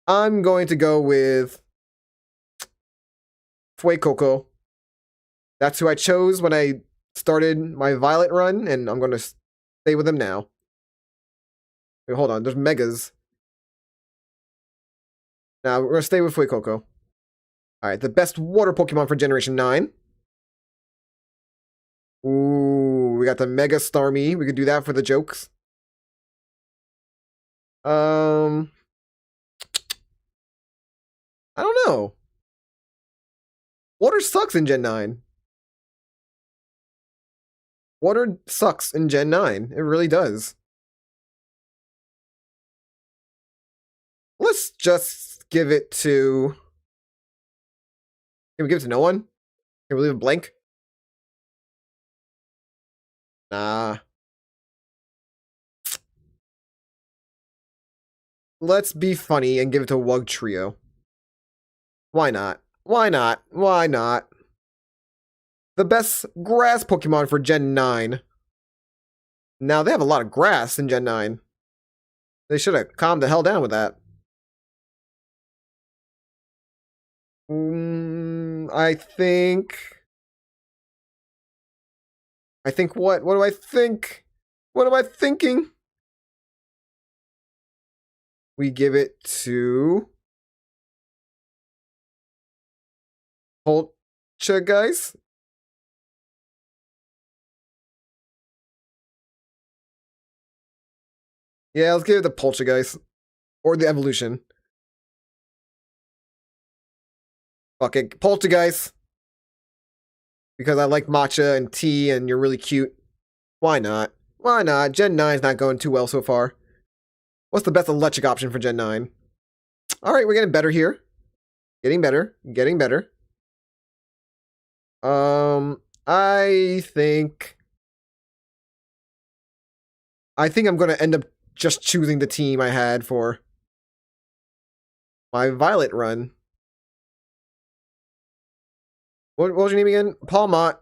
I'm going to go with Fuecoco. That's who I chose when I started my Violet run, and I'm going to stay with him now. Wait, hold on. There's Megas. Now, we're going to stay with Fuecoco. Alright, the best water Pokemon for Generation 9. Ooh, we got the Mega Starmie. We could do that for the jokes. I don't know. Water sucks in Gen 9. Water sucks in Gen 9. It really does. Let's just give it to... Can we give it to no one? Can we leave it blank? Nah. Let's be funny and give it to Wug Trio. Why not? Why not? Why not? The best grass Pokemon for Gen 9. Now, they have a lot of grass in Gen 9. They should have calmed the hell down with that. I think... what? What do I think? What am I thinking? We give it to... Poltergeist? Yeah, let's give it to Poltergeist. Or the evolution. Fuck it. Poltergeist. Because I like matcha and tea and you're really cute. Why not? Why not? Gen 9's not going too well so far. What's the best electric option for Gen 9? Alright, we're getting better here. Getting better. Getting better. I think I'm going to end up just choosing the team I had for my Violet run. What was your name again? Paul Mott.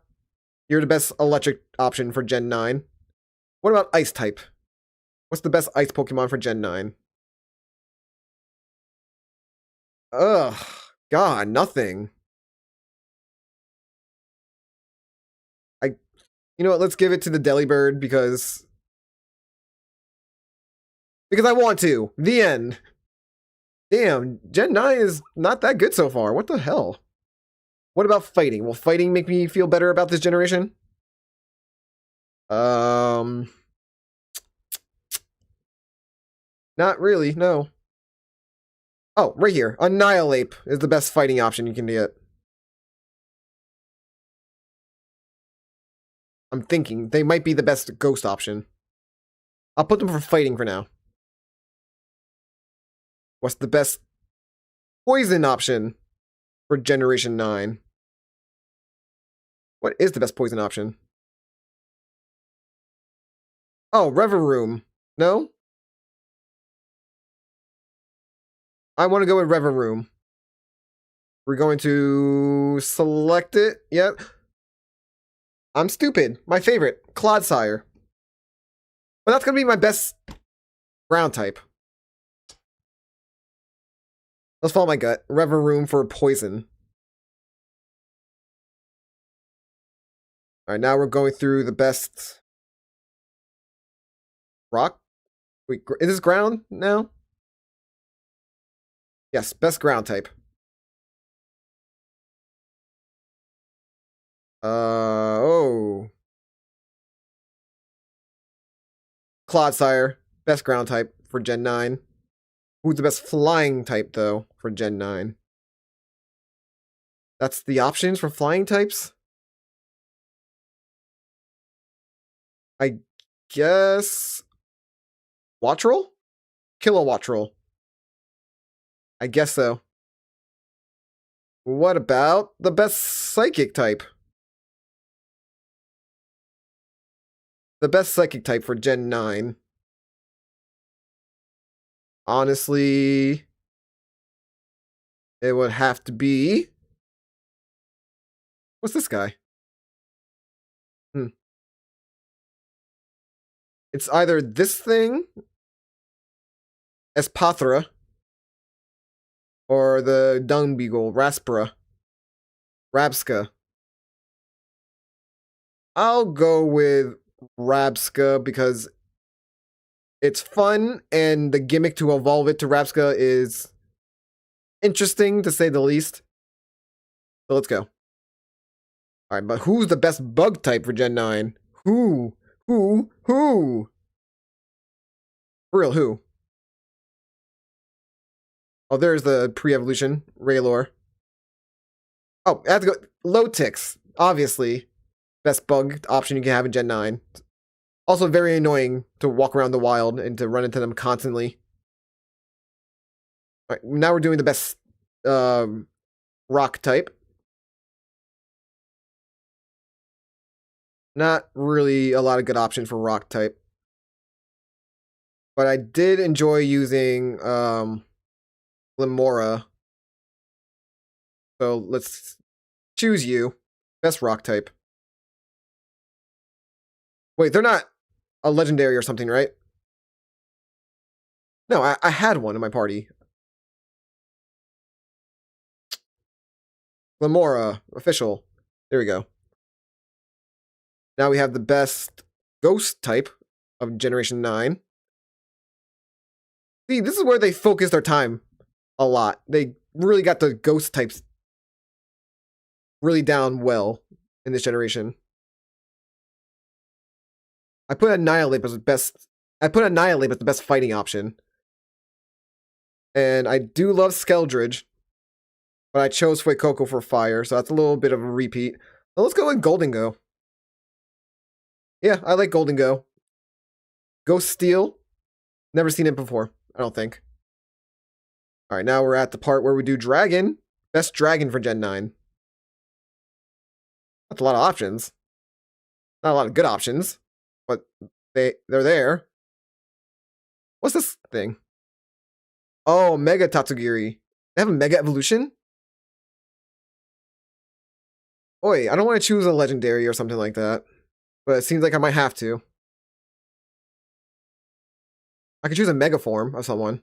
You're the best electric option for Gen 9. What about Ice type? What's the best Ice Pokemon for Gen 9? Ugh. God, nothing. You know what? Let's give it to the Delibird because I want to. The end. Damn, Gen 9 is not that good so far. What the hell? What about fighting? Will fighting make me feel better about this generation? Not really, no. Oh, right here. Annihilate is the best fighting option you can get. I'm thinking they might be the best ghost option. I'll put them for fighting for now. What's the best poison option for Generation 9? What is the best poison option? Oh, Reveroom. No? I want to go with Reveroom. We're going to select it. Yep. I'm stupid. My favorite, Clodsire. But that's going to be my best ground type. Let's follow my gut. Reveroom for poison. Alright, now we're going through the best... Rock? Wait, is this ground now? Yes, best ground type. Oh. Clodsire, best ground type for Gen 9. Who's the best flying type, though, for Gen 9? That's the options for flying types? I guess... Wattrel? Kilowattrel. I guess so. What about the best psychic type? The best psychic type for Gen 9. Honestly, it would have to be... What's this guy? It's either this thing, Espathra, or the dung beagle, Rabska. I'll go with Rabska because it's fun and the gimmick to evolve it to Rabska is interesting to say the least. So let's go. Alright, but who's the best bug type for Gen 9? Who? For real, who? Oh, there's the pre-evolution, Raylor. Oh, I have to go. Lotix, obviously. Best bug option you can have in Gen 9. Also very annoying to walk around the wild and to run into them constantly. Alright, now we're doing the best rock type. Not really a lot of good options for rock type. But I did enjoy using Limora. So let's choose you. Best rock type. Wait, they're not a legendary or something, right? No, I had one in my party. Limora, official. There we go. Now we have the best ghost type of Generation 9. See, this is where they focused their time a lot. They really got the ghost types really down well in this generation. I put Annihilate as the best. I put Annihilate as the best fighting option. And I do love Skeldridge, but I chose Fuecoco for fire, so that's a little bit of a repeat. Well, let's go with Golden Go. Yeah, I like Golden Go. Ghost Steel. Never seen it before, I don't think. Alright, now we're at the part where we do Dragon. Best Dragon for Gen 9. That's a lot of options. Not a lot of good options, but they're there. What's this thing? Oh, Mega Tatsugiri. They have a Mega Evolution? Oi, I don't want to choose a Legendary or something like that. But it seems like I might have to. I could choose a Mega form of someone.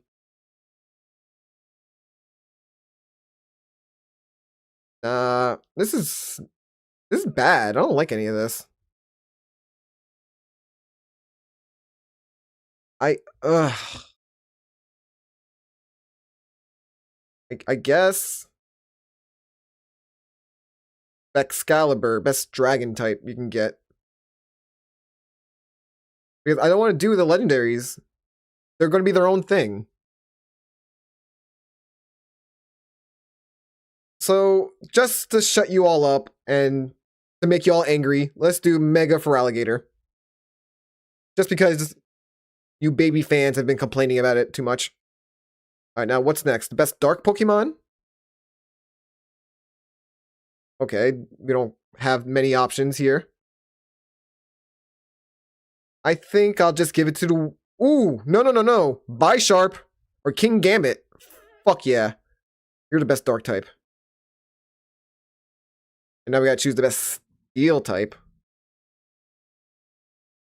This is bad. I don't like any of this. I guess Excalibur, best dragon type you can get. Because I don't want to do the legendaries. They're going to be their own thing. So, just to shut you all up and to make you all angry, let's do Mega for Alligator. Just because you baby fans have been complaining about it too much. Alright, now what's next? The best dark Pokemon? Okay, we don't have many options here. I think I'll just give it to the... Ooh, no. Bisharp or King Gambit. Fuck yeah. You're the best dark type. And now we gotta choose the best steel type.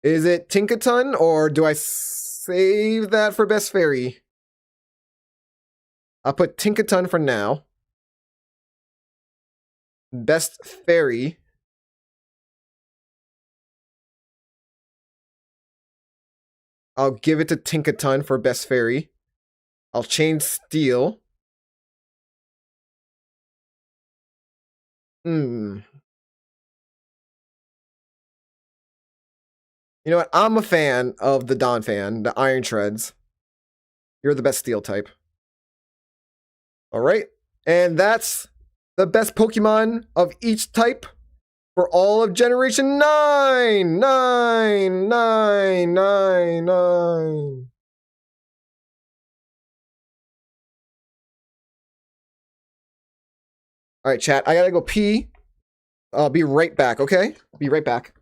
Is it Tinkaton or do I save that for best fairy? I'll put Tinkaton for now. Best fairy. I'll give it to Tinkaton for best fairy. I'll change steel. You know what? I'm a fan of the Donphan, the Iron Treads. You're the best steel type. Alright. And that's the best Pokemon of each type for all of Generation 9! 9! 9! 9! 9! Alright, chat. I gotta go pee. I'll be right back, okay? Be right back.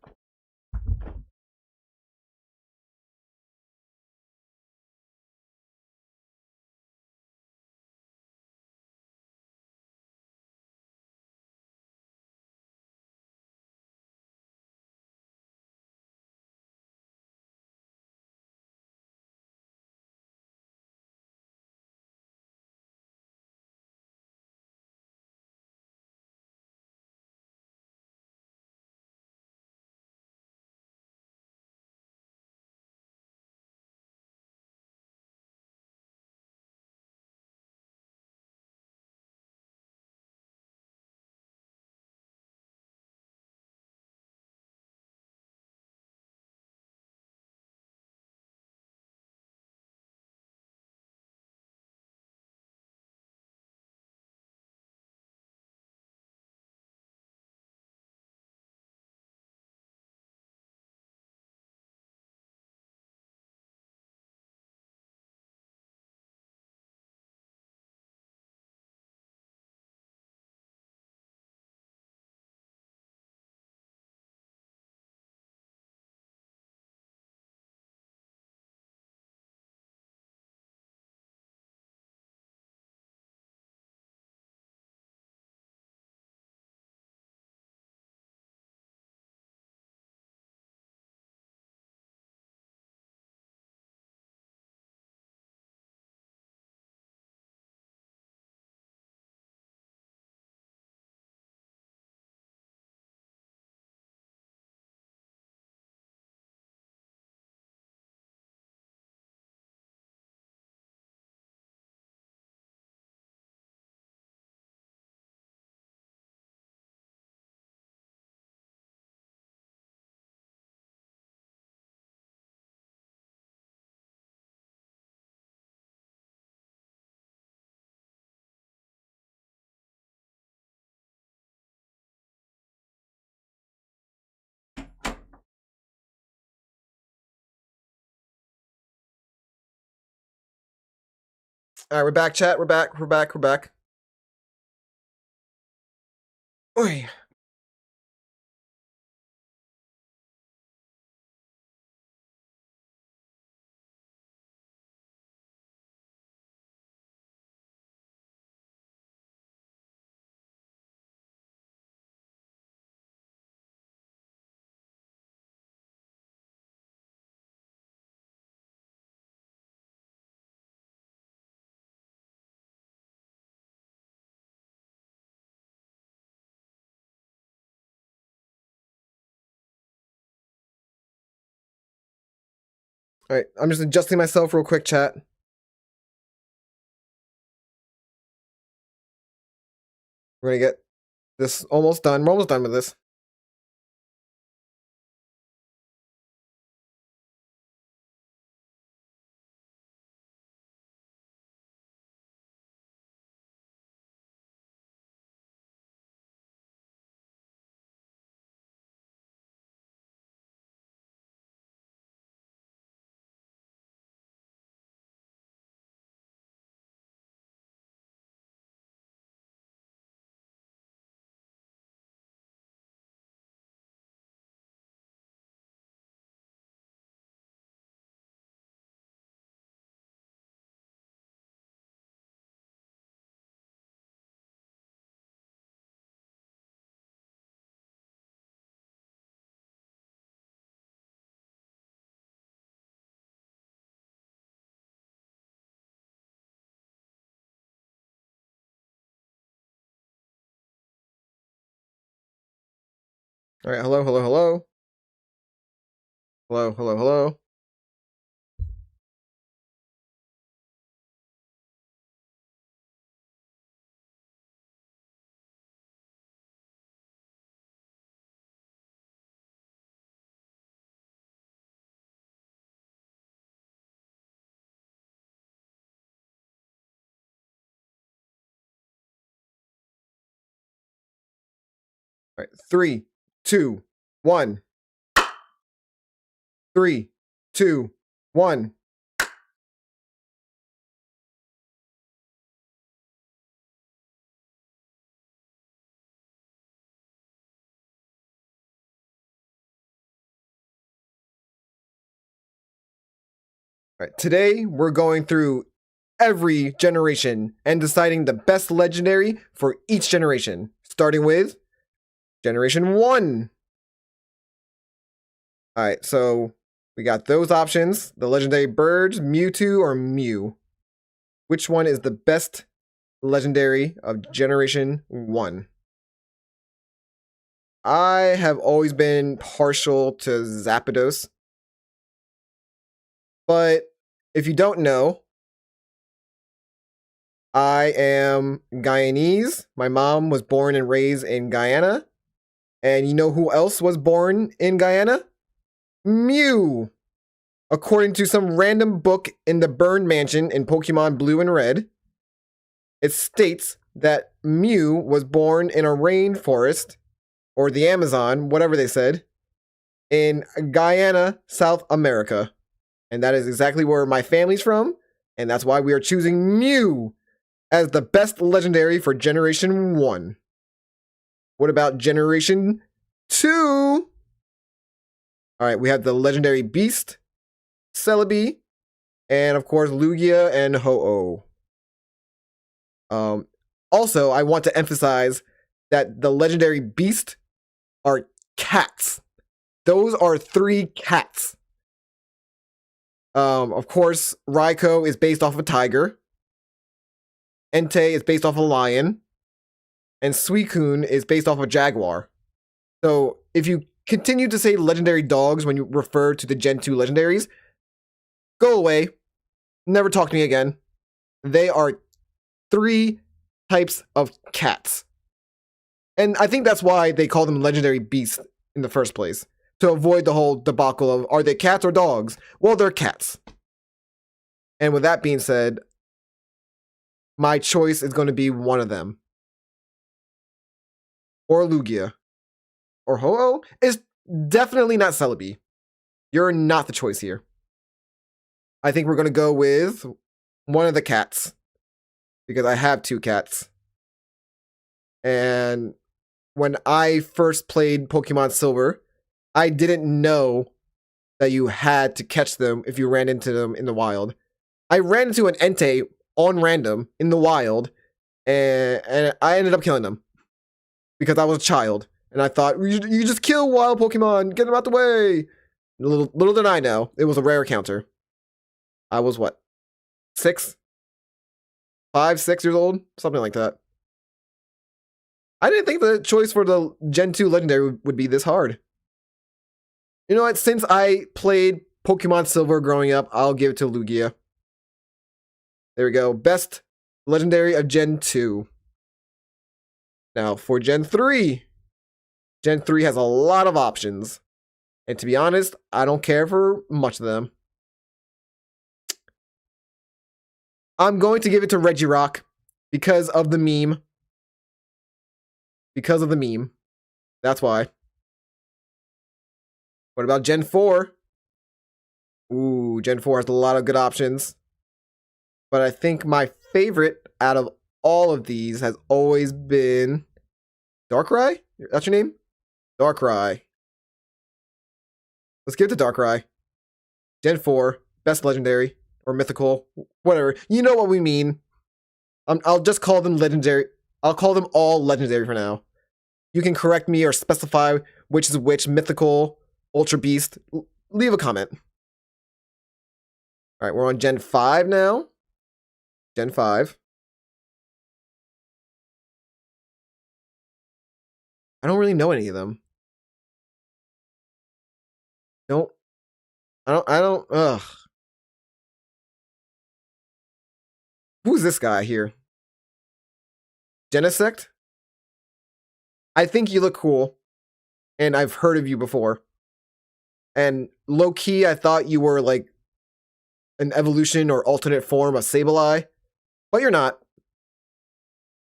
All right, we're back, chat. We're back. Oi. All right, I'm just adjusting myself real quick, chat. We're gonna get this almost done. We're almost done with this. All right, hello. Hello. All right, 3, 2, 1. 3, 2, 1. All right, today we're going through every generation and deciding the best legendary for each generation, starting with Generation 1. All right, so we got those options, the legendary birds, Mewtwo, or Mew. Which one is the best legendary of Generation 1? I have always been partial to Zapdos. But if you don't know, I am Guyanese. My mom was born and raised in Guyana. And you know who else was born in Guyana? Mew. According to some random book in the Burn Mansion in Pokemon Blue and Red, it states that Mew was born in a rainforest, or the Amazon, whatever they said, in Guyana, South America. And that is exactly where my family's from, and that's why we are choosing Mew as the best legendary for Generation 1. What about Generation 2? Alright, we have the legendary Beast, Celebi, and of course Lugia and Ho-Oh. Also, I want to emphasize that the legendary Beast are cats. Those are 3 cats. Of course, Raikou is based off a tiger. Entei is based off a lion. And Suicune is based off a jaguar. So if you continue to say legendary dogs when you refer to the Gen 2 legendaries, go away. Never talk to me again. They are 3 types of cats. And I think that's why they call them legendary beasts in the first place. To avoid the whole debacle of, are they cats or dogs? Well, they're cats. And with that being said, my choice is going to be one of them. Or Lugia. Or Ho-Oh is definitely not Celebi. You're not the choice here. I think we're going to go with one of the cats. because I have 2 cats. And when I first played Pokemon Silver, I didn't know that you had to catch them if you ran into them in the wild. I ran into an Entei on random in the wild, and I ended up killing them because I was a child. And I thought, you just kill wild Pokemon, get them out the way. Little did I know, it was a rare encounter. I was what? 6? 5, 6 years old? Something like that. I didn't think the choice for the Gen 2 Legendary would be this hard. You know what? Since I played Pokemon Silver growing up, I'll give it to Lugia. There we go. Best Legendary of Gen 2. Now, for Gen 3. Gen 3 has a lot of options. And to be honest, I don't care for much of them. I'm going to give it to Regirock because of the meme. Because of the meme. That's why. What about Gen 4? Ooh, Gen 4 has a lot of good options. But I think my favorite out of all of these has always been Darkrai? That's your name? Darkrai. Let's give it to Darkrai. Gen 4, best legendary or mythical, whatever. You know what we mean. I'll just call them legendary. I'll call them all legendary for now. You can correct me or specify which is which, mythical, ultra beast. Leave a comment. All right, we're on Gen 5 now. Gen 5. I don't really know any of them. I don't, ugh. Who's this guy here? Genesect? I think you look cool. And I've heard of you before. And low-key, I thought you were like an evolution or alternate form of Sableye. But you're not.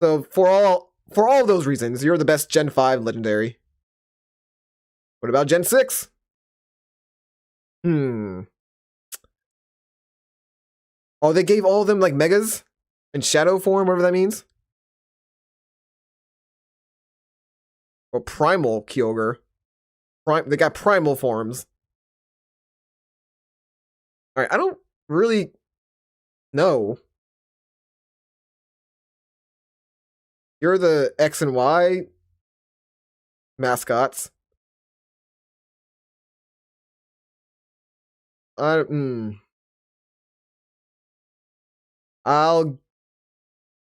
So for all of those reasons, you're the best Gen 5 legendary. What about Gen 6? Oh, they gave all of them like megas in shadow form, whatever that means. Or primal Kyogre. They got primal forms. All right, I don't really know. You're the X and Y mascots. I'll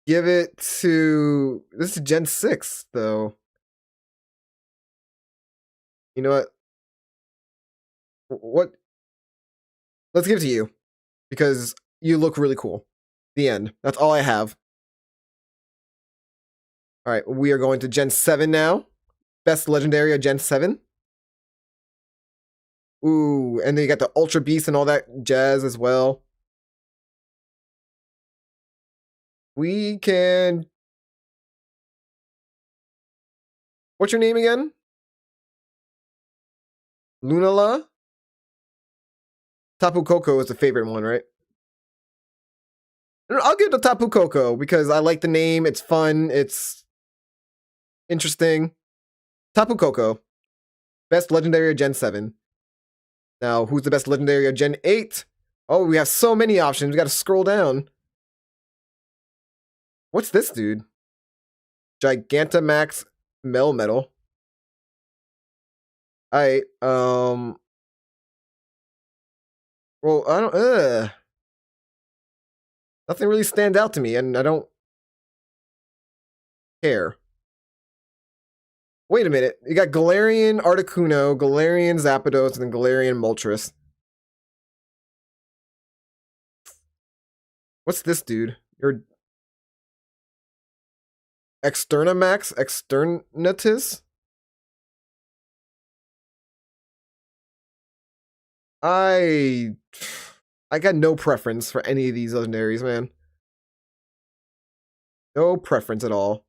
give it to... This is Gen 6, though. You know what? What? Let's give it to you. Because you look really cool. The end. That's all I have. Alright, we are going to Gen 7 now. Best Legendary of Gen 7. Ooh, and then you got the Ultra Beast and all that jazz as well. We can... What's your name again? Lunala? Tapu Koko is the favorite one, right? I'll give it to Tapu Koko because I like the name. It's fun. It's interesting. Tapu Koko. Best Legendary of Gen 7. Now, who's the best Legendary of Gen 8? Oh, we have so many options. We got to scroll down. What's this dude? Gigantamax Melmetal. Alright, well, I don't, nothing really stands out to me, and I don't care. Wait a minute. You got Galarian Articuno, Galarian Zapdos, and then Galarian Moltres. What's this dude? You're Externamax? Externatus? I got no preference for any of these legendaries, man. No preference at all.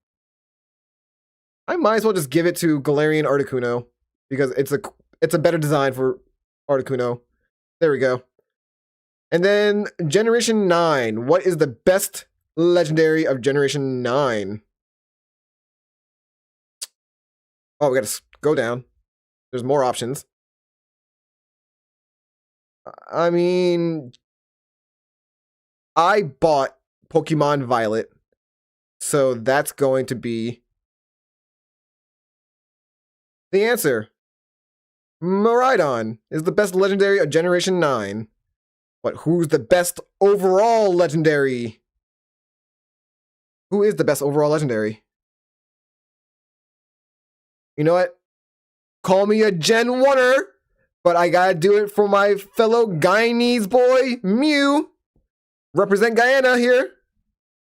I might as well just give it to Galarian Articuno because it's a better design for Articuno. There we go. And then Generation 9. What is the best legendary of Generation 9? Oh, we gotta go down. There's more options. I mean, I bought Pokemon Violet, so that's going to be the answer. Miraidon is the best legendary of Generation 9. But who's the best overall legendary? Who is the best overall legendary? You know what? Call me a Gen 1er, but I gotta do it for my fellow Guyanese boy, Mew. Represent Guyana here.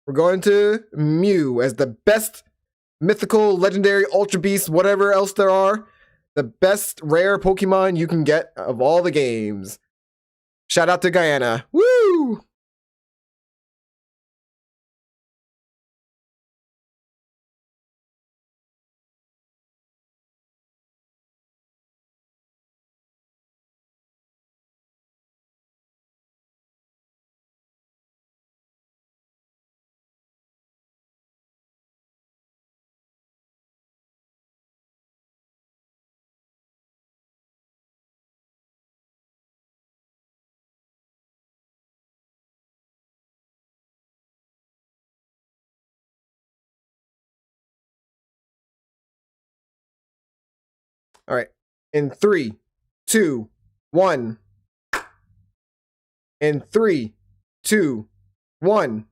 We're going to Mew as the best mythical, legendary, ultra beast, whatever else there are. The best rare Pokemon you can get of all the games. Shout out to Guyana. Woo! All right. In 3, 2, 1. In 3, 2, 1.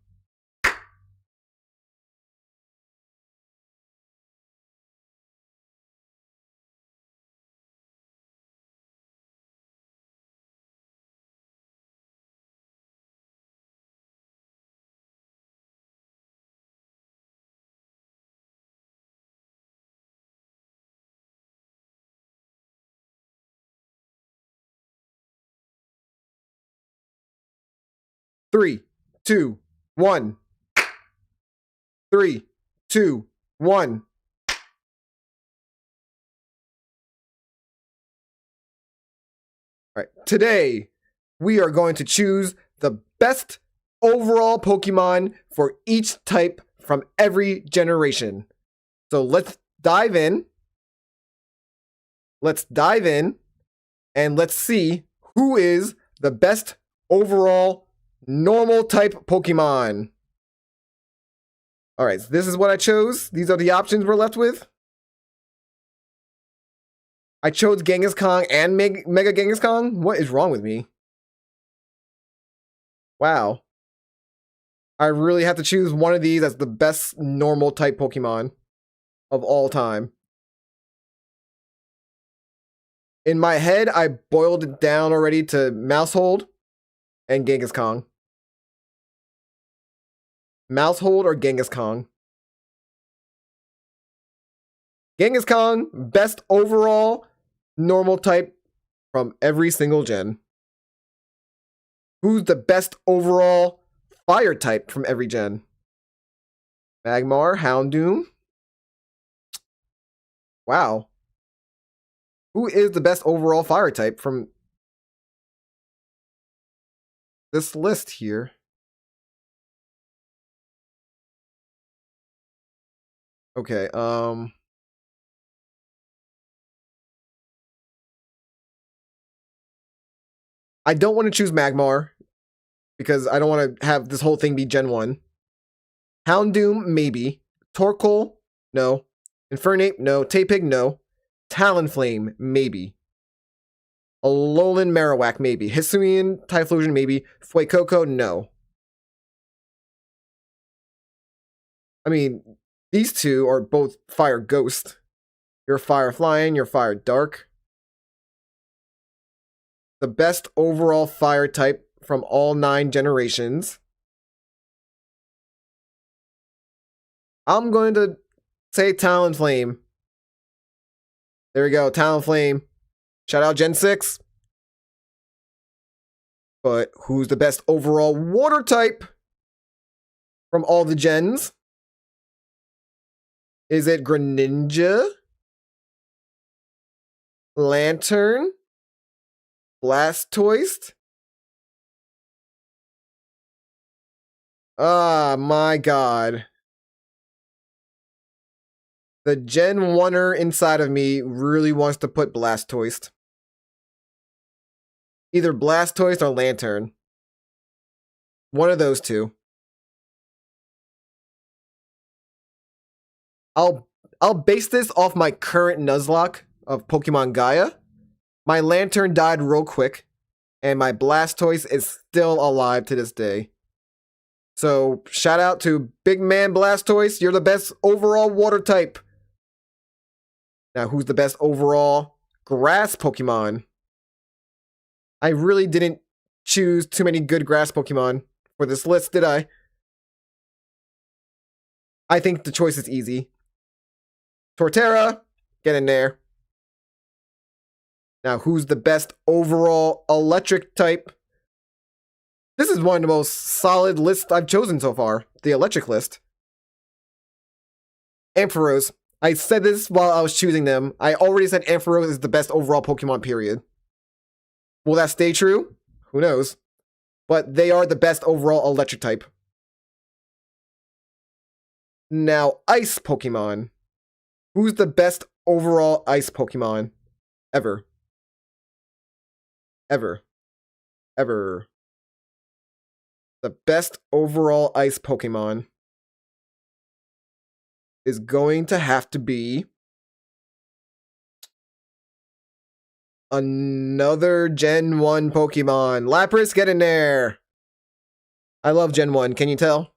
Three, two, one. 3, 2, 1. All right. Today, we are going to choose the best overall Pokemon for each type from every generation. So let's dive in. Let's dive in and let's see who is the best overall normal type Pokemon. All right, so this is what I chose. These are the options we're left with. I chose Genghis Khan and Mega Genghis Khan. What is wrong with me? Wow. I really have to choose one of these as the best normal type Pokemon of all time. In my head, I boiled it down already to Mousehold and Genghis Khan. Mousehold or Genghis Khan? Genghis Khan, best overall normal type from every single gen. Who's the best overall fire type from every gen? Magmar, Houndoom. Wow. Who is the best overall fire type from this list here? Okay, I don't want to choose Magmar because I don't want to have this whole thing be Gen 1. Houndoom, maybe. Torkoal, no. Infernape, no. Tapig, no. Talonflame, maybe. Alolan Marowak, maybe. Hisuian Typhlosion, maybe. Fuecoco, no. I mean, these two are both Fire Ghost. You're Fire Flying, you're Fire Dark. The best overall fire type from all 9 generations. I'm going to say Talonflame. There we go, Talonflame. Shout out Gen 6. But who's the best overall water type from all the gens? Is it Greninja? Lantern? Blastoise? Ah, my God. The Gen 1er inside of me really wants to put Blastoise. Either Blastoise or Lantern. One of those two. I'll base this off my current Nuzlocke of Pokemon Gaia. My Lantern died real quick, and my Blastoise is still alive to this day. So, shout out to Big Man Blastoise. You're the best overall water type. Now, who's the best overall grass Pokemon? I really didn't choose too many good grass Pokemon for this list, did I? I think the choice is easy. Torterra, get in there. Now, who's the best overall electric type? This is one of the most solid lists I've chosen so far. The electric list. Ampharos. I said this while I was choosing them. I already said Ampharos is the best overall Pokemon, period. Will that stay true? Who knows? But they are the best overall electric type. Now, ice Pokemon. Who's the best overall ice Pokemon ever? Ever. Ever. The best overall ice Pokemon is going to have to be another Gen 1 Pokemon. Lapras, get in there. I love Gen 1, can you tell?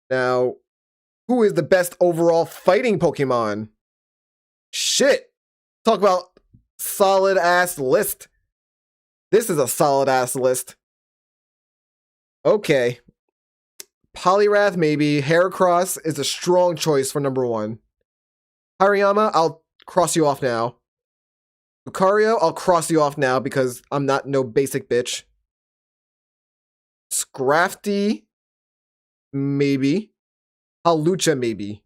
Now, who is the best overall fighting Pokemon? Shit. Talk about solid ass list. This is a solid ass list. Okay. Poliwrath, maybe. Heracross is a strong choice for number 1. Hariyama, I'll cross you off now. Lucario, I'll cross you off now because I'm not no basic bitch. Scrafty, maybe. Hawlucha, maybe.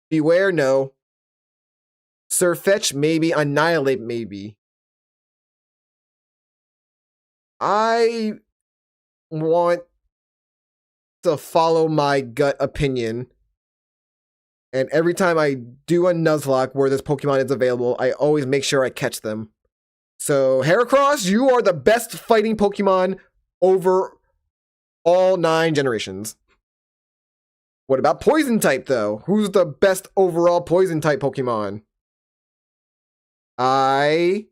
Beware, no. Surfetch, maybe. Annihilate, maybe. I want to follow my gut opinion. And every time I do a Nuzlocke where this Pokemon is available, I always make sure I catch them. So, Heracross, you are the best fighting Pokemon over all 9 generations. What about Poison type, though? Who's the best overall Poison type Pokemon? I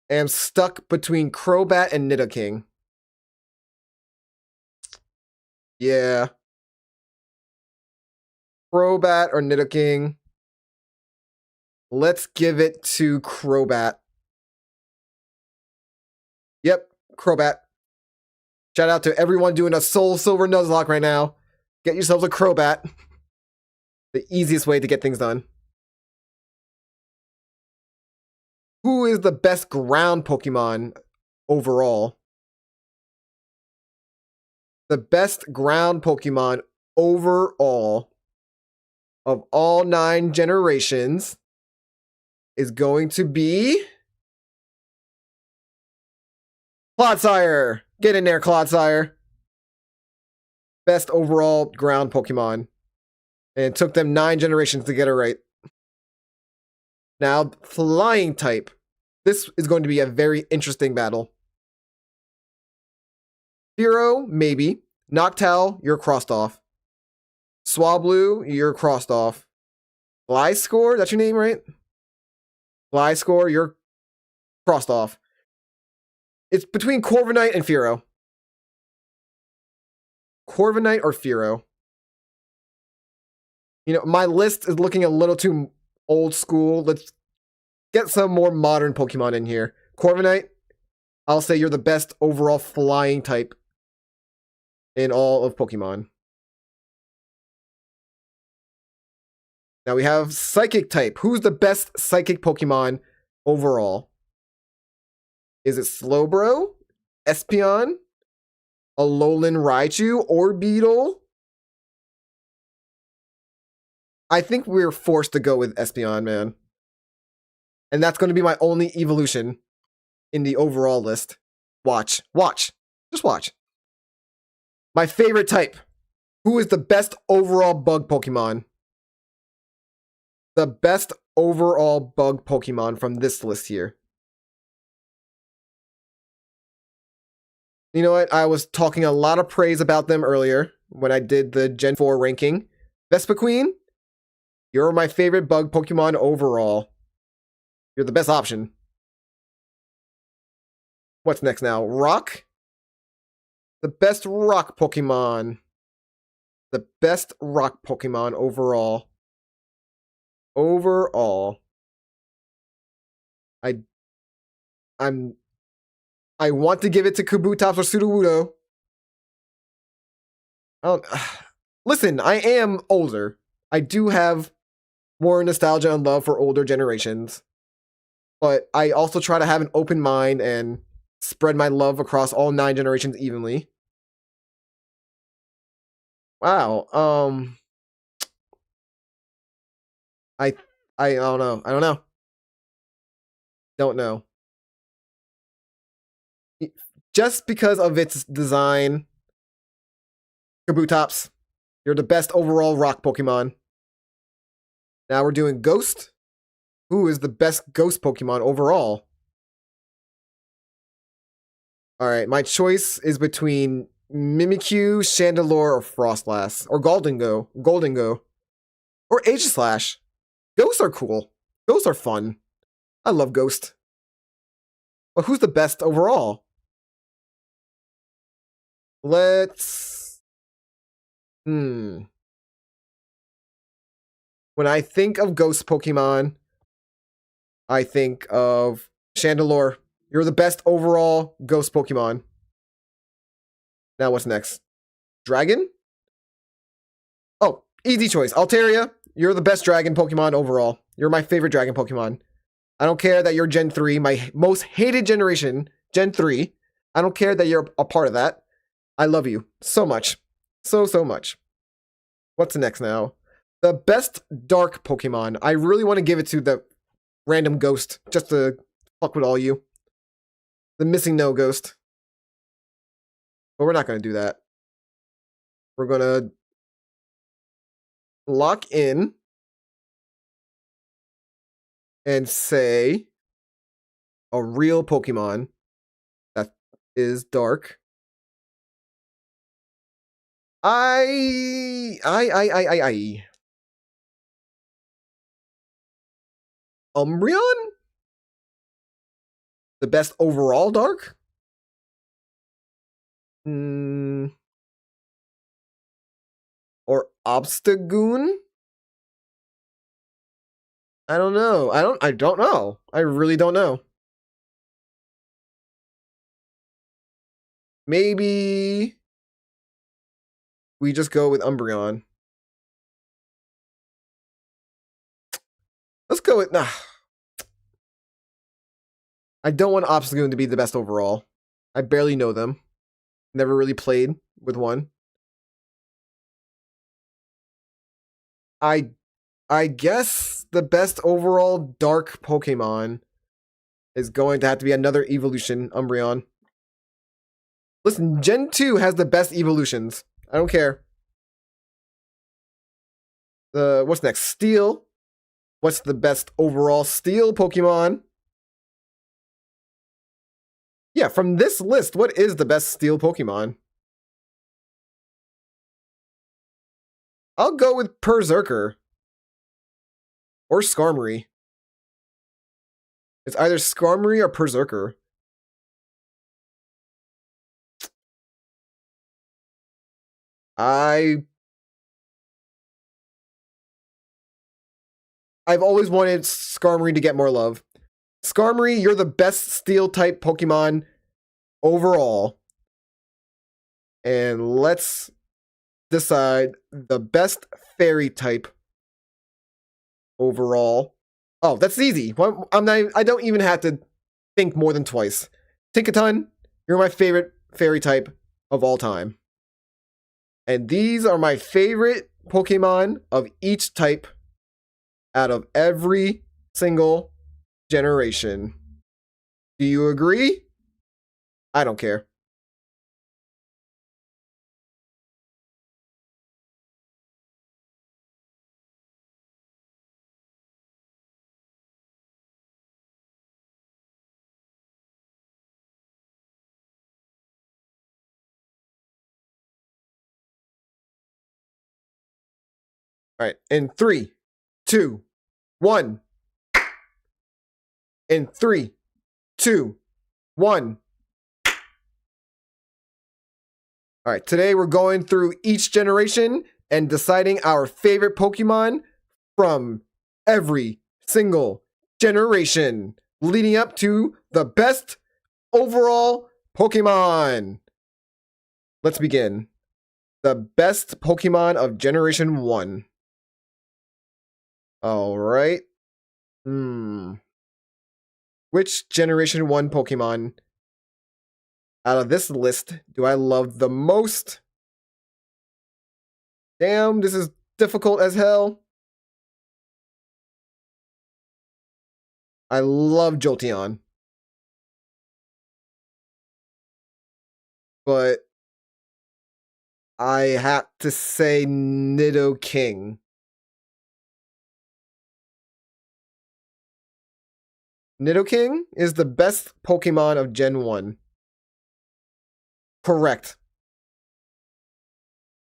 am stuck between Crobat and Nidoking. Yeah. Crobat or Nidoking. Let's give it to Crobat. Yep, Crobat. Shout out to everyone doing a Soul Silver Nuzlocke right now. Get yourselves a Crobat. The easiest way to get things done. Who is the best ground Pokemon overall? The best ground Pokemon overall of all 9 generations is going to be Clodsire. Get in there, Clodsire. Best overall ground Pokemon. And it took them 9 generations to get it right. Now, flying type. This is going to be a very interesting battle. Fearow, maybe. Noctowl, you're crossed off. Swablu, you're crossed off. Gliscor, that's your name, right? Gliscor, you're crossed off. It's between Corviknight and Fearow. Corviknight or Fearow? You know, my list is looking a little too old school. Let's get some more modern Pokemon in here. Corviknight, I'll say you're the best overall flying type in all of Pokemon. Now we have Psychic type. Who's the best Psychic Pokemon overall? Is it Slowbro? Espeon? Alolan Raichu? Orbeetle? I think we're forced to go with Espeon, man. And that's going to be my only evolution. in the overall list. Watch. Just watch. My favorite type. Who is the best overall bug Pokemon? The best overall bug Pokemon from this list here. You know what? I was talking a lot of praise about them earlier when I did the Gen 4 ranking. Vespiquen, you're my favorite bug Pokemon overall. You're the best option. What's next now? Rock? The best rock Pokemon. The best rock Pokemon overall. I want to give it to Kabutops or Sudowoodo. Listen, I am older. I do have more nostalgia and love for older generations. But I also try to have an open mind and spread my love across all 9 generations evenly. Wow. I don't know. Don't know. Just because of its design, Kabutops, you're the best overall rock Pokemon. Now we're doing Ghost. Who is the best Ghost Pokemon overall? Alright, my choice is between Mimikyu, Chandelure, or Frostlass. Or Goldengo. Or Aegislash. Ghosts are cool. Ghosts are fun. I love Ghost. But who's the best overall? Let's... When I think of Ghost Pokemon, I think of Chandelure. You're the best overall Ghost Pokemon. Now what's next? Dragon? Oh, easy choice. Altaria, you're the best Dragon Pokemon overall. You're my favorite Dragon Pokemon. I don't care that you're Gen 3, my most hated generation, Gen 3. I don't care that you're a part of that. I love you so much. So much. What's next now? The best Dark Pokemon. I really want to give it to the random Ghost, just to fuck with all you. The missing no Ghost. But we're not going to do that. We're going to lock in and say a real Pokemon that is dark. Umbreon? The best overall dark? Or Obstagoon? I don't know. I don't know. I really don't know. Maybe we just go with Umbreon. Let's go with... Nah. I don't want Obstagoon to be the best overall. I barely know them. Never really played with one. I guess the best overall dark Pokemon is going to have to be another evolution, Umbreon. Listen, Gen 2 has the best evolutions. I don't care. What's next? Steel. What's the best overall Steel Pokemon? Yeah, from this list, what is the best Steel Pokemon? I'll go with Berserker. Or Skarmory. It's either Skarmory or Berserker. I've always wanted Skarmory to get more love. Skarmory, you're the best Steel-type Pokemon overall. And let's decide the best Fairy-type overall. Oh, that's easy. I don't even have to think more than twice. Tinkaton, you're my favorite Fairy-type of all time. And these are my favorite Pokemon of each type out of every single generation. Do you agree? I don't care. All right. In 3, 2, 1. In 3, 2, 1. All right. Today we're going through each generation and deciding our favorite Pokemon from every single generation, leading up to the best overall Pokemon. Let's begin. The best Pokemon of Generation 1. All right. Which Generation 1 Pokemon out of this list do I love the most? Damn, this is difficult as hell. I love Jolteon. But I have to say Nidoking. Nidoking is the best Pokemon of Gen 1. Correct.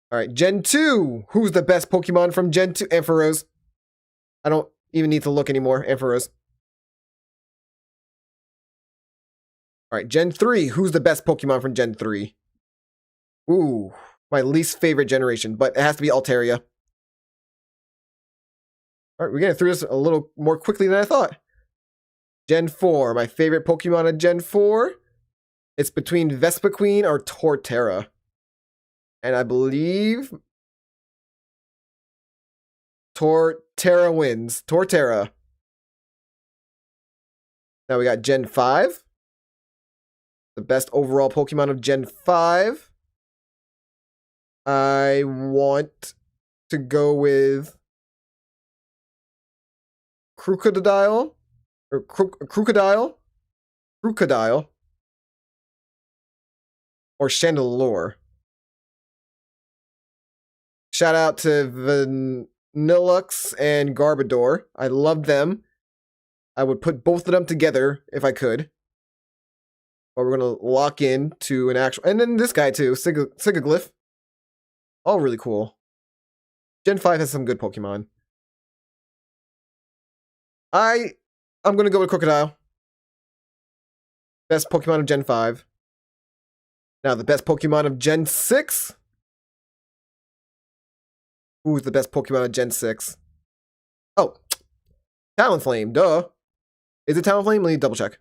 All right, Gen 2. Who's the best Pokemon from Gen 2? Ampharos. I don't even need to look anymore. Ampharos. All right, Gen 3. Who's the best Pokemon from Gen 3? Ooh, my least favorite generation, but it has to be Altaria. All right, we're getting through this a little more quickly than I thought. Gen 4. My favorite Pokemon of Gen 4? It's between Vespiquen or Torterra. And I believe Torterra wins. Torterra. Now we got Gen 5. The best overall Pokemon of Gen 5. I want to go with Crocodile. Or Crocodile. Crocodile. Or Chandelure. Shout out to Vanillux and Garbodor. I love them. I would put both of them together if I could. But we're going to lock in to an actual... And then this guy too, Sigaglyph. All really cool. Gen 5 has some good Pokemon. I'm going to go with Crocodile. Best Pokemon of Gen 5. Now, the best Pokemon of Gen 6. Who's the best Pokemon of Gen 6? Oh, Talonflame, duh. Is it Talonflame? Let me double check.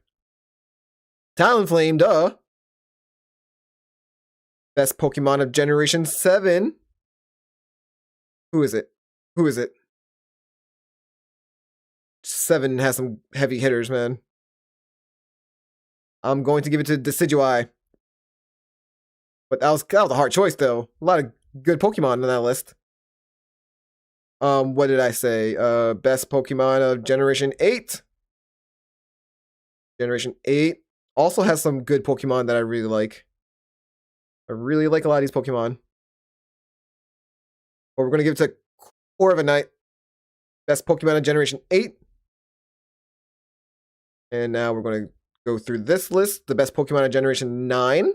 Talonflame, duh. Best Pokemon of Generation 7. Who is it? Who is it? 7 has some heavy hitters, man. I'm going to give it to Decidueye. But that was a hard choice, though. A lot of good Pokemon on that list. What did I say? Best Pokemon of Generation 8. Generation 8 also has some good Pokemon that I really like. I really like a lot of these Pokemon. But we're going to give it to Corviknight. Best Pokemon of Generation 8. And now we're going to go through this list. The best Pokemon of Generation 9.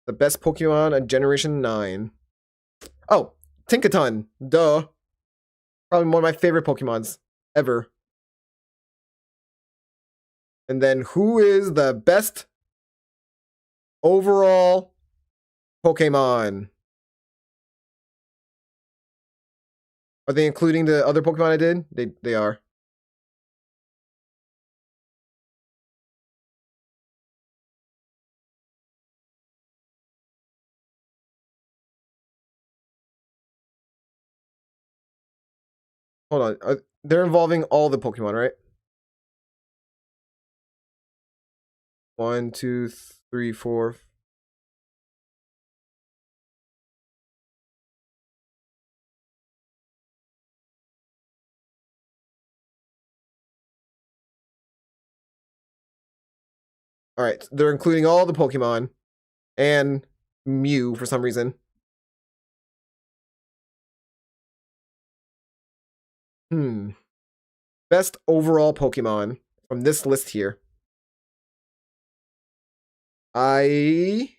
The best Pokemon of Generation 9. Oh, Tinkaton. Duh. Probably one of my favorite Pokemons ever. And then who is the best overall Pokemon? Are they including the other Pokemon I did? They are. Hold on. They're involving all the Pokemon, right? 1, 2, 3, 4. All right, they're including all the Pokemon and Mew for some reason. Best overall Pokemon from this list here. I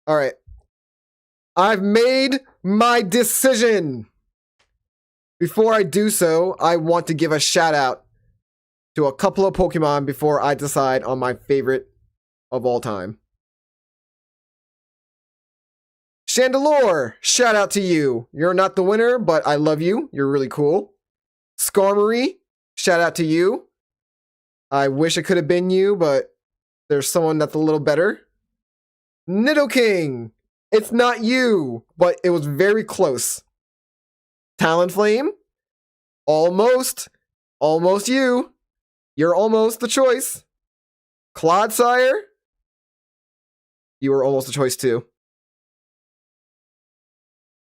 All right. I've made my decision. Before I do so, I want to give a shout out to a couple of Pokemon before I decide on my favorite of all time. Chandelure, shout out to you. You're not the winner, but I love you. You're really cool. Skarmory, shout out to you. I wish it could have been you, but there's someone that's a little better. Nidoking, it's not you, but it was very close. Talonflame, almost you. You're almost the choice. Clodsire, you were almost the choice too.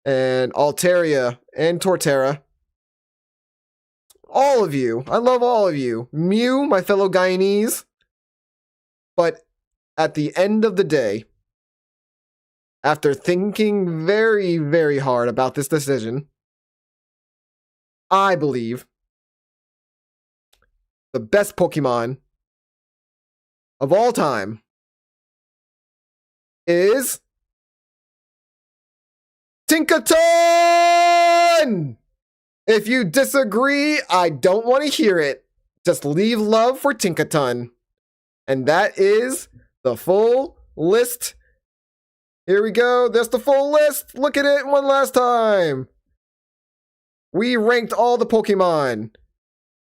And Altaria and Torterra. All of you. I love all of you. Mew, my fellow Guyanese. But at the end of the day, after thinking very, very hard about this decision, I believe the best Pokemon of all time is Tinkaton! If you disagree, I don't want to hear it. Just leave love for Tinkaton. And that is the full list. Here we go. That's the full list. Look at it one last time. We ranked all the Pokemon.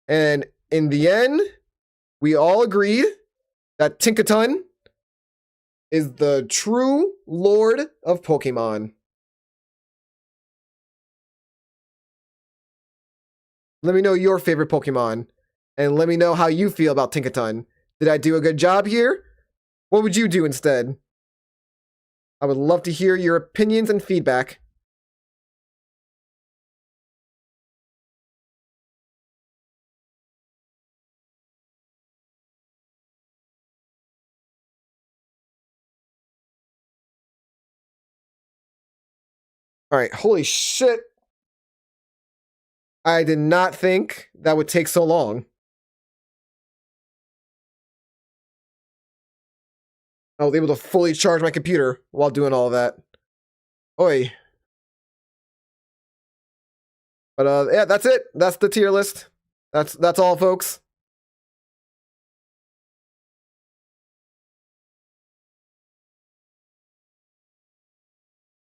And in the end, we all agreed that Tinkaton is the true lord of Pokemon. Let me know your favorite Pokemon, and let me know how you feel about Tinkaton. Did I do a good job here? What would you do instead? I would love to hear your opinions and feedback. All right, holy shit. I did not think that would take so long. I was able to fully charge my computer while doing all of that. Oi. But yeah, that's it. That's the tier list. That's all, folks.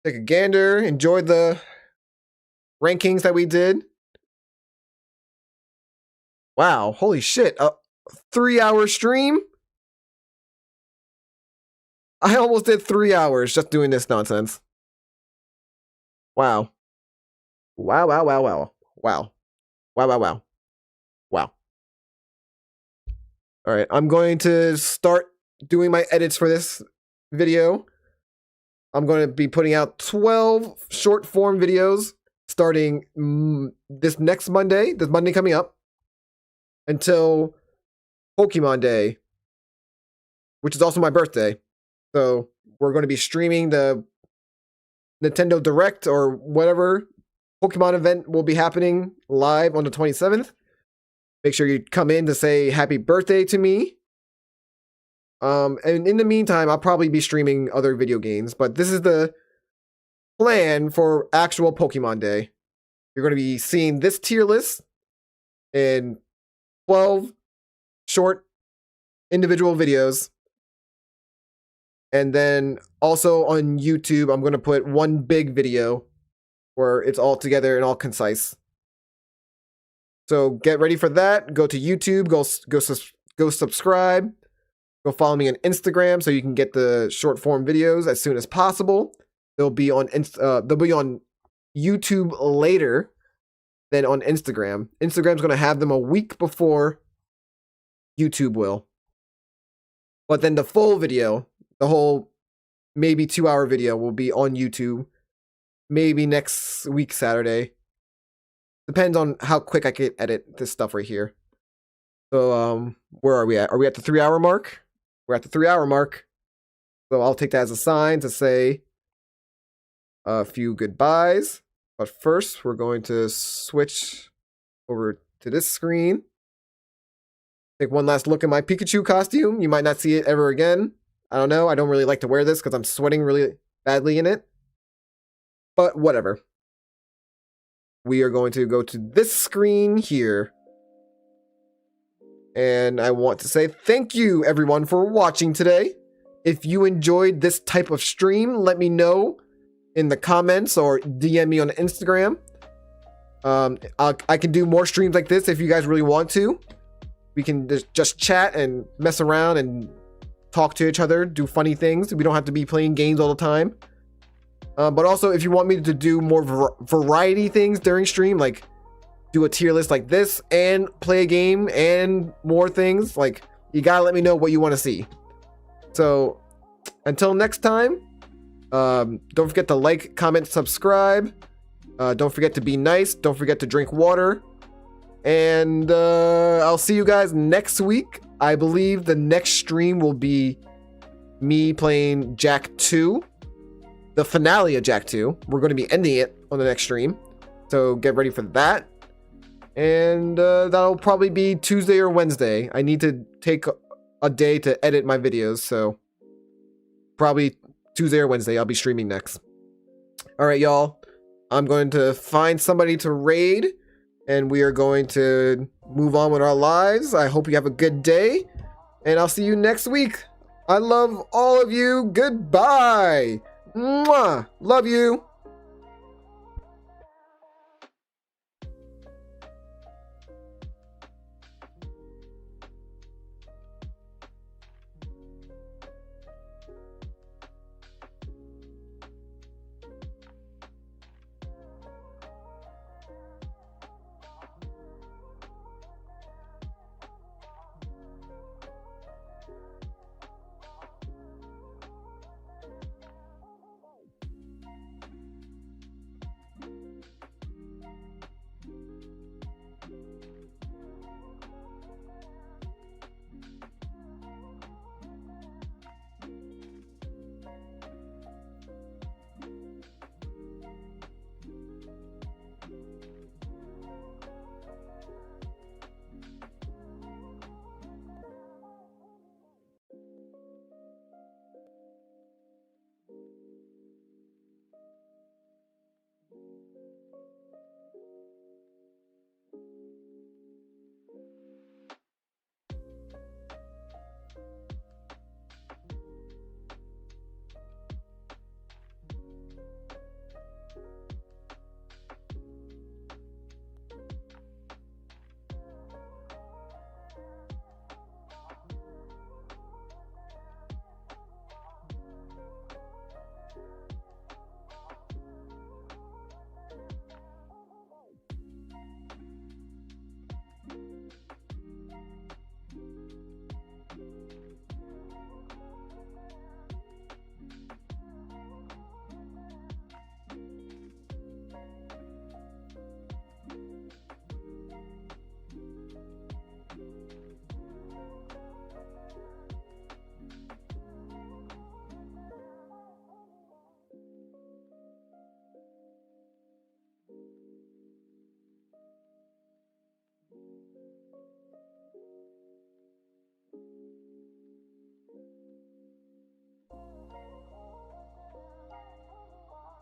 Take a gander. Enjoyed the rankings that we did. Wow, holy shit. A 3-hour stream? I almost did 3 hours just doing this nonsense. Wow. Wow, wow, wow, wow. Wow. Wow, wow, wow. Wow. All right, I'm going to start doing my edits for this video. I'm going to be putting out 12 short form videos starting this Monday coming up, until Pokemon Day, which is also my birthday. So we're going to be streaming the Nintendo Direct or whatever Pokemon event will be happening live on the 27th. Make sure you come in to say happy birthday to me. And in the meantime, I'll probably be streaming other video games, but this is the plan for actual Pokemon Day. You're going to be seeing this tier list in 12 short individual videos. And then also on YouTube, I'm going to put one big video where it's all together and all concise. So get ready for that. Go to YouTube, go subscribe. Go follow me on Instagram so you can get the short form videos as soon as possible. They'll be on YouTube later than on Instagram. Instagram's going to have them a week before YouTube will. But then the full video, the whole maybe 2-hour video, will be on YouTube maybe next week Saturday. Depends on how quick I can edit this stuff right here. So where are we at? Are we at the 3-hour mark? We're at the 3-hour mark. So I'll take that as a sign to say a few goodbyes. But first, we're going to switch over to this screen. Take one last look at my Pikachu costume. You might not see it ever again. I don't know. I don't really like to wear this because I'm sweating really badly in it. But whatever. We are going to go to this screen here. And I want to say thank you, everyone, for watching today. If you enjoyed this type of stream, let me know in the comments or DM me on Instagram. I can do more streams like this if you guys really want to. We can just chat and mess around and talk to each other, do funny things. We don't have to be playing games all the time. But also, if you want me to do more variety things during stream, like do a tier list like this and play a game and more things, like, you gotta let me know what you want to see. So until next time, don't forget to like, comment, subscribe. Don't forget to be nice. Don't forget to drink water. And I'll see you guys next week. I believe the next stream will be me playing Jack 2, the finale of Jack 2. We're going to be ending it on the next stream, so get ready for that. And that'll probably be Tuesday or Wednesday. I need to take a day to edit my videos, so probably Tuesday or Wednesday I'll be streaming next. All right, y'all. I'm going to find somebody to raid, and we are going to move on with our lives. I hope you have a good day, and I'll see you next week. I love all of you. Goodbye. Mwah. Love you.